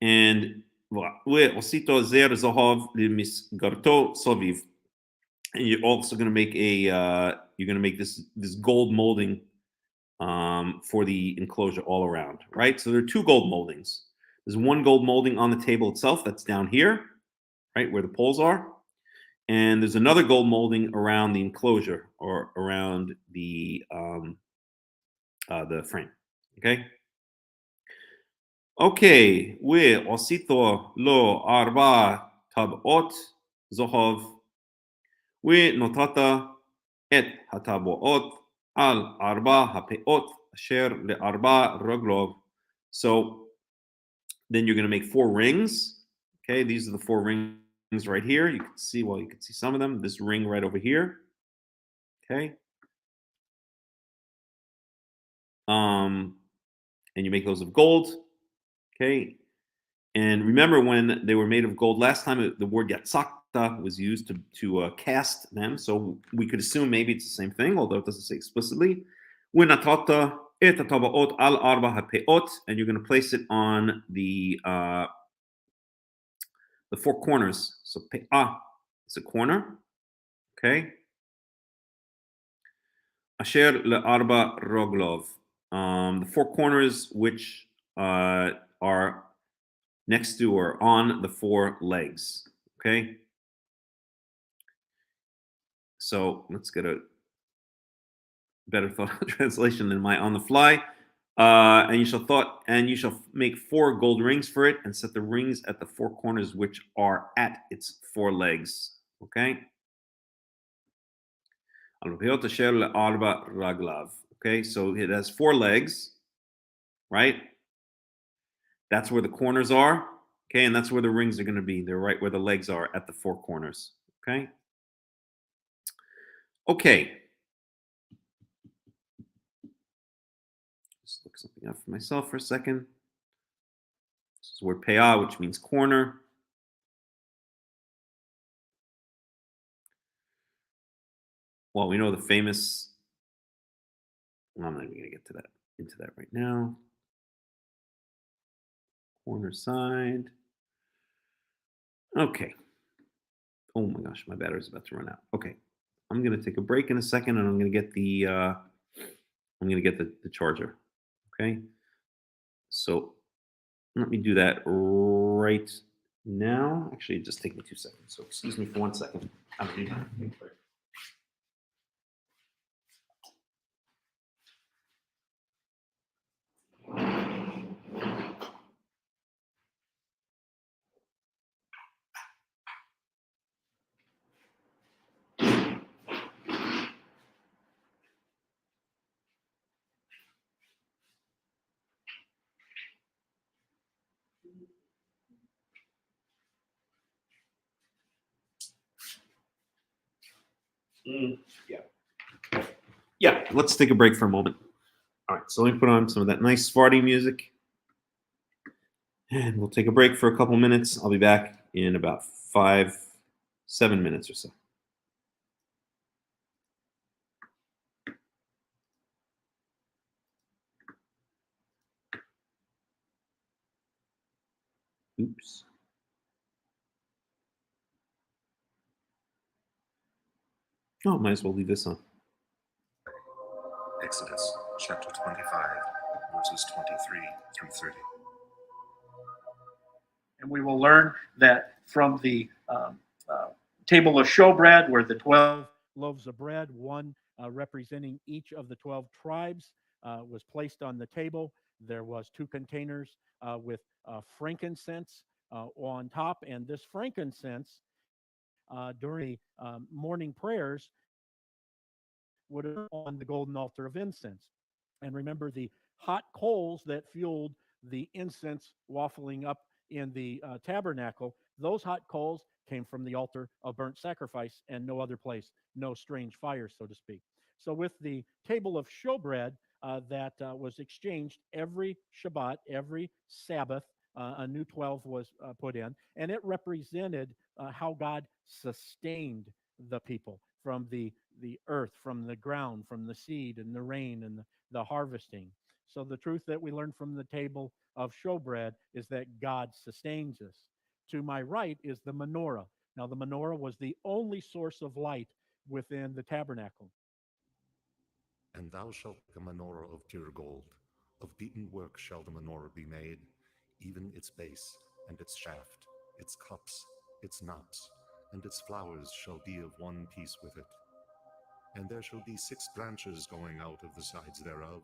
And and you're also going to make this gold molding for the enclosure all around, right? So there are 2 gold moldings. There's one gold molding on the table itself that's down here, right, where the poles are. And there's another gold molding around the enclosure or around the frame. Okay. Okay. We osito lo arba tabot zohov. We notata et hataboot al arba hapeot asher le arba roglov. So then you're going to make 4 rings. Okay, these are the 4 rings right here. You can see, you can see some of them. This ring right over here. Okay. And you make those of gold. Okay. And remember when they were made of gold last time, the word yatsakta was used to cast them. So we could assume maybe it's the same thing, although it doesn't say explicitly. And you're going to place it on the 4 corners. So pe'ah is a corner. Okay. Asher le'arba roglov. The 4 corners which are next to or on the 4 legs. Okay. So let's get a better thought translation than my on the fly. And you shall make 4 gold rings for it, and set the rings at the 4 corners which are at its 4 legs. Okay. Okay, so it has 4 legs, right? That's where the corners are. Okay, and that's where the rings are going to be. They're right where the legs are at the 4 corners. Okay. Okay. Just look something up for myself for a second. This is the word peah, which means corner. Well, we know the famous. Well, I'm not even going to get to that into that right now. Corner side. Okay. Oh my gosh, my battery's about to run out. Okay. I'm going to take a break in a second, and I'm going to get the charger. Okay. So let me do that right now. Actually, just take me 2 seconds. So excuse me for 1 second. I'm going to do that. Yeah, let's take a break for a moment. All right, so let me put on some of that nice Sephardi music. And we'll take a break for a couple minutes. I'll be back in about 7 minutes or so. Oops. Oh, might as well leave this on. Exodus chapter 25, verses 23 through 30. And we will learn that from the table of showbread, where the 12 loaves of bread, one representing each of the 12 tribes, was placed on the table. There was 2 containers with frankincense on top, and this frankincense during the morning prayers would have been on the golden altar of incense. And remember, the hot coals that fueled the incense waffling up in the tabernacle, those hot coals came from the altar of burnt sacrifice and no other place, no strange fire, so to speak. So, with the table of showbread that was exchanged every Shabbat, every Sabbath, a new 12 was put in, and it represented how God sustained the people from the earth, from the ground, from the seed and the rain and the harvesting. So the truth that we learn from the table of showbread is that God sustains us. To my right is the menorah. Now, the menorah was the only source of light within the tabernacle. And thou shalt make a menorah of pure gold. Of beaten work shall the menorah be made, even its base and its shaft, its cups, its knops, and its flowers shall be of one piece with it. And there shall be 6 branches going out of the sides thereof.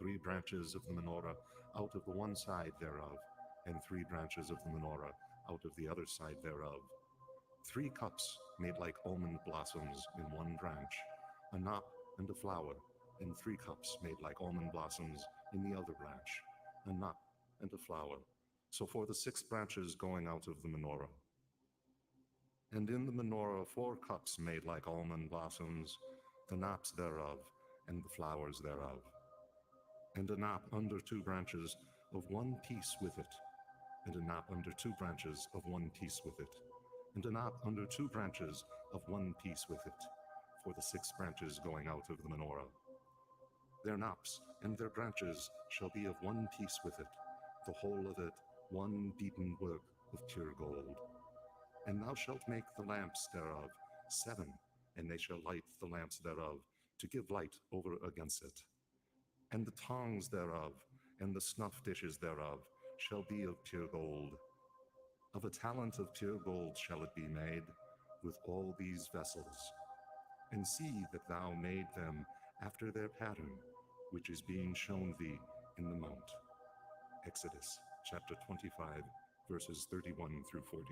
3 branches of the menorah out of the one side thereof, and 3 branches of the menorah out of the other side thereof. 3 cups made like almond blossoms in one branch, a knot and a flower, and 3 cups made like almond blossoms in the other branch, a knot and a flower. So for the 6 branches going out of the menorah. And in the menorah 4 cups made like almond blossoms, the knops thereof, and the flowers thereof. And a knot under 2 branches of one piece with it, and a knot under 2 branches of one piece with it, and a knot under 2 branches of one piece with it, for the 6 branches going out of the menorah. Their knops and their branches shall be of one piece with it, the whole of it one beaten work of pure gold. And thou shalt make the lamps thereof 7, and they shall light the lamps thereof, to give light over against it. And the tongs thereof, and the snuff dishes thereof, shall be of pure gold. Of a talent of pure gold shall it be made, with all these vessels. And see that thou made them after their pattern, which is being shown thee in the mount. Exodus chapter 25, verses 31 through 40.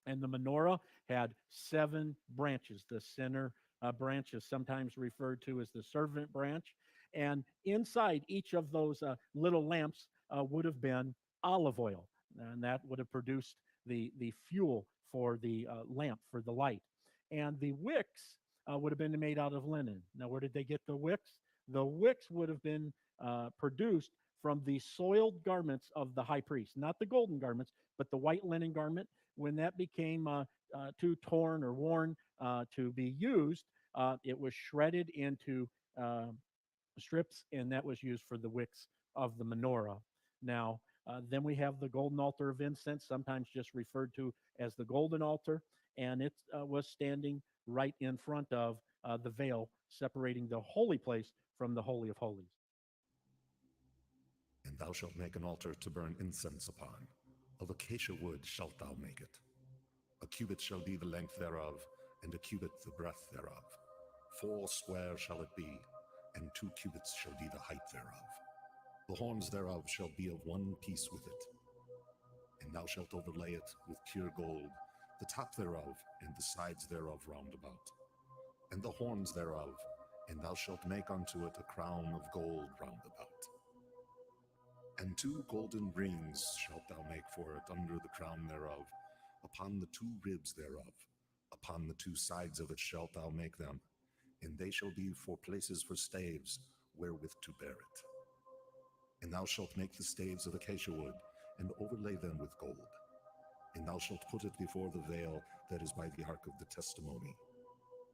And the menorah had 7 branches. The center branch is sometimes referred to as the servant branch. And inside each of those little lamps would have been olive oil. And that would have produced the fuel for the lamp, for the light. And the wicks would have been made out of linen. Now, where did they get the wicks? The wicks would have been produced from the soiled garments of the high priest, not the golden garments, but the white linen garment. When that became too torn or worn to be used, it was shredded into strips, and that was used for the wicks of the menorah. Now, then we have the golden altar of incense, sometimes just referred to as the golden altar, and it was standing right in front of the veil separating the holy place from the Holy of Holies. And thou shalt make an altar to burn incense upon. Of acacia wood shalt thou make it. A cubit shall be the length thereof, and a cubit the breadth thereof. 4 square shall it be, and 2 cubits shall be the height thereof. The horns thereof shall be of one piece with it. And thou shalt overlay it with pure gold, the top thereof, and the sides thereof round about. And the horns thereof, and thou shalt make unto it a crown of gold round about. And 2 golden rings shalt thou make for it under the crown thereof, upon the 2 ribs thereof. Upon the 2 sides of it shalt thou make them, and they shall be for places for staves, wherewith to bear it. And thou shalt make the staves of acacia wood, and overlay them with gold. And thou shalt put it before the veil that is by the ark of the testimony,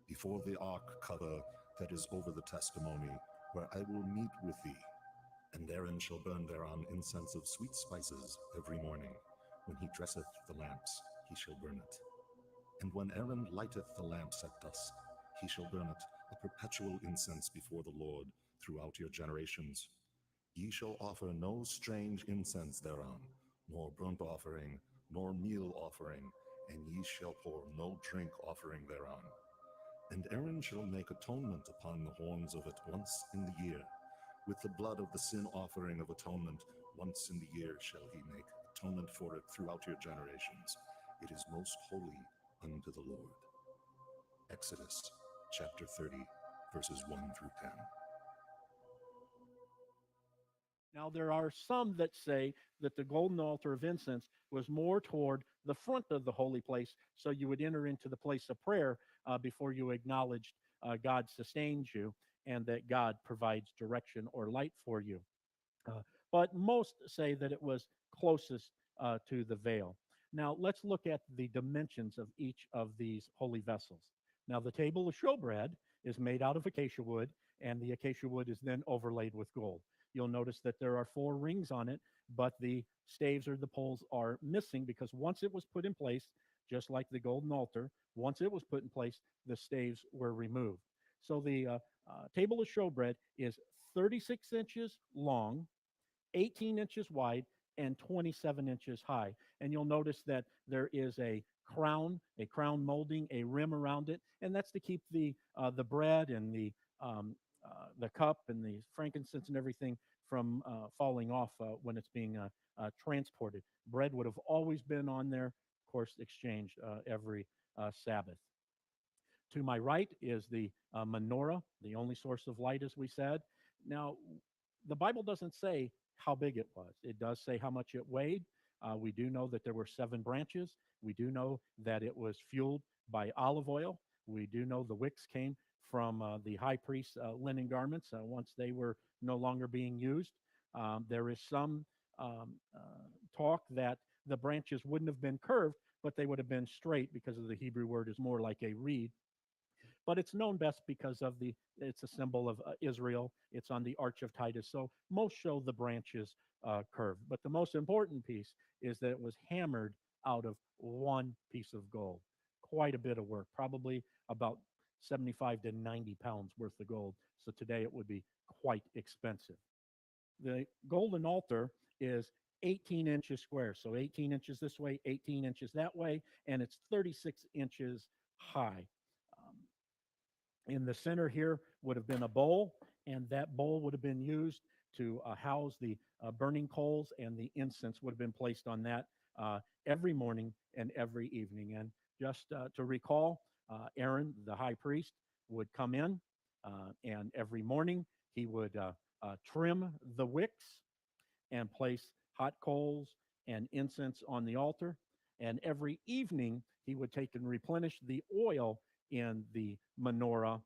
before the ark cover that is over the testimony, where I will meet with thee. And Aaron shall burn thereon incense of sweet spices every morning. When he dresseth the lamps, he shall burn it. And when Aaron lighteth the lamps at dusk, he shall burn it, a perpetual incense before the Lord throughout your generations. Ye shall offer no strange incense thereon, nor burnt offering, nor meal offering, and ye shall pour no drink offering thereon. And Aaron shall make atonement upon the horns of it once in the year. With the blood of the sin offering of atonement, once in the year shall he make atonement for it throughout your generations. It is most holy unto the Lord. Exodus chapter 30, verses 1 through 10. Now, there are some that say that the golden altar of incense was more toward the front of the holy place, so you would enter into the place of prayer before you acknowledged God sustains you and that God provides direction or light for you. But most say that it was closest to the veil. Now, let's look at the dimensions of each of these holy vessels. Now, the table of showbread is made out of acacia wood, and the acacia wood is then overlaid with gold. You'll notice that there are 4 rings on it, but the staves or the poles are missing because once it was put in place, just like the golden altar, once it was put in place, the staves were removed. So the table of showbread is 36 inches long, 18 inches wide, and 27 inches high. And you'll notice that there is a crown molding, a rim around it, and that's to keep the bread and the cup and the frankincense and everything from falling off when it's being transported. Bread would have always been on there, of course, exchanged every Sabbath. To my right is the menorah, the only source of light, as we said. Now, the Bible doesn't say how big it was. It does say how much it weighed. We do know that there were 7 branches. We do know that it was fueled by olive oil. We do know the wicks came from the high priest's linen garments once they were no longer being used. There is some talk that the branches wouldn't have been curved, but they would have been straight because of the Hebrew word is more like a reed. But it's known best because of it's a symbol of Israel. It's on the Arch of Titus. So most show the branches curved. But the most important piece is that it was hammered out of 1 piece of gold. Quite a bit of work, probably about 75 to 90 pounds worth of gold. So today it would be quite expensive. The golden altar is 18 inches square. So 18 inches this way, 18 inches that way, and it's 36 inches high. In the center here would have been a bowl, and that bowl would have been used to house the burning coals, and the incense would have been placed on that every morning and every evening. And just to recall, Aaron, the high priest, would come in, and every morning he would trim the wicks and place hot coals and incense on the altar. And every evening he would take and replenish the oil in the menorah,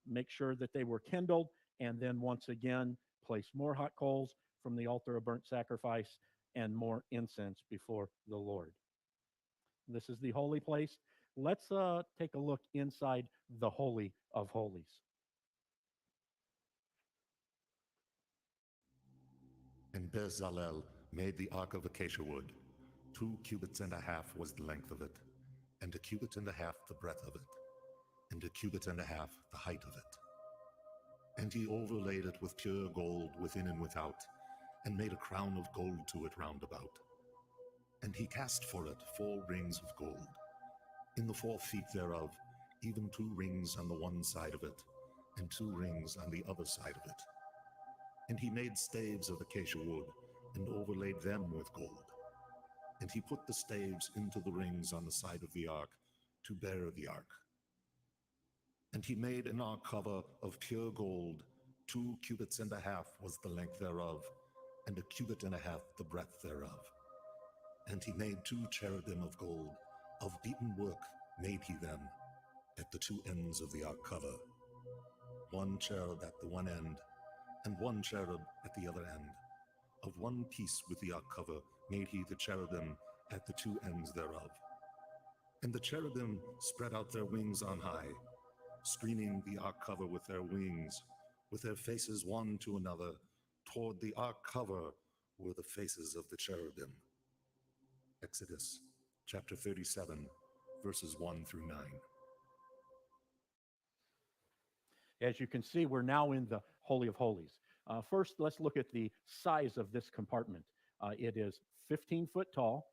make sure that they were kindled, and then once again place more hot coals from the altar of burnt sacrifice and more incense before the Lord. This is the holy place. Let's take a look inside the Holy of Holies. And Bezalel made the ark of acacia wood. 2 cubits and a half was the length of it, and 1 cubit and a half the breadth of it, and 1 cubit and a half the height of it. And he overlaid it with pure gold within and without, and made a crown of gold to it round about. And he cast for it 4 rings of gold. In the 4 feet thereof, even 2 rings on the one side of it, and 2 rings on the other side of it. And he made staves of acacia wood, and overlaid them with gold. And he put the staves into the rings on the side of the ark, to bear the ark. And he made an ark cover of pure gold. 2 cubits and a half was the length thereof, and 1.5 cubits the breadth thereof. And he made 2 cherubim of gold, of beaten work made he them, at the 2 ends of the ark cover, 1 cherub at the one end, and 1 cherub at the other end. Of one piece with the ark cover made he the cherubim at the 2 ends thereof. And the cherubim spread out their wings on high, screening the ark cover with their wings, with their faces one to another. Toward the ark cover were the faces of the cherubim. Exodus chapter 37, verses 1 through 9. As you can see, we're now in the Holy of Holies. First, let's look at the size of this compartment. It is 15 foot tall,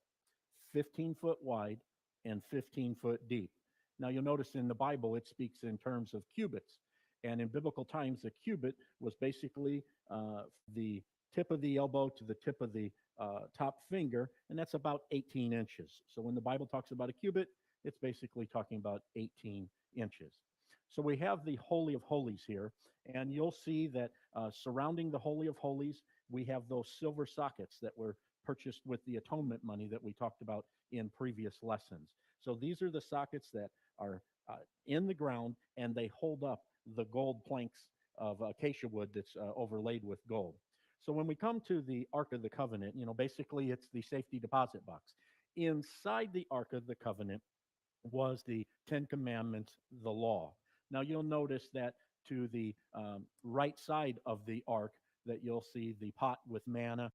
15 foot wide, and 15 foot deep. Now, you'll notice in the Bible, it speaks in terms of cubits. And in biblical times, a cubit was basically the tip of the elbow to the tip of the top finger, and that's about 18 inches. So when the Bible talks about a cubit, it's basically talking about 18 inches. So we have the Holy of Holies here, and you'll see that surrounding the Holy of Holies, we have those silver sockets that were purchased with the atonement money that we talked about in previous lessons. So these are the sockets that are in the ground, and they hold up the gold planks of acacia wood that's overlaid with gold. So when we come to the Ark of the Covenant, basically it's the safety deposit box. Inside the Ark of the Covenant was the 10 Commandments, the law. Now you'll notice that to the right side of the Ark that you'll see the pot with manna.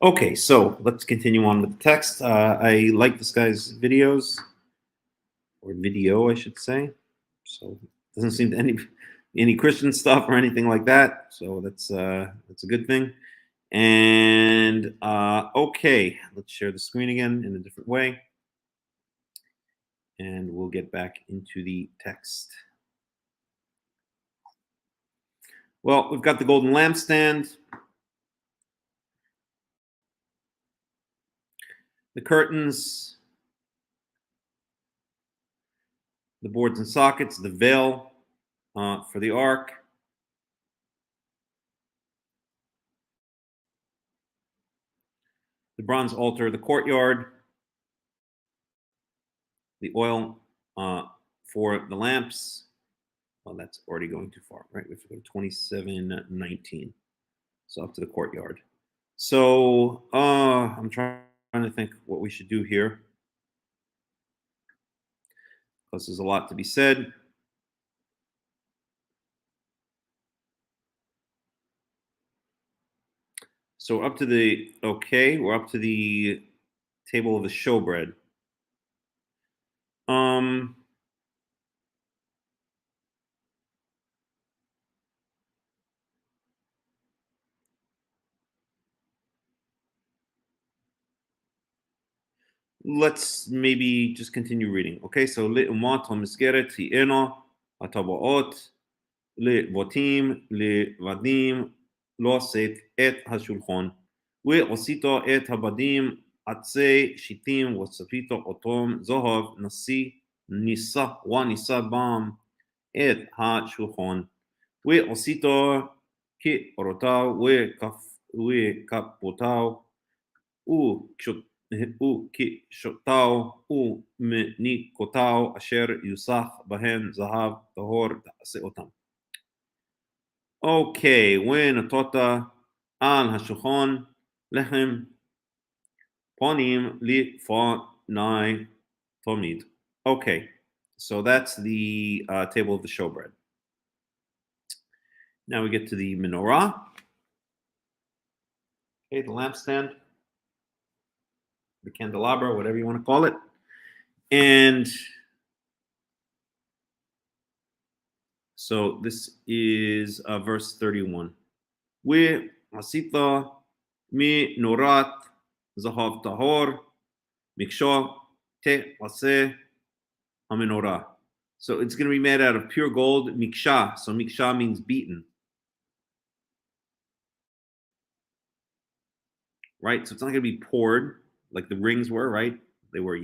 Okay, so let's continue on with the text. I like this guy's videos, or video, I should say. So it doesn't seem to any Christian stuff or anything like that. So that's a good thing. And okay, let's share the screen again in a different way, and we'll get back into the text. Well, we've got the golden lampstand, the curtains, the boards and sockets, the veil for the ark, the bronze altar, the courtyard, the oil for the lamps. Well, that's already going too far, right? We have to go to 27:19. So up to the courtyard. So I'm trying to think what we should do here, because there's a lot to be said. So we're up to the table of the showbread. Let's maybe just continue reading. Okay, so لأمات المسكرة تيئنا الطبقات لبوتيم لبديم لوسيت את השולחן ועשית את הבדים עצי שיטים וצפית אותם זהב נישא בם את השולחן ועשית כאורותיו וכפותיו וכשותיו ומניקותיו אשר יוסח בהן זהב טהור תעשה אותם. Okay, ונתת על השולחן לחם פנים לפני תמיד. Okay, so that's the table of the showbread. Now we get to the menorah. Okay, the lampstand, the candelabra, whatever you want to call it. And so this is verse 31. ועשית מנורת זהב טהור מקשה תעשה המנורה. So it's going to be made out of pure gold, miksha. So miksha means beaten. Right? So it's not going to be poured like the rings were, right? They were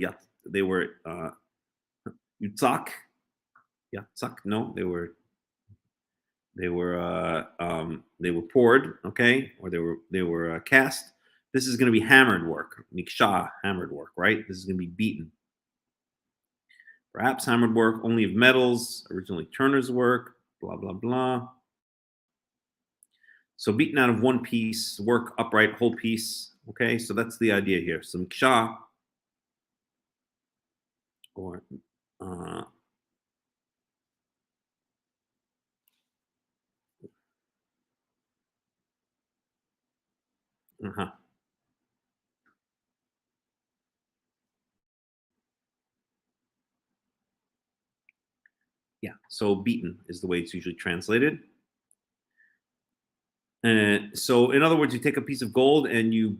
yutzak. Yutzak? No, they were they were poured, okay, or they were cast. This is going to be hammered work, miksha, hammered work, right? This is going to be beaten. Perhaps hammered work only of metals, originally turner's work, blah blah blah. So beaten out of one piece, work upright, whole piece. Okay, so that's the idea here. So miksha, or yeah, so beaten is the way it's usually translated. So in other words, you take a piece of gold and you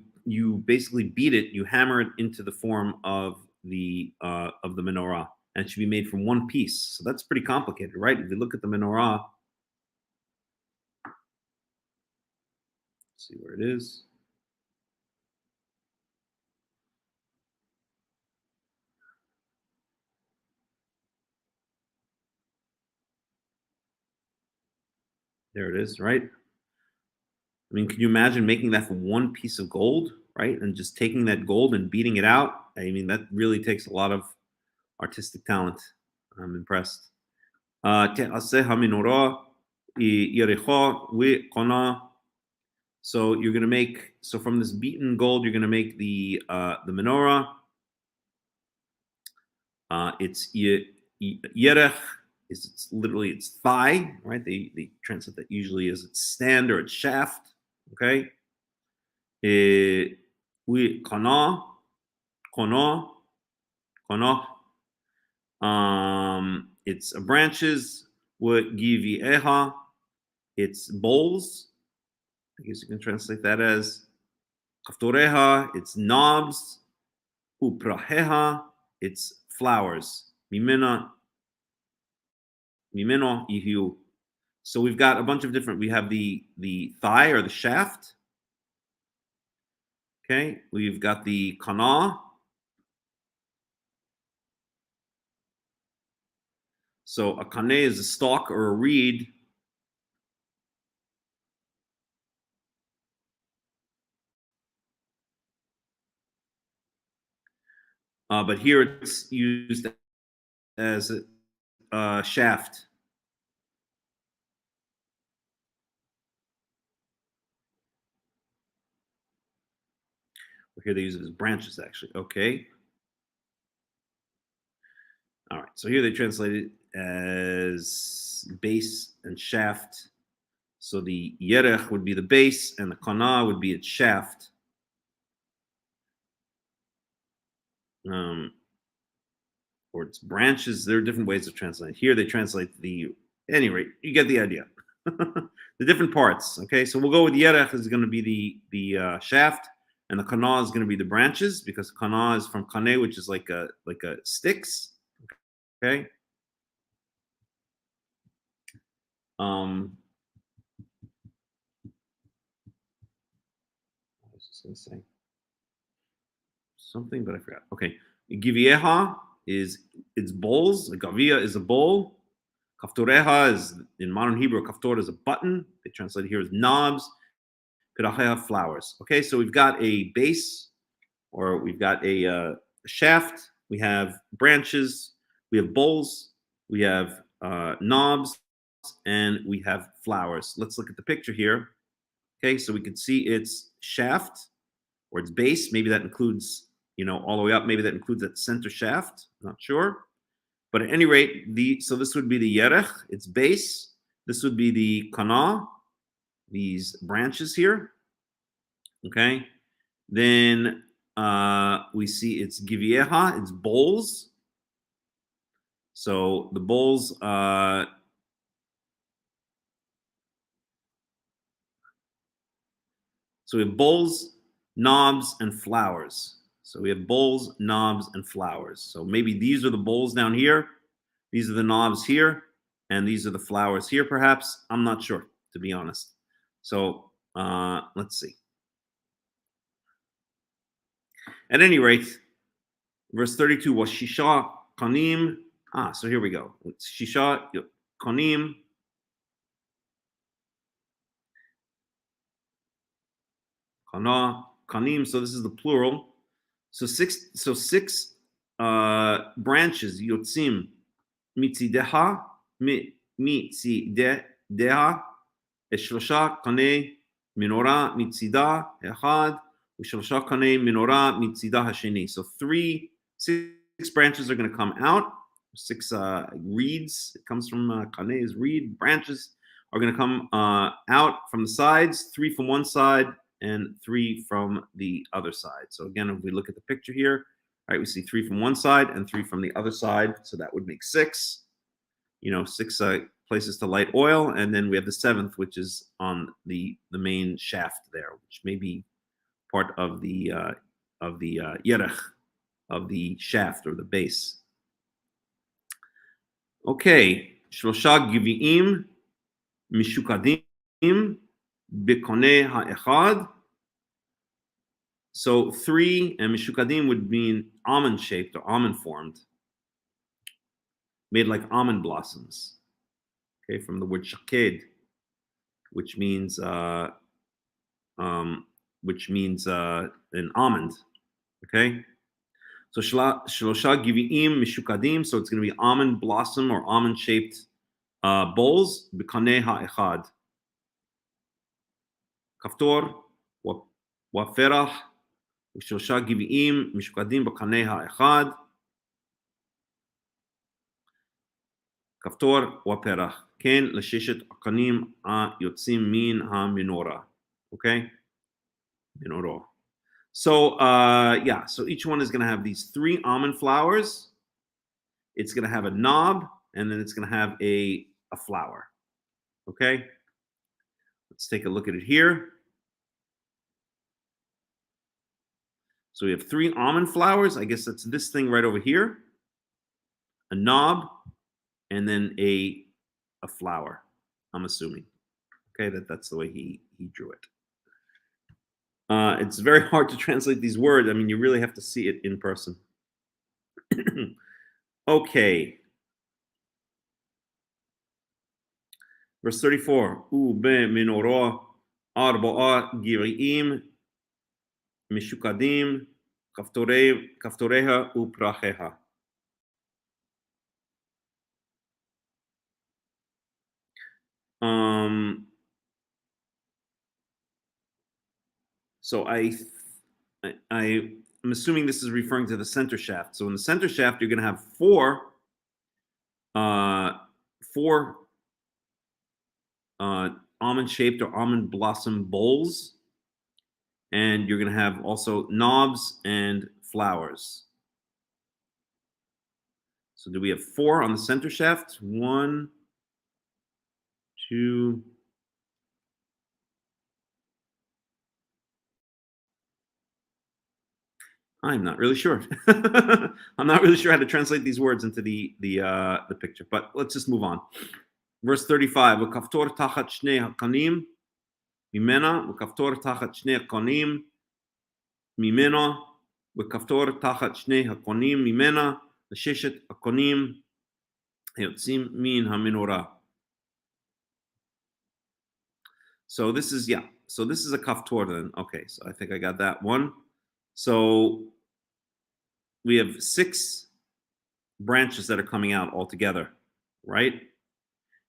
basically beat it, you hammer it into the form of the menorah, and it should be made from one piece. So that's pretty complicated, right? If you look at the menorah, let's see where it is. There it is, right? I mean, can you imagine making that from one piece of gold, right? And just taking that gold and beating it out? I mean, that really takes a lot of artistic talent. I'm impressed. So you're going to make, so from this beaten gold, you're going to make the menorah. It's yerech, it's literally its thigh, right? They translate that usually as its stand or its shaft. Okay. We kana. It's branches. What givi eha? It's bowls. I guess you can translate that as kaftoreha. It's knobs. Upraheha. It's flowers. Mimeno ihu. So we've got a bunch of different. We have the thigh or the shaft. Okay, we've got the kana. So a kane is a stalk or a reed. But here it's used as a shaft. Here they use it as branches, actually. Okay. All right. So here they translate it as base and shaft. So the yerech would be the base, and the kana would be its shaft. Or its branches. There are different ways of translating. Here they translate the. At any rate, you get the idea. The different parts. Okay, so we'll go with yerech is going to be the shaft, and the kana is going to be the branches, because kana is from kane, which is like a sticks. Okay. I was just going to say something, but I forgot. Okay. Givieha is its bowls. A gavia is a bowl. Kaftoreha is, in modern Hebrew, kaftor is a button. They translate it here as knobs. Piracheha, flowers. Okay, so we've got a base, or we've got a shaft. We have branches. We have bowls. We have knobs, and we have flowers. Let's look at the picture here. Okay, so we can see its shaft or its base. Maybe that includes, all the way up. Maybe that includes that center shaft. Not sure. But at any rate, so this would be the yerech, its base. This would be the kana, these branches here. Okay. Then we see its givieha, its bowls. So the bowls, so we have bowls, knobs, and flowers. So we have bowls, knobs, and flowers. So maybe these are the bowls down here. These are the knobs here. And these are the flowers here, perhaps. I'm not sure, to be honest. So let's see. At any rate, verse 32 was Shisha Kanim. So here we go. It's Shisha Kanim. Kana, kanim. So this is the plural. So six branches. Yotzim mitzideha mitzideha. Shlosha kanei menorah mitzida echad. Shlosha kanei menorah mitzida hasheni. So six branches are going to come out. Six reeds. It comes from kanei is reed. Branches are going to come out from the sides. 3 from one side and 3 from the other side. So again, if we look at the picture here, right, we see 3 from one side and 3 from the other side. So that would make 6. 6 places to light oil, and then we have the 7th, which is on the main shaft there, which may be part of the yerech, of the shaft or the base. Okay, Shlosha Givi'im Mishukadim Bekoneh Ha'echad. So 3 and Mishukadim would mean almond shaped or almond formed, made like almond blossoms. Okay, from the word shaked, which means an almond. Okay, so Shlosha Givi'im Mishukadim. So it's going to be almond blossom or almond shaped bowls. Bekoneh Ha'echad. Kaftor Waferach. Shlosha Givi'im Mishukadim Bekoneh Ha'echad. Kaftor Waperach. Ken Lasheshet Akanim Yotzim Min HaMenorah. Okay? Menorah. So so each one is going to have these 3 almond flowers. It's going to have a knob, and then it's going to have a flower. Okay? Let's take a look at it here. So we have 3 almond flowers. I guess that's this thing right over here. A knob, and then a flower, I'm assuming. Okay, that's the way he drew it. It's very hard to translate these words. I mean, you really have to see it in person. Okay. Verse 34. Ube menorah arba'a giri'im mishukadim kaftoreha upracheha. So I'm assuming this is referring to the center shaft. So in the center shaft, you're going to have 4 almond-shaped or almond blossom bowls, and you're going to have also knobs and flowers. So do we have 4 on the center shaft? 1, 2. I'm not really sure. I'm not really sure how to translate these words into the picture, but let's just move on. Verse 35. V'kaftor tachat shnei hakanim mimena. V'kaftor tachat shnei hakanim mimena. V'kaftor tachat shnei hakonim mimena. L'sheshet hakonim yotzim min hamenorah. So this is So this is a kaftor then. Okay, so I think I got that one. So we have 6 branches that are coming out all together, right?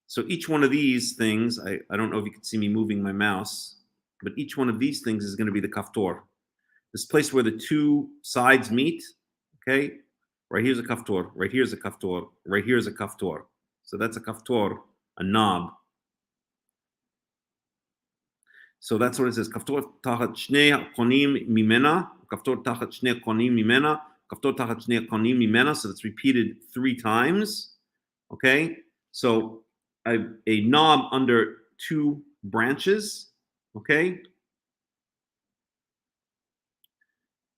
So each one of these things, I don't know if you can see me moving my mouse, but each one of these things is going to be the kaftor. This place where the 2 sides meet, okay? Right here's a kaftor, right here's a kaftor, right here's a kaftor. So that's a kaftor, a knob. So that's what it says. Kaftor tachat shnei hakonim mimena. Kaftor tachat shnei hakonim mimena. Kaftor tachat shnei hakonim mimena. So that's repeated 3 times. Okay. So a knob under 2 branches. Okay.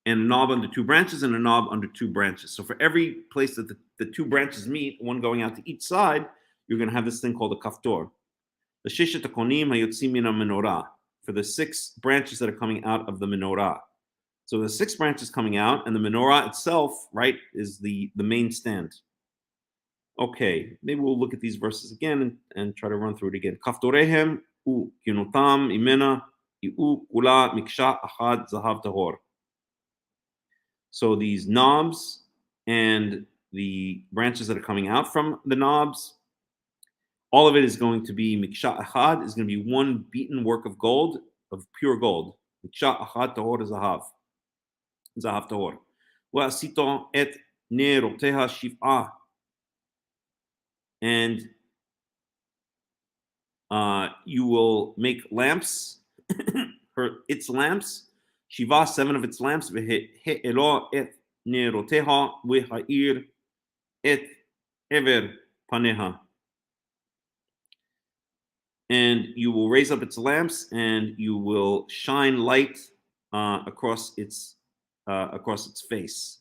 And a knob under 2 branches and a knob under 2 branches. So for every place that the 2 branches meet, one going out to each side, you're going to have this thing called a kaftor. The shishet hakonim hayotzim min menorah. For the 6 branches that are coming out of the menorah. So the 6 branches coming out, and the menorah itself, right, is the main stand. Okay, maybe we'll look at these verses again and try to run through it again. Kaftorehem u kinutam imena יהיו כולה מקשה אחד זהב טהור. So these knobs and the branches that are coming out from the knobs, all of it is going to be miksha achad, is going to be one beaten work of gold, of pure gold. Miksha achad tahor zahav, zahav tahor. Va'asito et neroteha shiv'ah, and you will make lamps, its lamps, shiva, 7 of its lamps, ve'elo et neroteha ve'ha'ir et ever paneha. And you will raise up its lamps, and you will shine light across its face.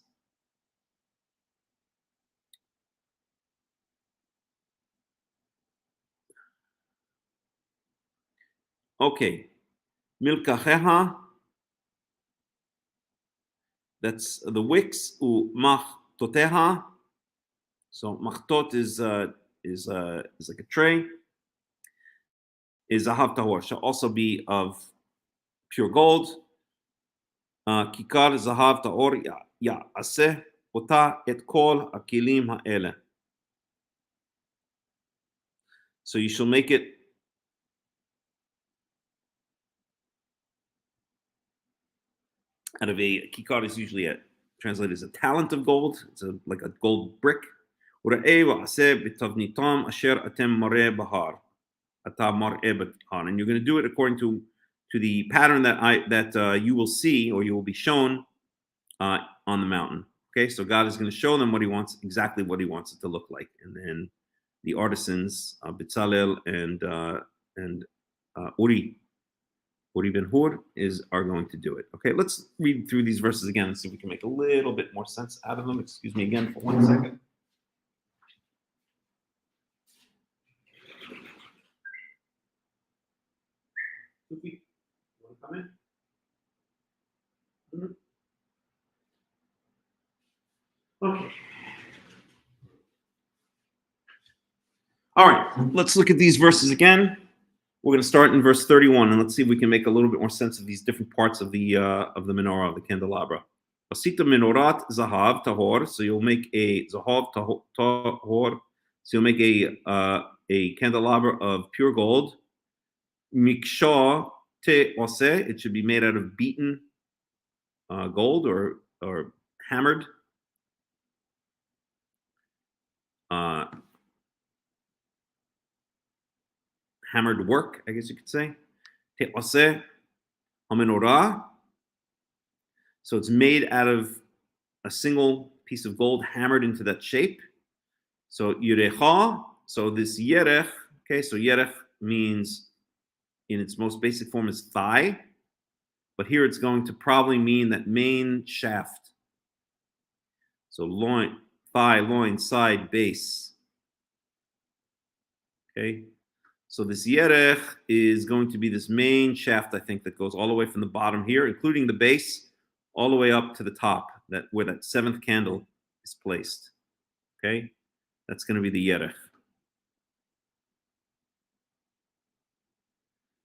Okay, milkacheha. That's the wicks. Machtoteha. So machtot is like a tray. Is zahav tahor, shall also be of pure gold. Kikar zahav tahor ya'aseh ota et kol hakilim ha'ele. So you shall make it out of a kikar, is usually translated as a talent of gold. It's like a gold brick. And you're going to do it according to the pattern that you will see, or you will be shown on the mountain. Okay, so God is going to show them exactly what He wants it to look like, and then the artisans, Bitzalel and Uri ben Hur are going to do it. Okay, let's read through these verses again and see if we can make a little bit more sense out of them. Excuse me again for 1 second. You want to come in? Okay. All right, let's look at these verses again. We're going to start in verse 31, and let's see if we can make a little bit more sense of these different parts of the menorah, of the candelabra. Asita menorat zahav tahor. So you'll make a zahav tahor. So you'll make a candelabra of pure gold. Miksha te oseh. It should be made out of beaten gold or hammered. Hammered work, I guess you could say. Te'aseh hamenorah. So it's made out of a single piece of gold hammered into that shape. So yerecha. So this yerech. Okay, so yerech means, in its most basic form, is thigh, but here it's going to probably mean that main shaft. So loin, thigh, loin, side, base. Okay. So this yerech is going to be this main shaft, I think, that goes all the way from the bottom here, including the base, all the way up to the top, where that 7th candle is placed. Okay, that's going to be the yerech.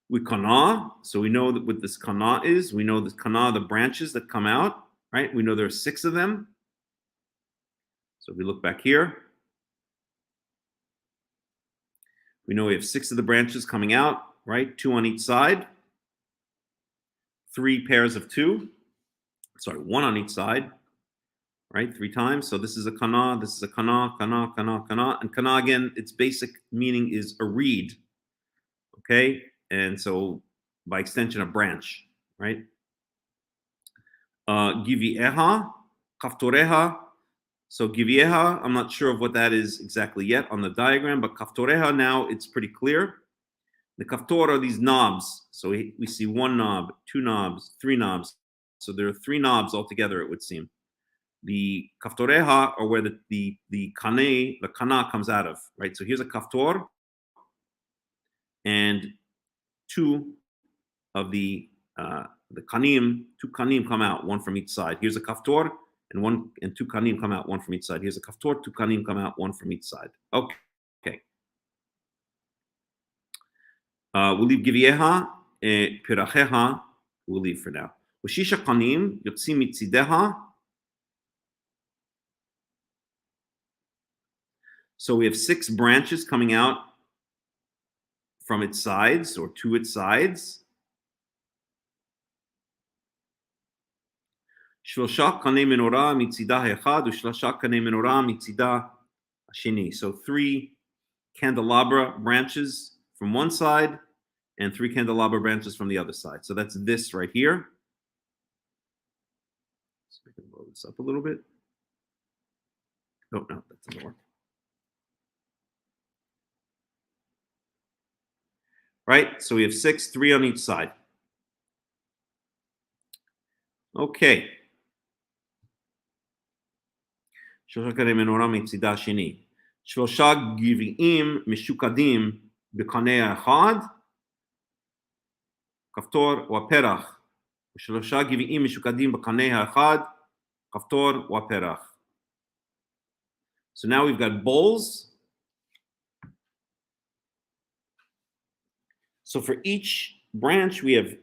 We kana, so we know that what this kana is. We know this kana, the branches that come out, right? We know there are 6 of them. So if we look back here, we know we have 6 of the branches coming out, right? 2 on each side. 3 pairs of 2. Sorry, 1 on each side, right? 3 times. So this is a kana, this is a kana, kana, kana, kana. And kana, again, its basic meaning is a reed, okay? And so, by extension, a branch, right? Givieha, kaftoreha. So givieha, I'm not sure of what that is exactly yet on the diagram, but kaftoreha, now it's pretty clear. The kaftor are these knobs. So we see 1 knob, 2 knobs, 3 knobs. So there are 3 knobs altogether, it would seem. The kaftoreha are where the kana comes out of, right? So here's a kaftor, and 2 of the kanim, 2 kanim come out, 1 from each side. Here's a kaftor, and 2 kanim come out, 1 from each side. Here's a kaftor, 2 kanim come out, 1 from each side. Okay. We'll leave givieha פרחיה, we'll leave for now. ושישה קנים יוצאים מצידיה. So we have 6 branches coming out from its sides or to its sides. שלושה קני מנורה מצידה האחד ושלושה קני מנורה מצידה השני. So 3 candelabra branches from one side and 3 candelabra branches from the other side. So that's this right here. So we can blow this up a little bit. Oh, no, that doesn't work. Right? So we have 6, 3 on each side. Okay. שלושה קני מנורה מצידה השני. שלושה גביעים משוקדים בקנה האחד, כפתור ופרח. ושלושה גביעים משוקדים בקנה האחד, כפתור ופרח. So now we've got bowls. So for each branch, we have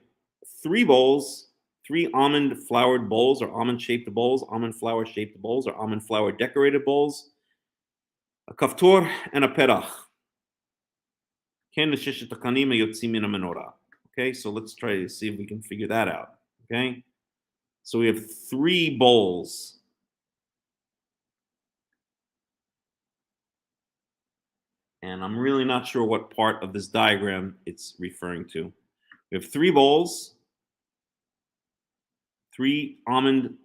3 bowls, 3 almond flowered bowls or almond shaped bowls, almond flower shaped bowls or almond flower decorated bowls, a kaftor and a perach. Okay, so let's try to see if we can figure that out. Okay, so we have 3 bowls. And I'm really not sure what part of this diagram it's referring to. We have 3 bowls, 3 almond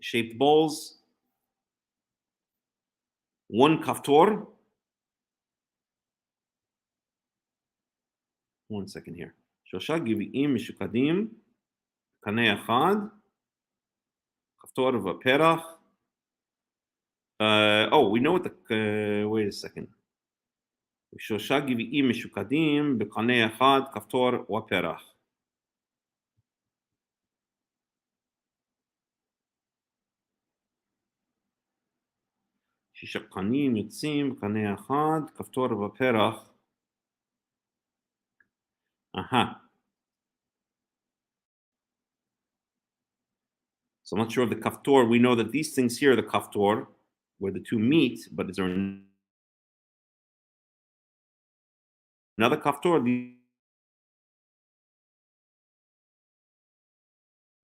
shaped bowls, 1 kaftor. One second here. שלושה גביעים משוקדים, קנה אחד, כפתור ופרח. Oh, we know what the, wait a second. שלושה גביעים משוקדים בקנה אחד, כפתור ופרח. שישה קנים יוצאים בקנה אחד, כפתור ופרח. So I'm not sure of the kaftor. We know that these things here are the kaftor, where the 2 meet, but is there another kaftor?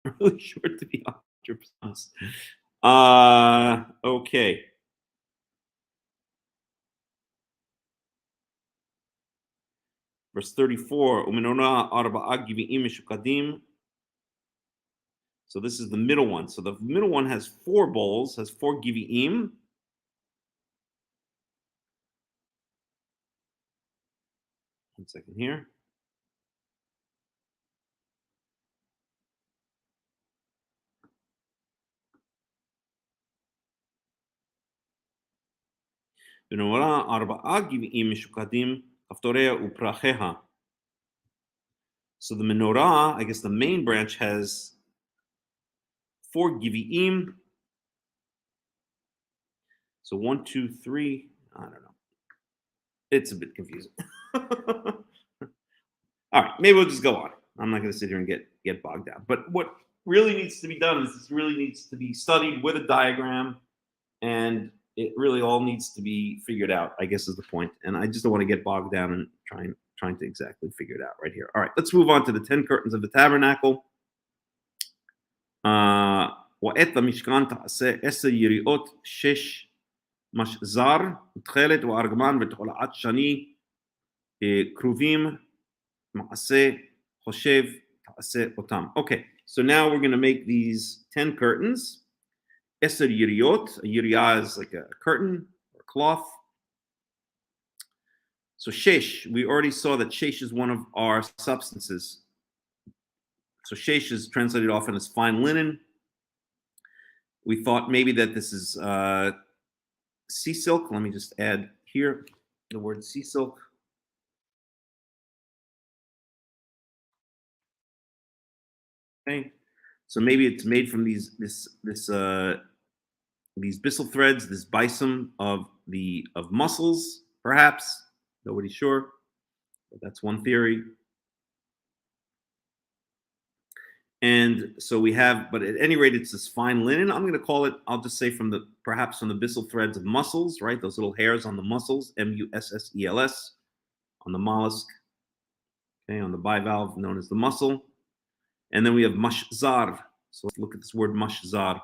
I'm really sure to be 100%. Okay. Verse 34, Umenona arba'a givi'im mishukadim. So this is the middle one. So the middle one has 4 bowls, has 4 givi'im. One second here. Umenona arba'a givi'im mishukadim. So the menorah, I guess the main branch has 4 givi'im. So 1, 2, 3. I don't know. It's a bit confusing. All right, maybe we'll just go on. I'm not going to sit here and get bogged down. But what really needs to be done is this really needs to be studied with a diagram, and it really all needs to be figured out, I guess is the point. And I just don't want to get bogged down and trying to exactly figure it out right here. All right, let's move on to the 10 curtains of the tabernacle. ואת המשכן תעשה 10 יריעות 6 משזר ותכלת וארגמן ותולעת שני כרובים מעשה חושב תעשה אותם. Okay, so now we're going to make these 10 curtains. 10 יריעות. A יריעה is like a curtain or cloth. So shesh, we already saw that shesh is one of our substances. So shesh is translated often as fine linen. We thought maybe that this is sea silk. Let me just add here the word sea silk. Okay, so maybe it's made from these byssal threads, this bysum of mussels, perhaps. Nobody's sure, but that's one theory. And so we have, but at any rate, it's this fine linen. I'm going to call it, I'll just say perhaps from the byssal threads of mussels, right? Those little hairs on the mussels, mussels, on the mollusk, okay, on the bivalve known as the mussel. And then we have mashzar. So let's look at this word mashzar.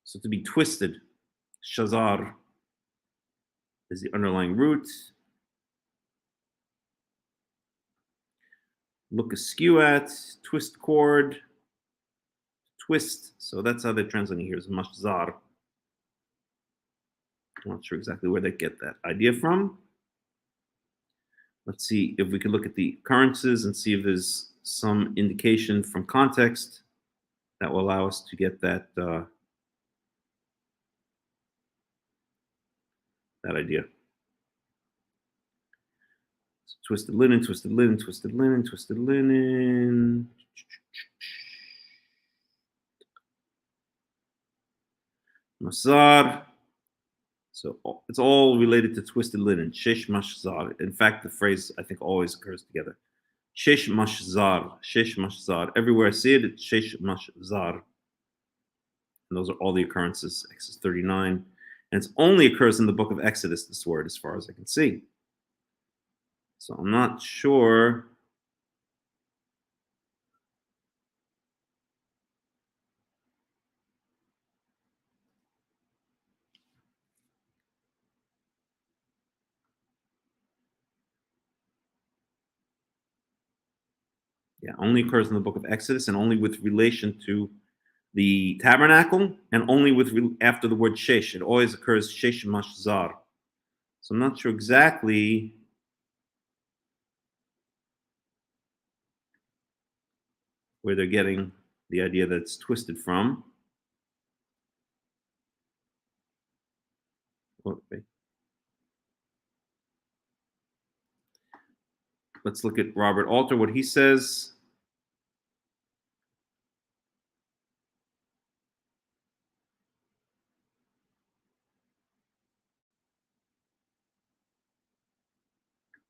So to be twisted, shazar is the underlying root. Look askew at, twist cord, twist. So that's how they're translating here is mashzar. I'm not sure exactly where they get that idea from. Let's see if we can look at the occurrences and see if there's some indication from context that will allow us to get that that idea. So twisted linen, twisted linen, twisted linen, twisted linen. Masar. So it's all related to twisted linen. Shesh mashzar. In fact, the phrase I think always occurs together. Shesh mashzar. Shesh mashzar. Everywhere I see it, it's shesh mashzar. And those are all the occurrences. Exodus 39. And it only occurs in the book of Exodus, this word, as far as I can see. So I'm not sure. Yeah, only occurs in the book of Exodus and only with relation to the tabernacle and only with after the word shesh. It always occurs shesh mashzar. So I'm not sure exactly where they're getting the idea that it's twisted from. Okay. Let's look at Robert Alter, what he says.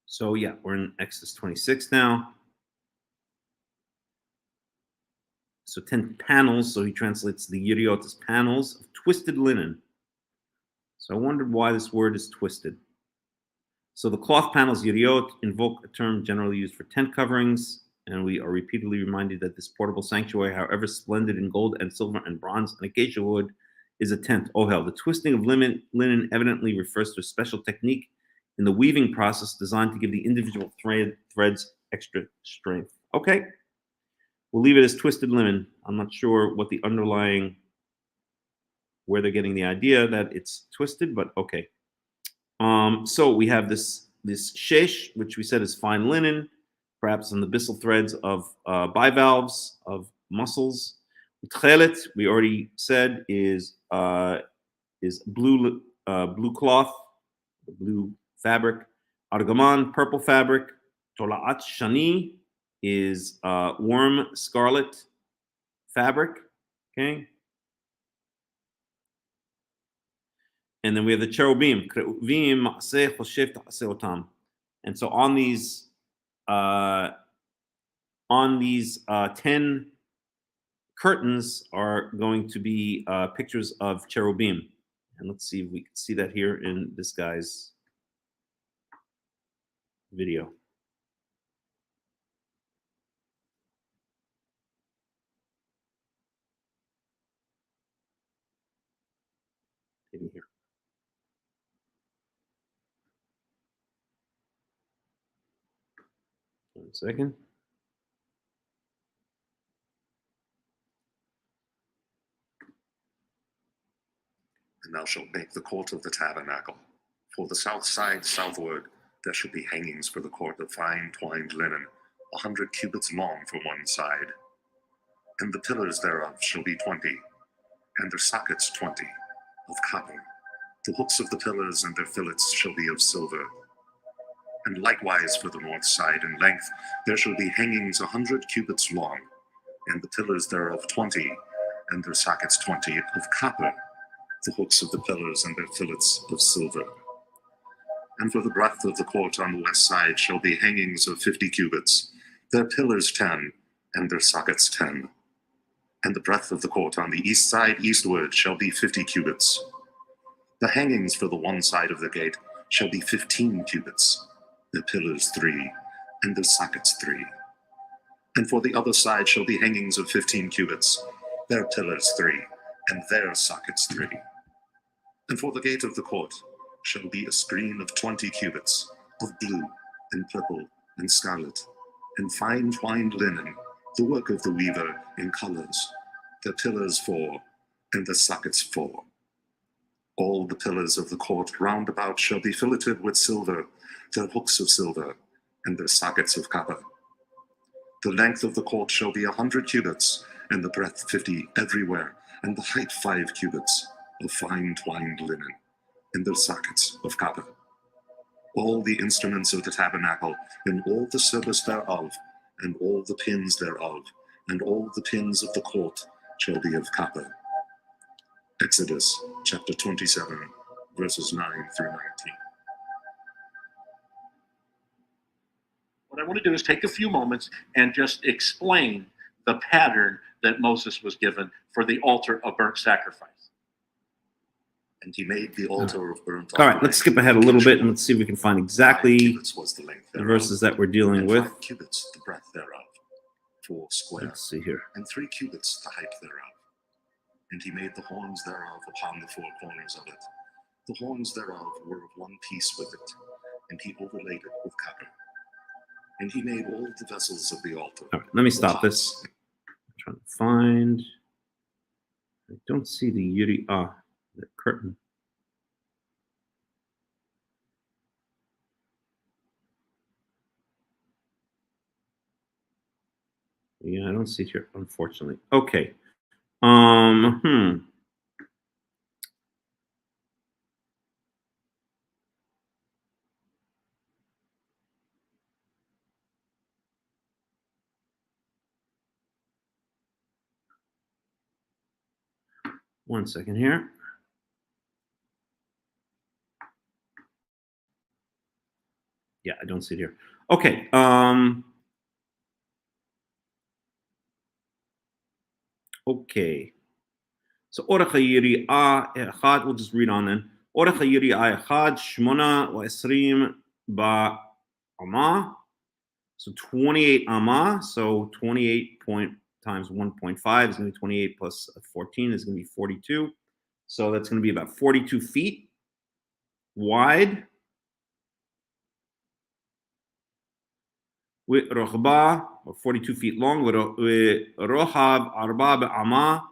So yeah, we're in Exodus 26 now. So 10 panels, so he translates the yiriot as panels of twisted linen. So I wondered why this word is twisted. So the cloth panels yiriot invoke a term generally used for tent coverings, and we are repeatedly reminded that this portable sanctuary, however splendid in gold and silver and bronze and acacia wood, is a tent. Oh hell, the twisting of linen evidently refers to a special technique in the weaving process designed to give the individual threads extra strength. Okay, we'll leave it as twisted linen. I'm not sure what the underlying, where they're getting the idea that it's twisted, but okay. So we have this shesh, which we said is fine linen, perhaps on the byssal threads of bivalves, of mussels. Tchelet, we already said, is blue cloth, blue fabric. Argaman, purple fabric. Tola'at shani is worm scarlet fabric. Okay. And then we have the cherubim. And so on these 10 curtains are going to be pictures of cherubim. And let's see if we can see that here in this guy's video. In here. 1 second. And thou shalt make the court of the tabernacle. For the south side southward there shall be hangings for the court of fine twined linen, 100 cubits long for one side. And the pillars thereof shall be 20, and their sockets 20, of copper. The hooks of the pillars and their fillets shall be of silver. And likewise for the north side in length there shall be hangings 100 cubits long, and the pillars thereof 20, and their sockets 20 of copper, the hooks of the pillars and their fillets of silver. And for the breadth of the court on the west side shall be hangings of 50 cubits, their pillars 10, and their sockets 10. And the breadth of the court on the east side eastward shall be 50 cubits. The hangings for the one side of the gate shall be 15 cubits, their pillars 3, and their sockets 3. And for the other side shall be hangings of 15 cubits, their pillars 3, and their sockets 3. And for the gate of the court shall be a screen of 20 cubits, of blue, and purple, and scarlet, and fine twined linen, the work of the weaver in colors, their pillars 4, and their sockets 4. All the pillars of the court round about shall be filleted with silver, their hooks of silver, and their sockets of copper. The length of the court shall be 100 cubits, and the breadth 50 everywhere, and the height 5 cubits, of fine twined linen, and their sockets of copper. All the instruments of the tabernacle, and all the service thereof, and all the pins thereof, and all the pins of the court shall be of copper. Exodus chapter 27, verses 9 through 19. What I want to do is take a few moments and just explain the pattern that Moses was given for the altar of burnt sacrifice. And he made the altar of burnt All right, let's skip ahead a little bit and let's see if we can find exactly 5 cubits was the length the thereof, verses that we're dealing and with. 5 cubits the breadth thereof, 4 square, Let's see here. and 3 cubits the height thereof. And he made the horns thereof upon the 4 corners of it. The horns thereof were of one piece with it, and he overlaid it with copper. And he made all the vessels of the altar. All right, let me the stop pots, this. I'm trying to find. I don't see the Yuri. The curtain. Yeah, I don't see it here, unfortunately. Okay. One second here. Yeah, I don't see it here. Okay. Okay. So Orach HaYiri'ah Echad, we'll just read on then. Orach HaYiri'ah Echad, Shmona V'Esrim Ba'amah. So 28 Amah. So 28 times 1.5 is going to be 28 plus 14 is going to be 42. So that's going to be about 42 feet wide. With Rochba, 42 feet long. With Rohab Arba Ba'amah.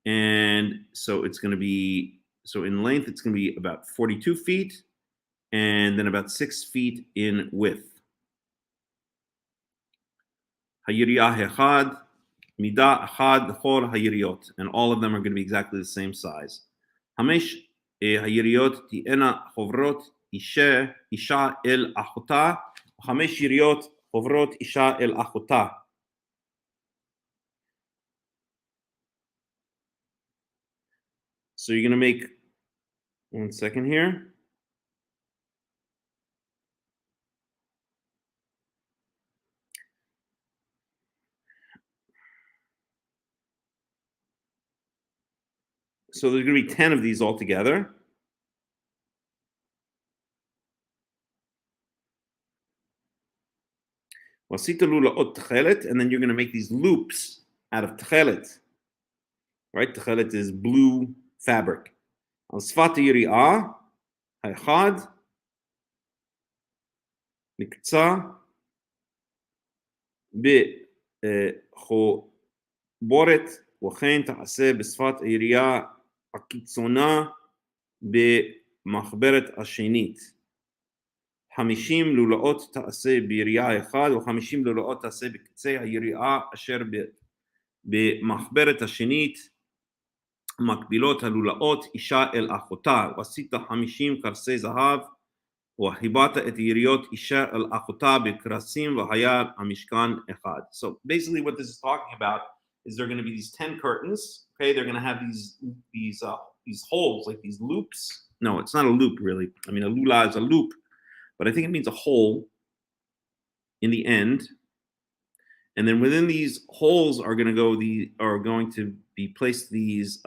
And so it's going to be, so in length, it's going to be about 42 feet and then about 6 feet in width. Hayiriyah Echad, Midah Echad, Chor Hayiriyot. And all of them are going to be exactly the same size. Hamesh Hayiriyot Ti'ena Chovrot Isha El Achota. Hamesh Yiriyot Chovrot Isha El Achota. So you're going to make, one second here. So there's going to be 10 of these altogether. And then you're going to make these loops out of tchelet. Right? Tchelet is blue fabric. Al sfat yiri'ah, ha'echad, miktzah, בחוברת, וכן תעשה בשפת היריעה הקיצונה במחברת השנית. 50 לולאות תעשה ביריעה אחד, ו50 לולאות תעשה בקצה היריעה אשר במחברת השנית, מקבילות הלולאות אישה אל אחותה, ועשית 50 קרסי זהב וחיברת את יריות אישה אל אחותה בקרסים והיה המשכן אחד. So basically what this is talking about is there are going to be these 10 curtains. Okay, they're going to have these holes, like these loops. No, it's not a loop really. I mean, a lula is a loop, but I think it means a hole in the end. And then within these holes are going to be placed these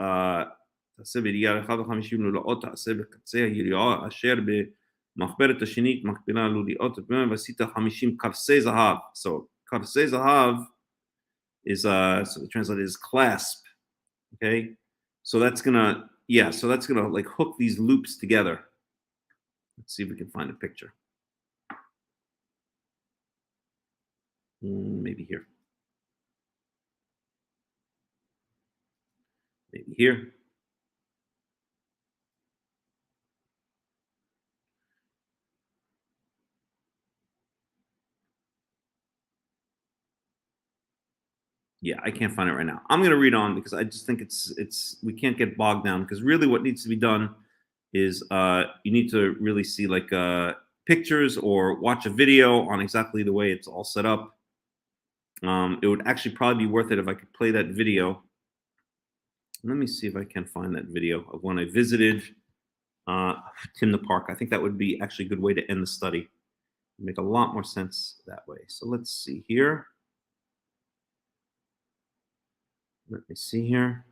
מחברת השנית מקבילה לוליות ועשית 50 קרסי זהב. So קרסי זהב is so translated as clasp. Okay, so that's gonna like hook these loops together. Let's see if we can find a picture. Maybe here. Maybe here. Yeah, I can't find it right now. I'm going to read on because I just think we can't get bogged down, because really what needs to be done is you need to really see like pictures or watch a video on exactly the way it's all set up. It would actually probably be worth it if I could play that video. Let me see if I can find that video of when I visited Tim the Park. I think that would be actually a good way to end the study. Make a lot more sense that way. So let's see here. Let me see here.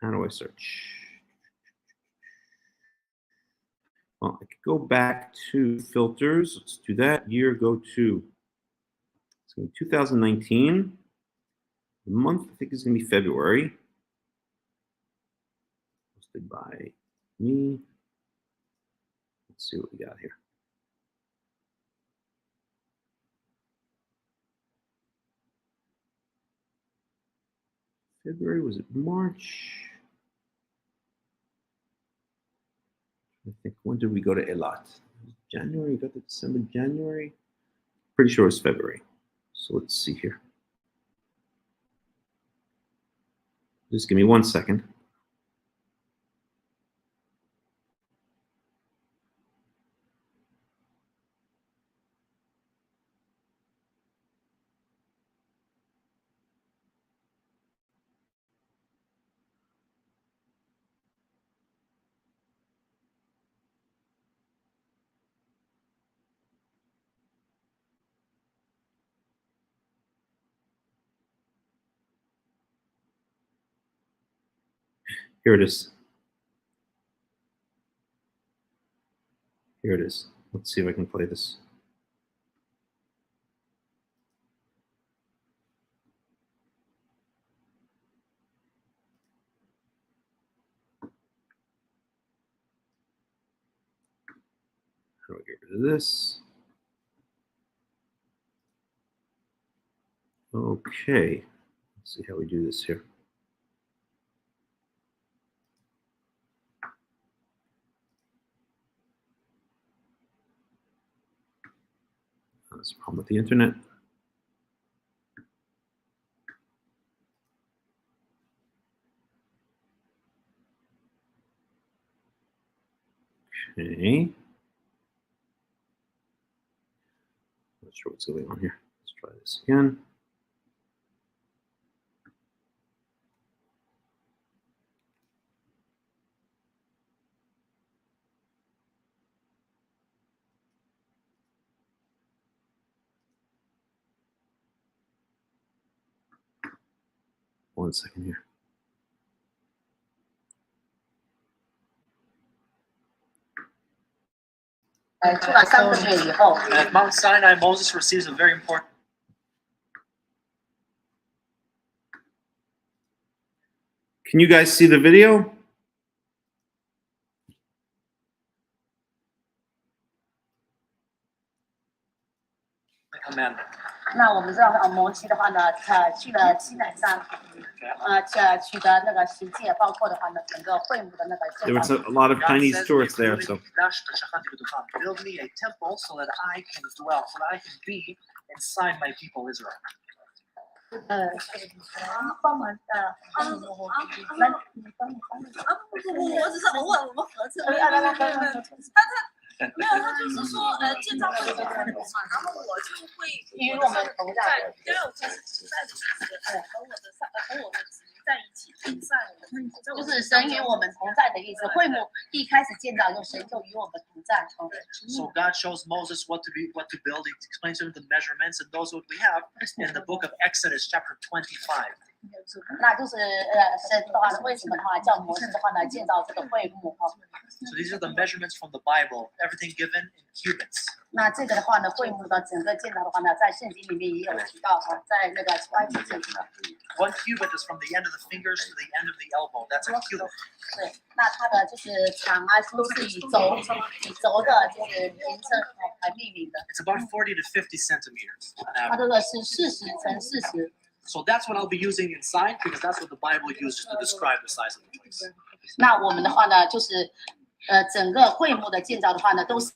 How do I search? Well, I could go back to filters. Let's do that. Year, go to. It's going to be 2019. The month, I think, is going to be February. Posted by me. Let's see what we got here. February, was it March? I think, when did we go to Eilat? January, we got to December, January? Pretty sure it's February. So let's see here. Just give me 1 second. Here it is. Here it is. Let's see if I can play this. How do I get rid of this? Okay. Let's see how we do this here. That's a problem with the internet. Okay. Not sure what's going on here. Let's try this again. One second here. At Mount Sinai, Moses receives a very important. Can you guys see the video? Commandment. 那我们知道摩西的话呢，去了西乃山，取得那个十诫，包括的话呢，整个会幕的那个。 There was a lot of Chinese tourists there, so. Build me a temple so that I can dwell, so that I can be inside my people Israel. 帮忙不，我只是偶尔我们合作，没有，他就是说建造会有很多嘛，然后我就会与我们同在，因为我同在的意思，和我的子民在一起同在，就是神与我们同在的意思。会幕一开始建造，就神就与我们同在。So God shows Moses what to build. He explains to him the measurements, and those what we have in the book of Exodus, chapter 25. 那就是神的话，为什么的话叫摩西的话呢建造这个会幕哦？ So these are the measurements from the Bible, everything given in cubits. 那这个的话呢，会幕的整个建造的话呢，在圣经里面也有提到啊，在那个埃及记里面。One cubit is from the end of the fingers to the end of the elbow. That's a cubit. 对，那它的就是长啊，都是以轴的，就是名称来命名的。 It's about 40 to 50 centimeters on 它 average. 这个是40乘40。 So that's what I'll be using inside because that's what the Bible uses to describe the size of the place. 那我们的话呢，就是整个会幕的建造的话呢，都是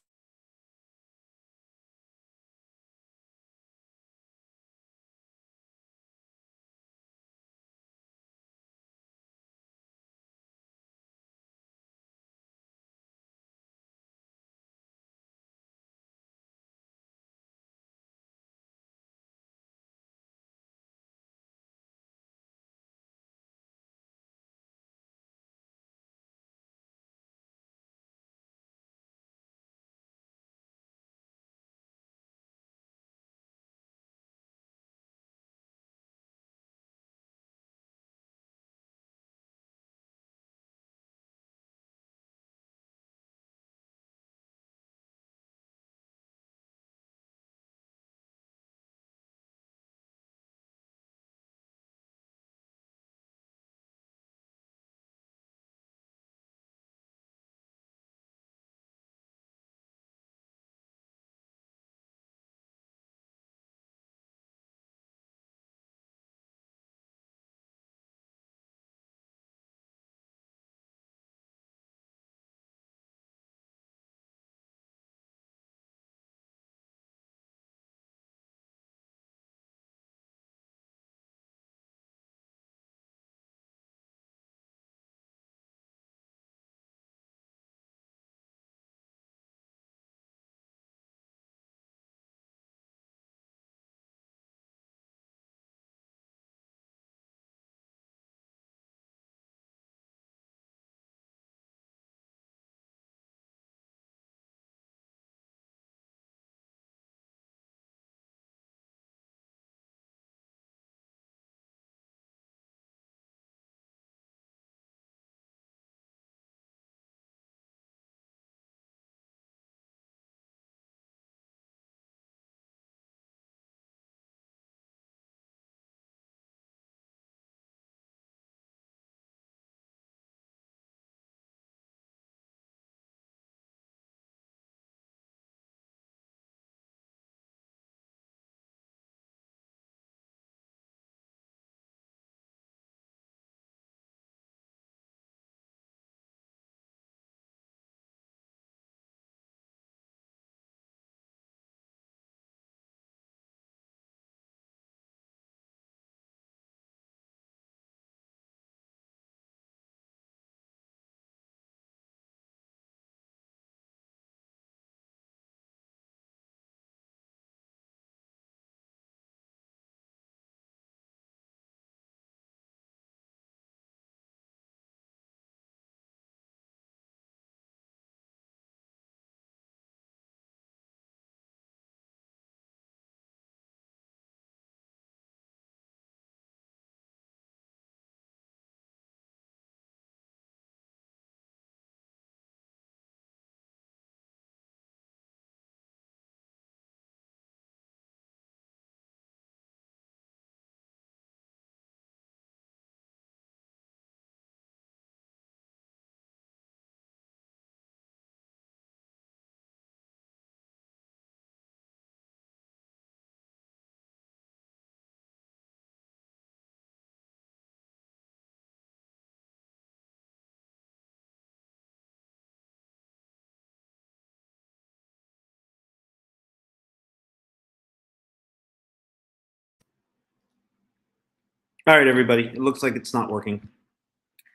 All right, everybody. It looks like it's not working.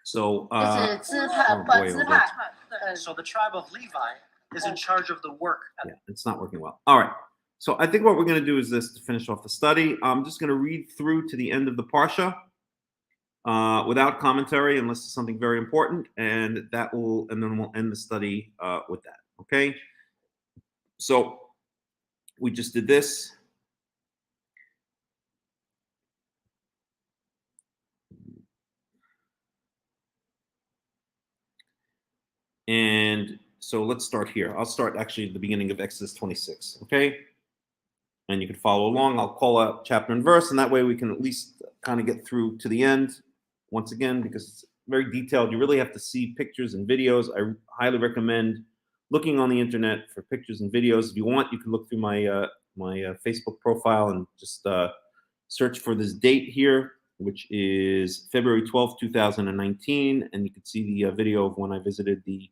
So, 就是支派 oh 不 boy, 支 oh 派 boy. So the tribe of Levi is in charge of the work. Yeah, it's not working well. All right. So I think what we're going to do is this to finish off the study. I'm just going to read through to the end of the Parsha without commentary, unless it's something very important, and then we'll end the study with that. Okay. So we just did this. And so let's start here. I'll start actually at the beginning of Exodus 26, okay? And you can follow along. I'll call out chapter and verse, and that way we can at least kind of get through to the end once again, because it's very detailed. You really have to see pictures and videos. I highly recommend looking on the internet for pictures and videos. If you want, you can look through my Facebook profile and just search for this date here, which is February 12th, 2019. And you can see the video of when I visited the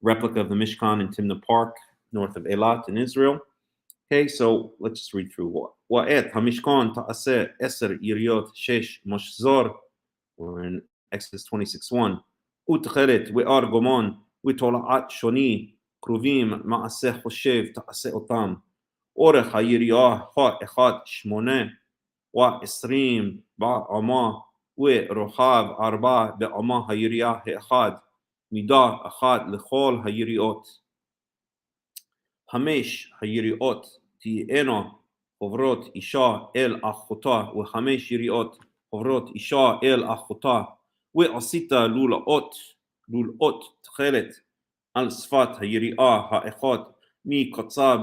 replica of the Mishkan in Timna Park, north of Eilat in Israel. Okay, so let's just read through. Wa'et hamishkan ta'aseh eser yiriyot shesh moshzor. We're in Exodus 26:1. Utchelet we'ar gomon we'tola'at shoni kruvim ma'aseh choshev ta'aseh otam. Orech ha'yiriyah ha'echad shmoneh وعشرين بعمى ورحاب أربعة بعمى هيرياه אחד מידה אחת לכל היריעות. 5 היריעות תהיינה עוברות אישה אל אחותה, ו5 יריעות עוברות אישה אל אחותה, ועשית לולאות תכלת על שפת היריעה האחת מקצה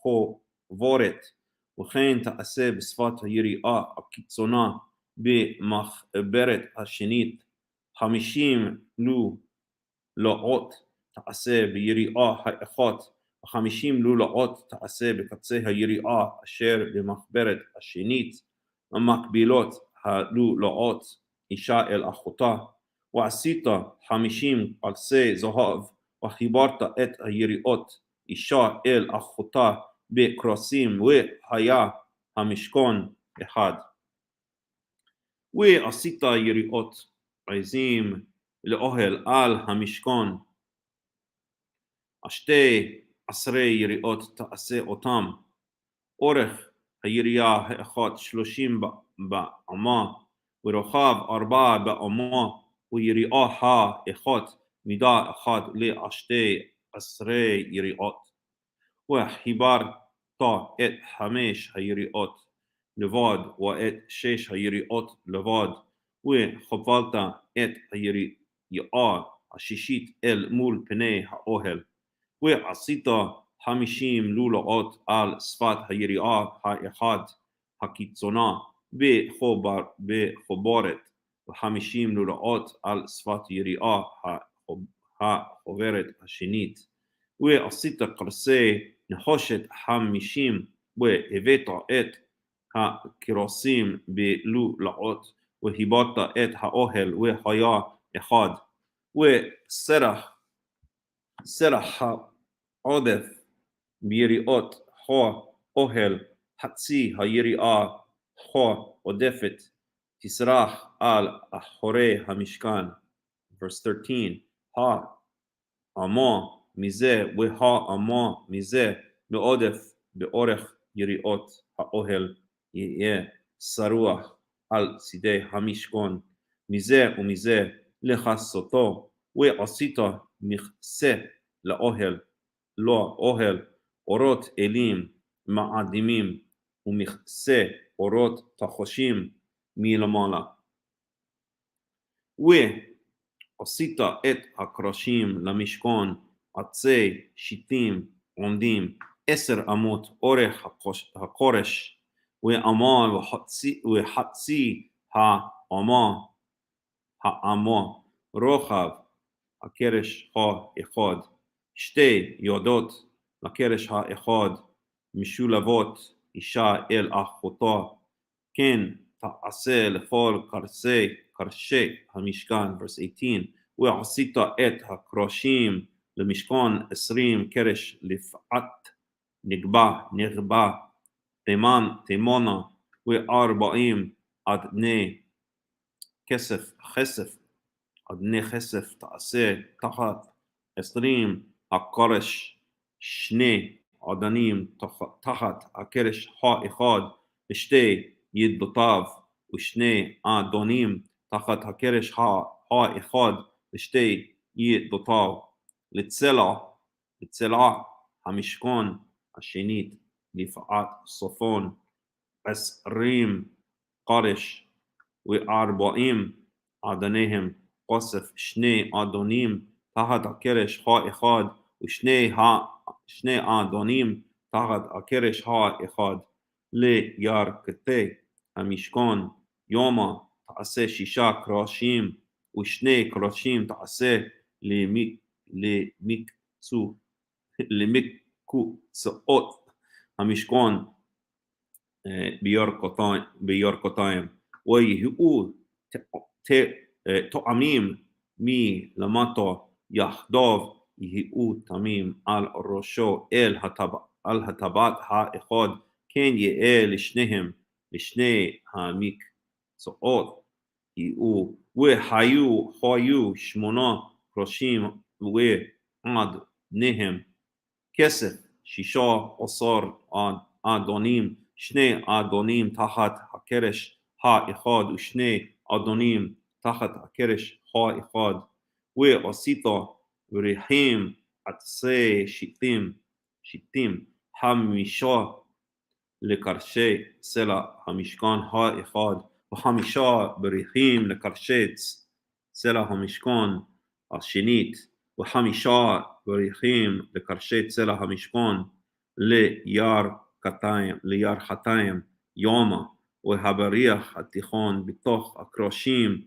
בחוברת, וכן תעשה בשפת היריעה הקיצונה במחברת השנית. 50 לולאות תעשה ביריעה האחת, ו50 לולאות תעשה בקצה היריעה אשר במחברת השנית, ומקבילות הלולאות אישה אל אחותה. ועשית 50 פלסי זהב, וחיברת את היריעות אישה אל אחותה בקרסים, והיה המשכן אחד. ועשית יריעות עזים לאוהל על המשכן, 12 יריעות תעשה אותם. אורך היריעה האחת 30 באמה, ורוחב 4 באמה, ויריעה האחת מידה אחת ל12 יריעות. וחיברת את 5 היריעות לבד, ואת 6 היריעות לבד, וכבלת את היריעה השישית אל מול פני האוהל. ועשית 50 לולאות על שפת היריעה האחת הקיצונה בחוברת, ו50 לולאות על שפת היריעה החוברת השנית. ועשית קרסי נחושת 50, והבאת את הקרסים בלולאות, וחיברת את האוהל, והיה אחד. וסרח העודף ביריעות האוהל, חצי היריעה העודפת תסרח על אחורי המשכן. Verse 13. האמה מזה והאמה מזה בעודף באורך יריעות האוהל יהיה שרוח על צידי המשכן, מזה ומזה לכסותו. ועשית מכסה לאוהל, לא אוהל אורות אלים מאדימים, ומכסה אורות תחושים מלמעלה. ועשית את הקרשים למשכן עצי שיטים עומדים 10 אמות אורך הקורש, ואמה וחצי האמה רוחב הקרש האחד, 2 יודות לקרש האחד משולבות אישה אל אחותה. כן תעשה לכל קרשי המשכן. Verse 18. ועשית את הקרשים למשכן 20 קרש לפעת נגבה תימונה, ו40 אדני כסף, אדני כסף תעשה תחת 20 הקרש, 2 אדנים תחת הקרש האחד, ושתי ידותיו, ושני אדונים תחת הקרש האחד, ושתי ידותיו, לצלע המשכון השנית, לפעת צפון 20 קרש, ו40 אדניהם כוסף, 2 אדונים תחת הקרש האחד, ושני אדונים תחת הקרש האחד, לירכתי המשכון יומה תעשה 6 קרשים, ו2 קרשים תעשה למקצועות המשכון בירכתיים, ויהיו תואמים מלמטה יחדיו, יהיו תמים על ראשו על הטבעת האחד, כן יהיה לשניהם, לשני המקצועות יהיו, והיו 8 קרשים ועדניהם כסף, 16 אדונים, 2 אדונים תחת הקרש האחד, ו2 אדונים תחת הקרש האחד, ועשית בריחים עצי שיטים 5 לקרשי סלע המשכן האחד, ו5 בריחים לקרשי סלע המשכן השנית, ו5 בריחים לקרשי סלע המשכן לירכתיים יומה, והבריח התיכון בתוך הקרשים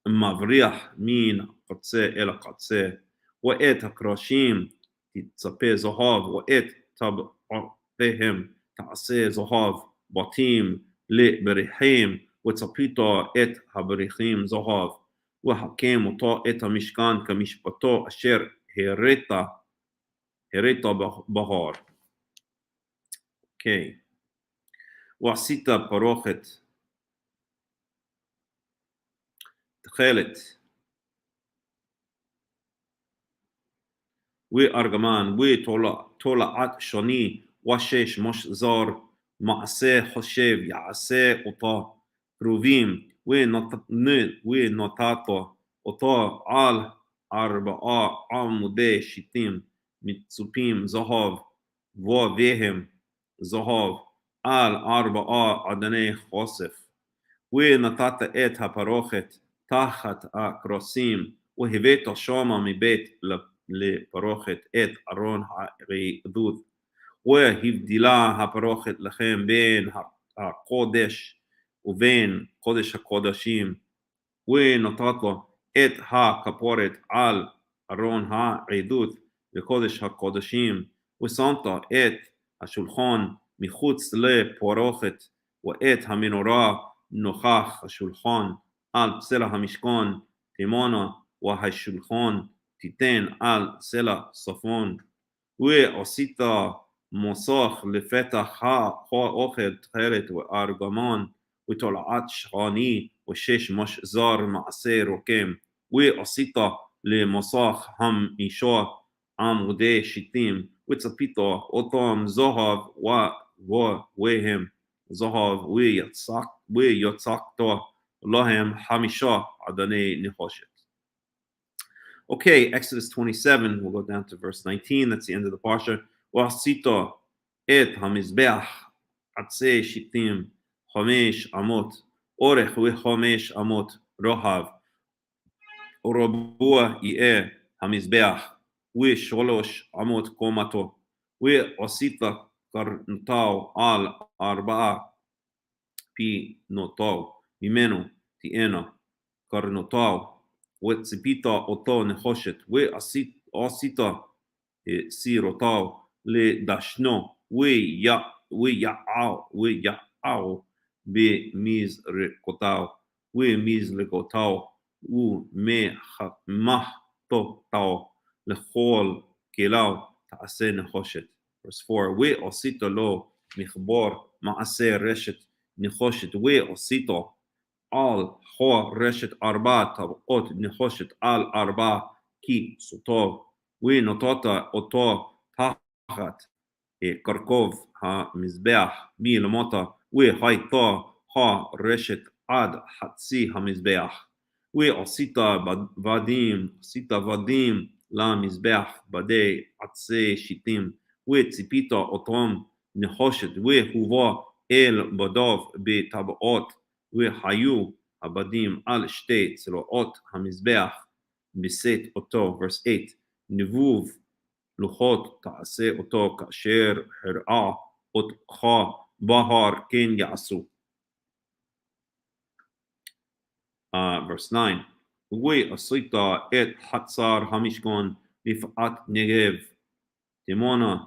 מבריח מן הקצה אל הקצה, ואת הקרשים תצפה זהב, ואת טבעותיהם תעשה זהב, בתים לבריחים, וצפית את הבריחים זהב, והקם אותו את המשכן כמשפטו אשר הרית בהר. אוקיי. ועשית פרוכת תכלת וארגמן ותולעת שני ושש משזר, מעשה חושב יעשה אותה קרובים, ונתת אותו על 4 עמודי שיטים מצופים זהב, ובהם זהב על 4 אדני כוסף, ונתת את הפרוכת תחת הכרסים, והבאת שמה מבית לפרוכת את ארון העדות, והבדילה הפרוכת לכם בין הקודש ובין קודש הקודשים, ונתת את הכפורת על ארון העדות לקודש הקודשים, ושמת את השולחן מחוץ לפרוכת, ואת המנורה נוכח השולחן על סלע המשכן תימונה, והשולחן תיתן על סלע צפון, ועשית מוסך לפתח האוכל תכלת וארגמן, ותולעת שני ושש משזר מעשה רוקם, ועשית למוסך 5 עמודי שיטים, וצפית אותם זהב והם זהב, ויצקת להם 5 אדני נחושת. Okay, Exodus 27, we'll go down to verse 19, that's the end of the parsha. ועשית את המזבח עצי שיטים 5 אמות אורך ו5 אמות רוחב, ורבוע יהיה המזבח, ו3 אמות קומתו, ועשית קרנתו על 4 פינותו, ממנו תהיינה קרנתו, וציפית אותו נחושת, ועשית סירותו לדשנו, ויעו במזרקותיו, ומזלגותיו, ומחתותיו לכל כליו תעשה נחושת. Verse 4, ועשית לו מחבור מעשה רשת נחושת ועשיתו על חורשת 4 טבעות נחושת על 4 כיסותו ונתת אותו תחת קרקוב המזבח מלמטה והייתה הרשת עד חצי המזבח ועשית ודים למזבח בדי עצי שיטים וציפית אותם נחושת והובא אל בדיו בטבעות והיו הבדים על שתי צלעות המזבח בסט אותו. verse 8 נבוב לוחות תעשה אותו כאשר הראה אותך בהר כן יעשו. verse 9 ועשית את חצר המשכן לפאת נגב תימונה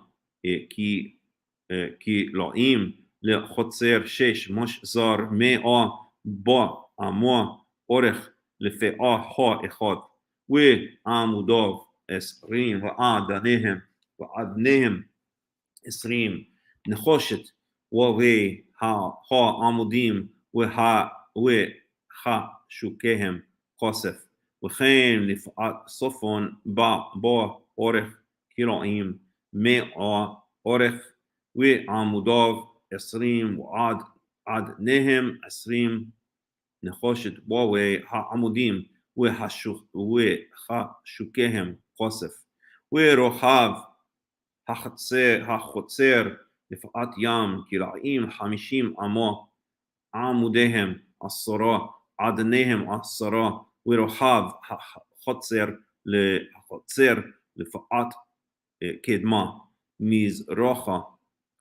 כלאים לחוצר 6 משזר 100 באמה אורך לפאה אחד ועמודיו 20 ועדניהם 20 נחושת והעמודים וחשוקיהם כוסף וכן לפאת סופון באורך כלאים 100 אורך ועמודיו 20 ועדניהם 20 נחושת והעמודים וחשוקיהם כוסף ורוחב החוצר לפאת ים קרעים 50 אמה עמודיהם 10 עדניהם 10 ורוחב החוצר לפאת קדמה מזרחה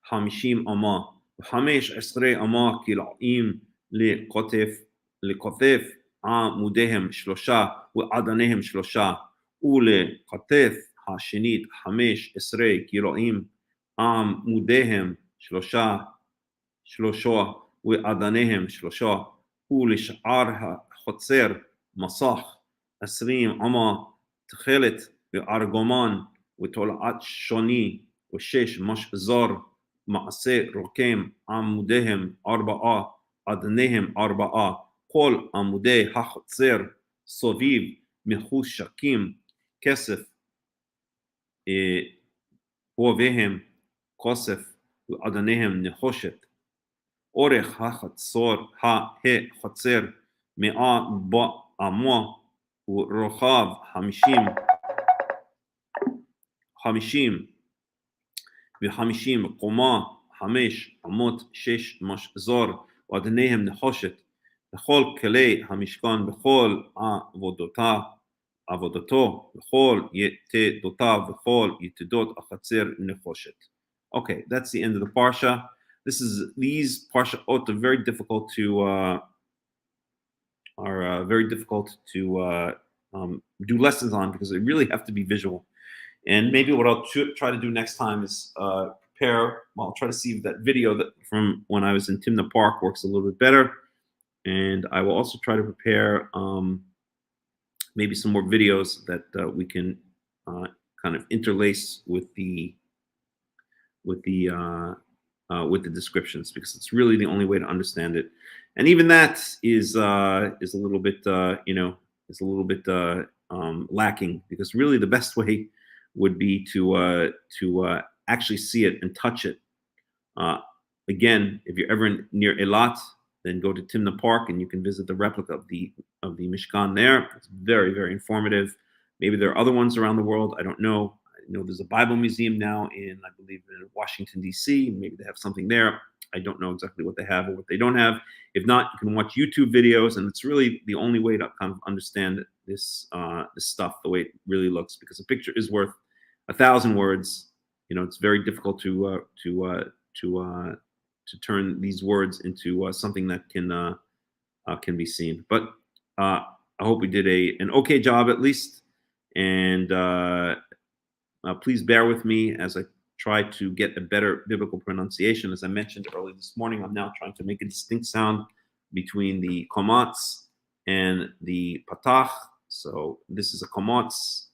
50 אמה ו15 אמה קרעים לכתף עמודיהם 3 ועדניהם 3 ולכתף השנית 15 קרעים עמודיהם 3 ועדניהם 3 ולשאר החוצר מסך 20 אמה תכלת וארגמן ותולעת שוני ו6 משזר מעשה רוקם עמודיהם 4 עדניהם 4 כל עמודי החוצר סביב מחושקים כסף ובהם כוסף ועדניהם נחושת אורך החצר 100 באמה ורוחב 50 ו50 קומה 5 אמות 6 משזר ועדניהם נחושת בכל כלי המשכן בכל עבודתו בכל יתדותיו בכל יתדות החצר נחושת. Okay, that's the end of the parsha. These parsha are very difficult to do lessons on because they really have to be visual. And maybe what I'll try to do next time is prepare. Well, I'll try to see if that video that from when I was in Timna Park works a little bit better. And I will also try to prepare maybe some more videos that we can kind of interlace with the descriptions because it's really the only way to understand it. And even that is a little bit lacking because really the best way would be to actually see it and touch it. Again, if you're ever near Eilat, then go to Timna Park and you can visit the replica of the Mishkan there. It's very, very informative. Maybe there are other ones around the world. I don't know. I know there's a Bible museum now in, I believe, in Washington, D.C. Maybe they have something there. I don't know exactly what they have or what they don't have. If not, you can watch YouTube videos, and it's really the only way to kind of understand this stuff the way it really looks, because a picture is worth 1,000 words. You know, it's very difficult to turn these words into something that can be seen. But I hope we did an okay job at least, and please bear with me as I try to get a better biblical pronunciation. As I mentioned earlier this morning, I'm now trying to make a distinct sound between the komats and the patach. So this is a komats,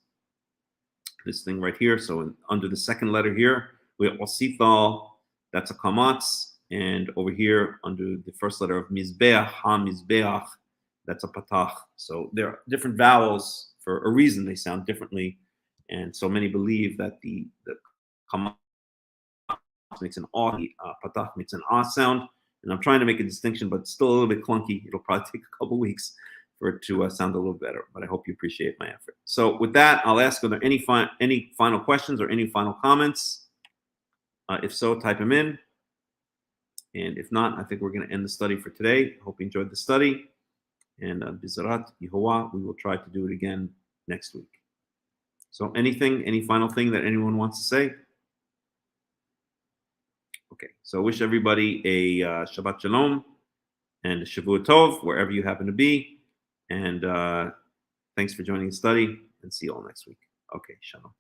this thing right here. So under the second letter here, we have osithal, that's a komats. And over here, under the first letter of Mizbeach, Ha-Mizbeach, that's a patach. So there are different vowels for a reason. They sound differently. And so many believe that the Kamas makes an ah, patach makes an ah sound. And I'm trying to make a distinction, but it's still a little bit clunky. It'll probably take a couple weeks for it to sound a little better, but I hope you appreciate my effort. So with that, I'll ask, are there any final questions or any final comments? If so, type them in. And if not, I think we're going to end the study for today. Hope you enjoyed the study. And Bizarat Yehovah, we will try to do it again next week. So any final thing that anyone wants to say? Okay, so wish everybody a Shabbat Shalom and a Shavua Tov, wherever you happen to be. And thanks for joining the study, and see you all next week. Okay, Shalom.